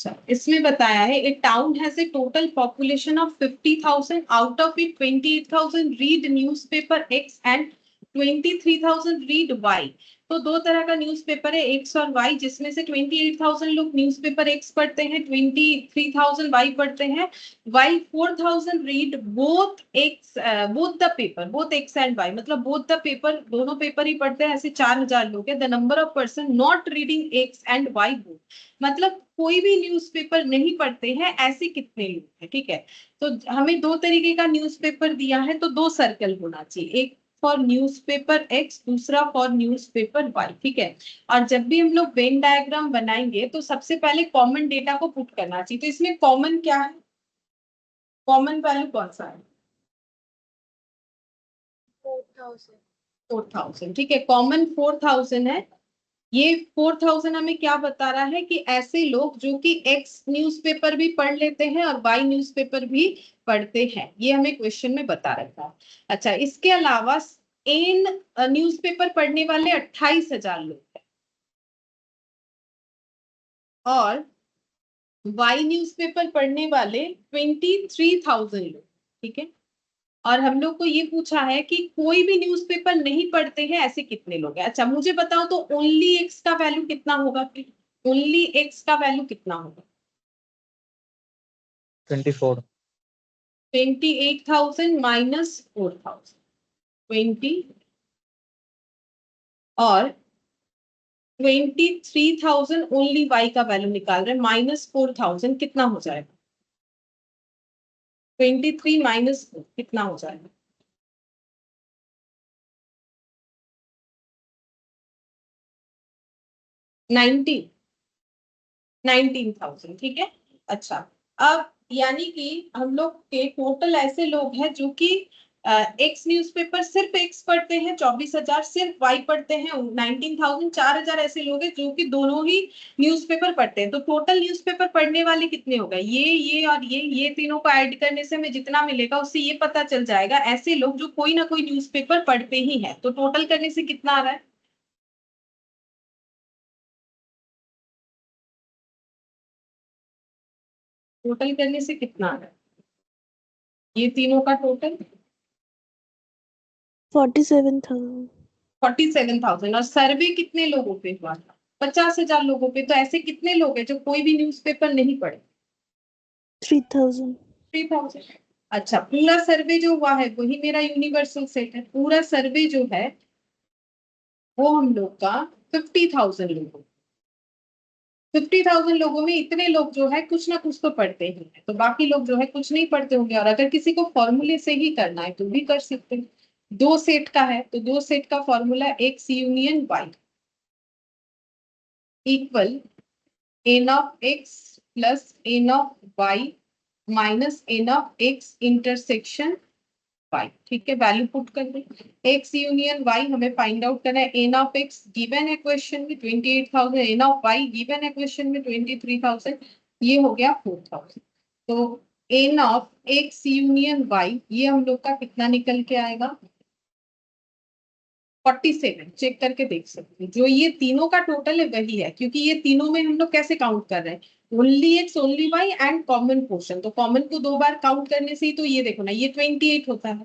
अच्छा, इसमें बताया है a town has a total population of 50,000, out of it 28,000 read newspaper X and 23,000 read Y. तो दो तरह का न्यूज़पेपर है, एक्स और वाई, जिसमें से 28,000 लोग न्यूज़पेपर एक्स पढ़ते हैं, 23,000 वाई पढ़ते हैं, Y 4,000 read both X, both the paper, both X and Y, मतलब बोथ द पेपर, दोनों पेपर ही पढ़ते हैं, ऐसे 4,000 लोग हैं। The number of person not reading X and Y both, मतलब कोई भी न्यूज़पेपर नहीं पढ़ते हैं, ऐसे कितने लोग हैं, ठीक है। तो हमें दो तरीके का न्यूज़पेपर दिया है, तो दो सर्कल होना चाहिए, एक फॉर न्यूज़पेपर एक्स, दूसरा फॉर न्यूज़पेपर वाई, ठीक है। और जब भी हम लोग वेन डायग्राम बनाएंगे तो सबसे पहले कॉमन डेटा को पुट करना चाहिए। तो इसमें कॉमन क्या है, कॉमन वैल्यू कौन सा है? 4,000, ठीक है, कॉमन 4,000 है। ये 4,000 हमें क्या बता रहा है कि ऐसे लोग जो कि एक्स न्यूज़पेपर भी पढ़ लेते हैं और वाई न्यूज़पेपर भी पढ़ते हैं, ये हमें क्वेश्चन में बता रखा है। अच्छा, इसके अलावा इन न्यूज़पेपर पढ़ने वाले 28,000 लोग हैं और वाई न्यूज़पेपर पढ़ने वाले 23,000 लोग, ठीक है। और हम लोग को ये पूछा है कि कोई भी न्यूज़पेपर नहीं पढ़ते हैं, ऐसे कितने लोग हैं। अच्छा, मुझे बताओ तो ओनली एक्स का वैल्यू कितना होगा, ओनली एक्स का वैल्यू कितना होगा? 24. 28,000 माइनस 4,000, 20, और 23,000 ओनली वाई का वैल्यू निकाल रहे हैं, माइनस 4,000 कितना हो जाएगा? 23 माइनस 4 कितना हो जाएगा? 19,000, ठीक है। अच्छा, अब यानी कि हम लोग के टोटल ऐसे लोग हैं जो कि एक्स न्यूज़पेपर सिर्फ एक्स पढ़ते हैं 24,000, सिर्फ वाई पढ़ते हैं 19,000, 4,000 ऐसे लोग हैं जो कि दोनों ही न्यूज़पेपर पढ़ते हैं। तो टोटल न्यूज़पेपर पढ़ने वाले कितने हो गए? ये और ये तीनों को ऐड करने से हमें जितना मिलेगा उससे ये पता चल जाएगा ऐसे लोग जो कोई ना कोई न्यूज़पेपर पढ़ते ही है। तो टोटल करने से कितना आ रहा है? टोटल करने से कितना आ रहा है ये तीनों का टोटल? 47,000. 47,000। और सर्वे कितने लोगों पे हुआ था? 50,000 लोगों पे। तो ऐसे कितने लोग हैं जो कोई भी न्यूज़पेपर नहीं पढ़े? 3,000. 3,000। अच्छा, पूरा सर्वे जो हुआ है वही मेरा यूनिवर्सल सेट है। पूरा सर्वे जो है वो हम लोग का 50,000 लोगों, 50,000 लोगों में इतने लोग जो है कुछ ना कुछ तो पढ़ते ही हैं, तो बाकी लोग जो है कुछ नहीं पढ़ते होंगे। और अगर किसी को फॉर्मूले से ही करना है तो भी कर सकते हैं। दो सेट का है तो दो सेट का formula X union Y equal n of x plus n of y minus n of x intersection y, ठीक है। वैल्यू पुट कर दें, x यूनियन y हमें फाइंड आउट करना है। n of x गिवन है क्वेश्चन में 28,000, n of y गिवन है क्वेश्चन में 23,000, ये हो गया 4,000। तो n of x union y ये हम लोग का कितना निकल के आएगा? 47। चेक करके देख सकते हैं, जो ये तीनों का टोटल है वही है, क्योंकि ये तीनों में हम लोग कैसे काउंट कर रहे हैं? Only X, only Y and common portion. तो कॉमन को दो बार काउंट करने से ही तो ये देखो ना, ये 28 होता है,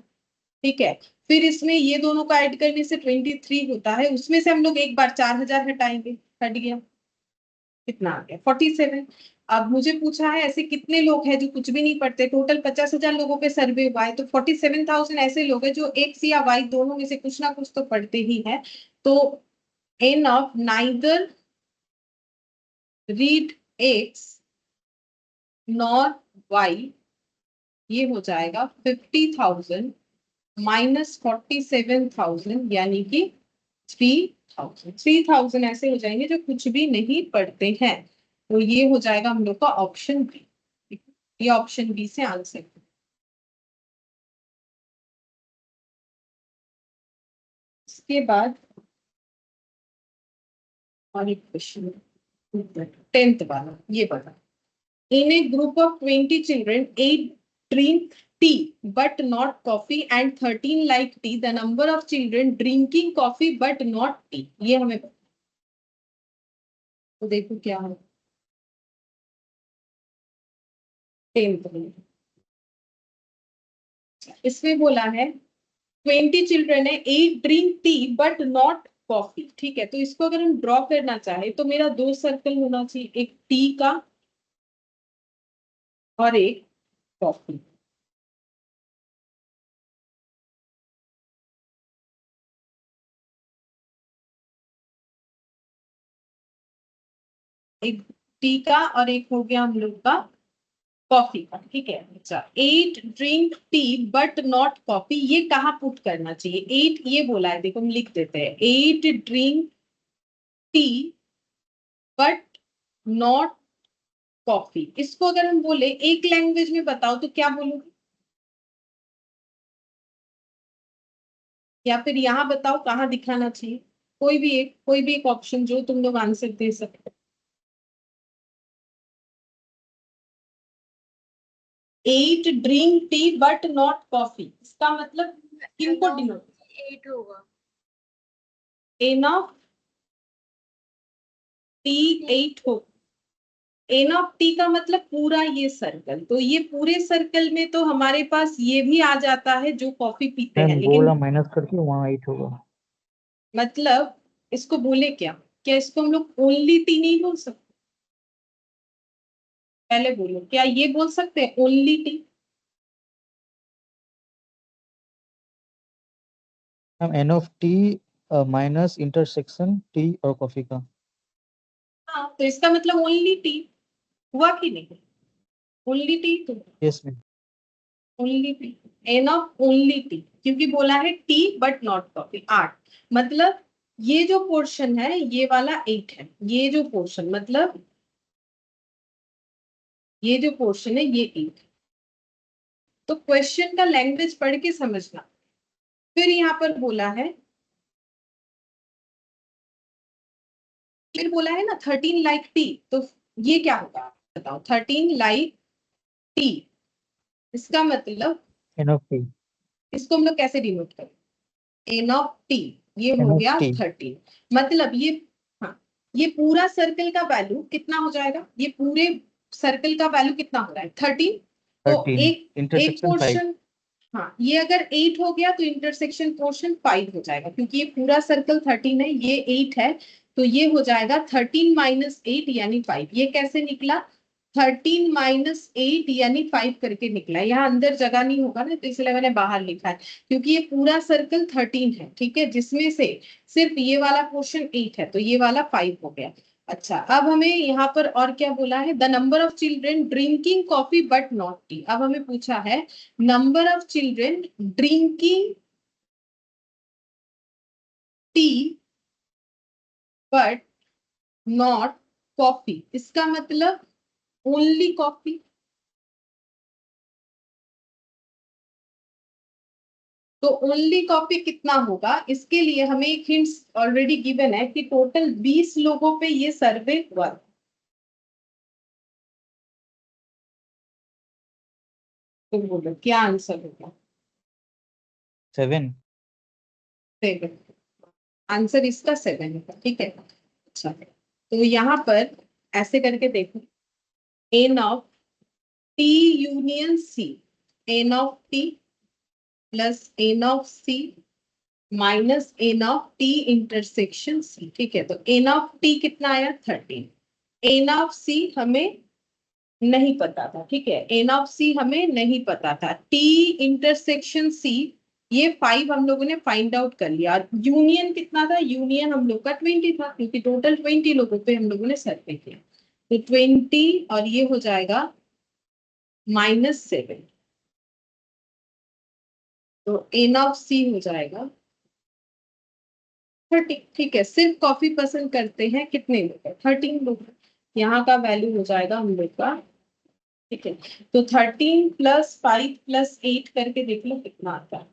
ठीक है। फिर इसमें ये दोनों का ऐड करने से 23 होता है, उसमें से हम लोग एक बार 4,000 हटाएंगे, हट गया, कितना आ गया? 47। अब मुझे पूछा है ऐसे कितने लोग हैं जो कुछ भी नहीं पढ़ते। टोटल 50,000 लोगों पे सर्वे हुआ है, तो 47,000 ऐसे लोग हैं जो एक्स या वाई दोनों में से कुछ ना कुछ तो पढ़ते ही है। तो n of neither read x nor y ये हो जाएगा 50,000 माइनस 47,000, यानी कि 3,000 ऐसे हो जाएंगे जो कुछ भी नहीं पढ़ते हैं। तो ये हो जाएगा हम लोग का ऑप्शन बी। ये ऑप्शन बी से आंसर। इसके बाद और एक क्वेश्चन 10th वाला, ये बता। In a group of 20 children, 8 drink tea but not coffee and 13 like tea. The number of children drinking coffee but not tea. ये हमें तो देखो क्या है। 10th में। इसमें बोला है 20 चिल्ड्रन है, 8 drink tea but not coffee. ठीक है, तो इसको अगर हम ड्रॉ करना चाहे तो मेरा 2 सर्कल होना चाहिए, एक टी का और एक कॉफी। एक टी का और एक हो गया हम लोग का कॉफी का। ठीक है, अच्छा 8 drink tea but not coffee, ये कहाँ पुट करना चाहिए? 8 ये बोला है, देखो हम लिख देते हैं 8 drink tea but not coffee. इसको अगर हम बोले एक लैंग्वेज में बताओ तो क्या बोलोगे? या फिर यहाँ बताओ कहाँ दिखाना चाहिए? कोई भी एक ऑप्शन जो तुम लोग आंसर दे सकते। 8 drink tea but not coffee, इसका मतलब किनको डिनोट? 8 होगा। एन ऑफ टी 8 हो। एन ऑफ टी का मतलब पूरा ये सर्कल, तो ये पूरे सर्कल में तो हमारे पास ये भी आ जाता है जो कॉफी पीते हैं, मैम लेकिन बोला माइनस करके वहाँ 8 होगा। मतलब इसको बोले क्या इसको हम लोग ओनली टी नहीं बोल सकते? पहले बोलो, क्या ये बोल सकते हैं only tea? Ma'am N of T minus intersection tea और कॉफी का। हाँ, तो इसका मतलब ओनली टी हुआ कि नहीं? ओनली टी तो yes ma'am. Only tea, N of only tea, क्योंकि बोला है टी बट नॉट कॉफी। 8 मतलब ये जो पोर्शन है ये वाला 8 है, ये जो पोर्शन मतलब ये जो पोर्शन है ये 8। तो क्वेश्चन का लैंग्वेज पढ़ के समझना। फिर यहाँ पर बोला है, फिर बोला है ना 13 लाइक टी, तो ये क्या होगा बताओ? 13 लाइक टी, इसका मतलब एन ऑफ टी। इसको हम लोग कैसे डिनोट करें? एन ऑफ टी, ये एन हो ऑफ गया टी 13। मतलब ये, हाँ, ये पूरा सर्कल का वैल्यू कितना हो जाएगा? ये पूरे सर्कल का वैल्यू कितना हो रहा है? 13। तो 13 एक इंटरसेक्शन 5। पोर्शन, हाँ, ये अगर 8 हो गया तो इंटरसेक्शन पोर्शन 5 हो जाएगा, क्योंकि ये पूरा सर्कल 13 है, ये 8 है, तो ये हो जाएगा 13 माइनस 8 यानी 5। ये कैसे निकला? 13 माइनस 8 यानी 5 करके निकला। यहाँ अंदर जगह नहीं होगा ना, तो इसलिए मैंने बाहर लिखा है, क्योंकि ये पूरा सर्कल 13 है। ठीक है, जिसमें से सिर्फ ये वाला पोर्शन 8 है, तो ये वाला 5 हो गया। अच्छा, अब हमें यहाँ पर और क्या बोला है? The number of children drinking coffee but not T. अब हमें पूछा है number of children drinking tea but not coffee, इसका मतलब ओनली कॉफी। तो ओनली कॉफी कितना होगा? इसके लिए हमें एक हिंट्स ऑलरेडी गिवन है कि टोटल 20 लोगों पे ये सर्वे हुआ। तो बोलो क्या आंसर होगा? 7। 7। आंसर इसका 7 है। ठीक है, अच्छा, तो यहाँ पर ऐसे करके देखो, N of T union C, N of T plus N of C minus N of T intersection C. ठीक है, तो एन ऑफ टी कितना आया? 13। एन ऑफ सी हमें नहीं पता था। ठीक है, एन ऑफ सी हमें नहीं पता था। टी इंटरसेक्शन सी ये 5 हम लोगों ने फाइंड आउट कर लिया। और यूनियन कितना था? यूनियन हम लोग का 20 था, क्योंकि टोटल 20 लोगों पे हम लोगों ने सर्वे किया। तो 20 और ये हो जाएगा -7, तो एन ऑफ सी हो जाएगा 30। ठीक है, सिर्फ कॉफी पसंद करते हैं कितने लोग? 13 लोग। यहाँ का वैल्यू हो जाएगा हम लोग का। ठीक है, तो 13 प्लस 5 प्लस 8 करके देख लो कितना आता है।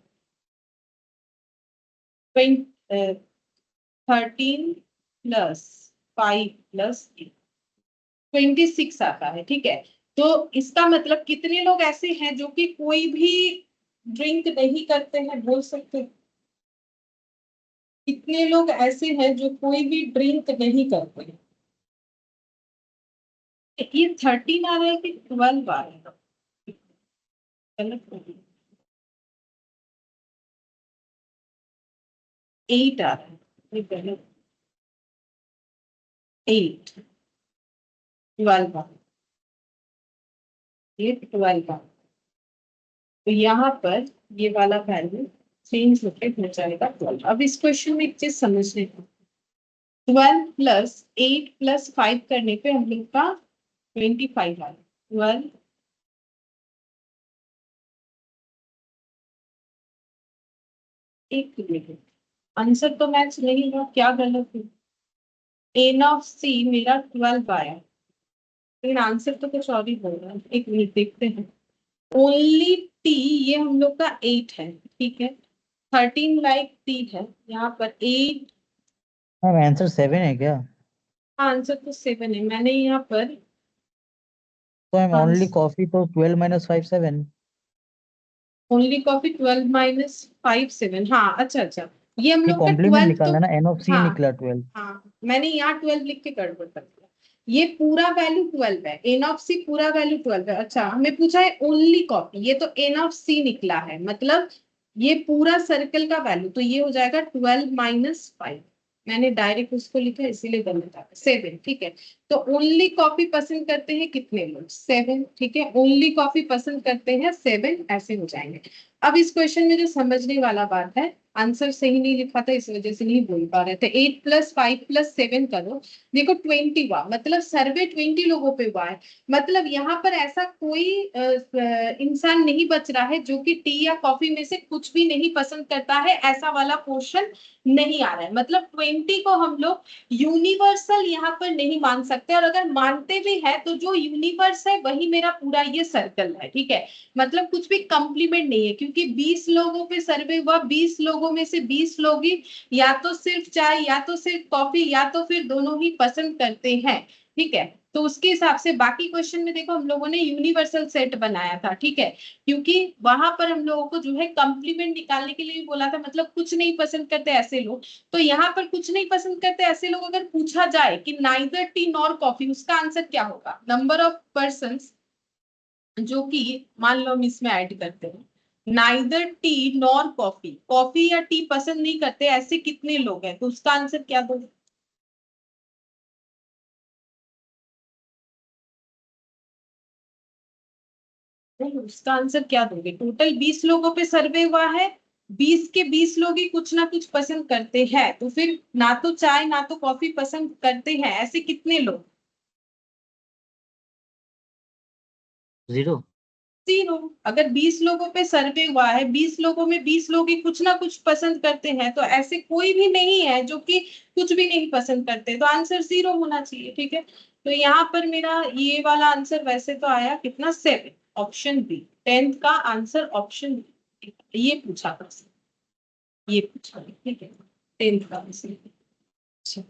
13 प्लस 5 प्लस 8, 26 आता है। ठीक है, तो इसका मतलब कितने लोग ऐसे हैं जो कि कोई भी ड्रिंक नहीं करते हैं? बोल सकते हैं कितने लोग ऐसे हैं जो कोई भी ड्रिंक नहीं करते हैं? ये 13 आ रहा है कि 12 आ रहा है? गलत हो गया। 8 आ रहा है, ये गलत। 8 12 आ, ये 12 आ, तो यहाँ पर ये वाला वैल्यू चेंज होके हो जाएगा 12। अब इस क्वेश्चन में एक चीज समझने को, 12 प्लस 8 प्लस 5 करने पे हम लोग का 25 आ रहा है। 12 एक मिनट, आंसर तो मैच नहीं हुआ, क्या गलत है? एन ऑफ सी मेरा 12 आया, लेकिन आंसर तो कुछ और ही बोल रहा है। एक मिनट देखते हैं। ओनली टी, ये हम लोग का 8 है, ठीक है। 13 लाइक टी है, यहाँ पर 8। मैम आंसर 7 है क्या? आंसर तो 7 है, मैंने यहाँ पर तो मैम ओनली कॉफी तो 12 माइनस 5 7। Only coffee 12 minus 5 7। हाँ अच्छा अच्छा, ये हम ये लोग का कॉम्प्लीमेंट 12 निकालना तो, ना, एन ऑफ सी हाँ निकला 12। हाँ, मैंने यहाँ 12 लिख के गड़बड़ कर दिया। ये पूरा वैल्यू 12 है, एन ऑफ सी पूरा वैल्यू 12 है। अच्छा, हमें पूछा है ओनली कॉपी, ये तो एन ऑफ सी निकला है, मतलब ये पूरा सर्कल का वैल्यू, तो ये हो जाएगा 12 माइनस 5। मैंने डायरेक्ट उसको लिखा इसलिए गलत आ 7, ठीक है। तो ओनली कॉफी पसंद करते हैं कितने लोग? 7, ठीक है। ओनली कॉफी पसंद करते हैं 7, ऐसे हो जाएंगे। अब इस क्वेश्चन में जो समझने वाला बात है, आंसर सही नहीं लिखा था इस वजह से नहीं बोल पा रहे थे। 8 प्लस 5 प्लस 7 करो, देखो 20 हुआ, मतलब सर्वे 20 लोगों पे हुआ है। मतलब यहाँ पर ऐसा कोई इंसान नहीं बच रहा है जो कि टी या कॉफी में से कुछ भी नहीं पसंद करता है, ऐसा वाला पोर्शन नहीं आ रहा है। मतलब 20 को हम लोग यूनिवर्सल यहाँ पर नहीं मान सकते, और अगर मानते भी है तो जो यूनिवर्स है वही मेरा पूरा ये सर्कल है, ठीक है। मतलब कुछ भी कॉम्प्लीमेंट नहीं है, क्योंकि 20 लोगों पे सर्वे हुआ, 20 लोगों में से 20 लोग ही या तो सिर्फ चाय या तो सिर्फ कॉफी या तो फिर दोनों ही पसंद करते हैं, ठीक है। तो उसके हिसाब से बाकी क्वेश्चन में देखो हम लोगों ने यूनिवर्सल सेट बनाया था, ठीक है, क्योंकि वहां पर हम लोगों को जो है कॉम्प्लीमेंट निकालने के लिए भी बोला था, मतलब कुछ नहीं पसंद करते ऐसे लोग। तो यहाँ पर कुछ नहीं पसंद करते ऐसे लोग अगर पूछा जाए कि नाइदर टी नॉर कॉफी, उसका आंसर क्या होगा? नंबर ऑफ पर्सन जो कि मान लो हम इसमें ऐड करते हैं, neither T nor coffee, coffee या टी पसंद नहीं करते ऐसे कितने लोग हैं, तो उसका आंसर क्या दोगे? नहीं, उसका आंसर क्या दोगे? टोटल 20 लोगों पे सर्वे हुआ है, 20 के 20 लोग ही कुछ ना कुछ पसंद करते हैं, तो फिर ना तो चाय ना तो कॉफी पसंद करते हैं, ऐसे कितने लोग? 0। 0। अगर 20 लोगों पे सर्वे हुआ है, 20 लोगों में 20 लोग ही कुछ ना कुछ पसंद करते हैं, तो ऐसे कोई भी नहीं है जो कि कुछ भी नहीं पसंद करते, तो आंसर 0 होना चाहिए, ठीक है। तो यहाँ पर मेरा ये वाला आंसर वैसे तो आया कितना? 7, ऑप्शन बी। 10th का आंसर ऑप्शन बी, ये पूछा था, ये पूछा, ठीक है, 10th का आंसर। अच्छा,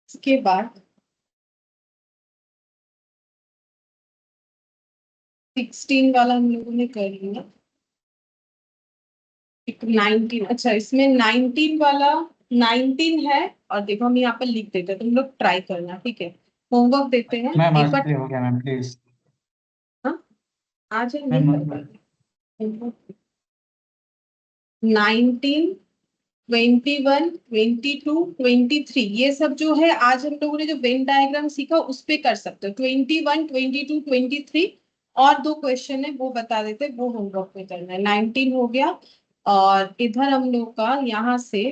इसके बाद 16 वाला हम लोगों ने कर लिया। 19, अच्छा इसमें 19 वाला 19 है, और देखो हम यहाँ पर लिख देते हैं, तुम लोग ट्राई करना, ठीक है। होमवर्क देते हैं मैम एक आज बार। पे हो गया मैम प्लीज। हाँ, आज हम नहीं मैम कर पाएंगे होमवर्क। 19, 21, 22, 23, ये सब जो है आज हम लोगों ने जो वेन डायग्राम सीखा उस पे कर सकते हो। 21, 22, 23 और दो क्वेश्चन है वो बता देते, वो होमवर्क में करना है। 19 हो गया, और इधर हम लोग का यहाँ से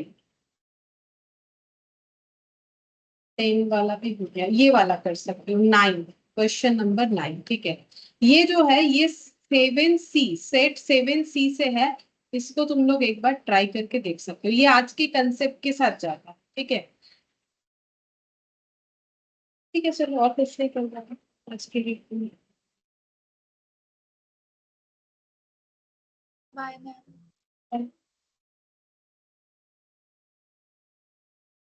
10 वाला भी हो गया, ये वाला कर सकते हो। 9, क्वेश्चन नंबर 9, ठीक है। ये जो है ये 7C, सेट 7C से है, इसको तुम लोग एक बार ट्राई करके देख सकते हो, ये आज के कंसेप्ट के साथ जाता है, ठीक है। ठीक है, चलो और कुछ नहीं करना है आज के लिए। Bye ma'am.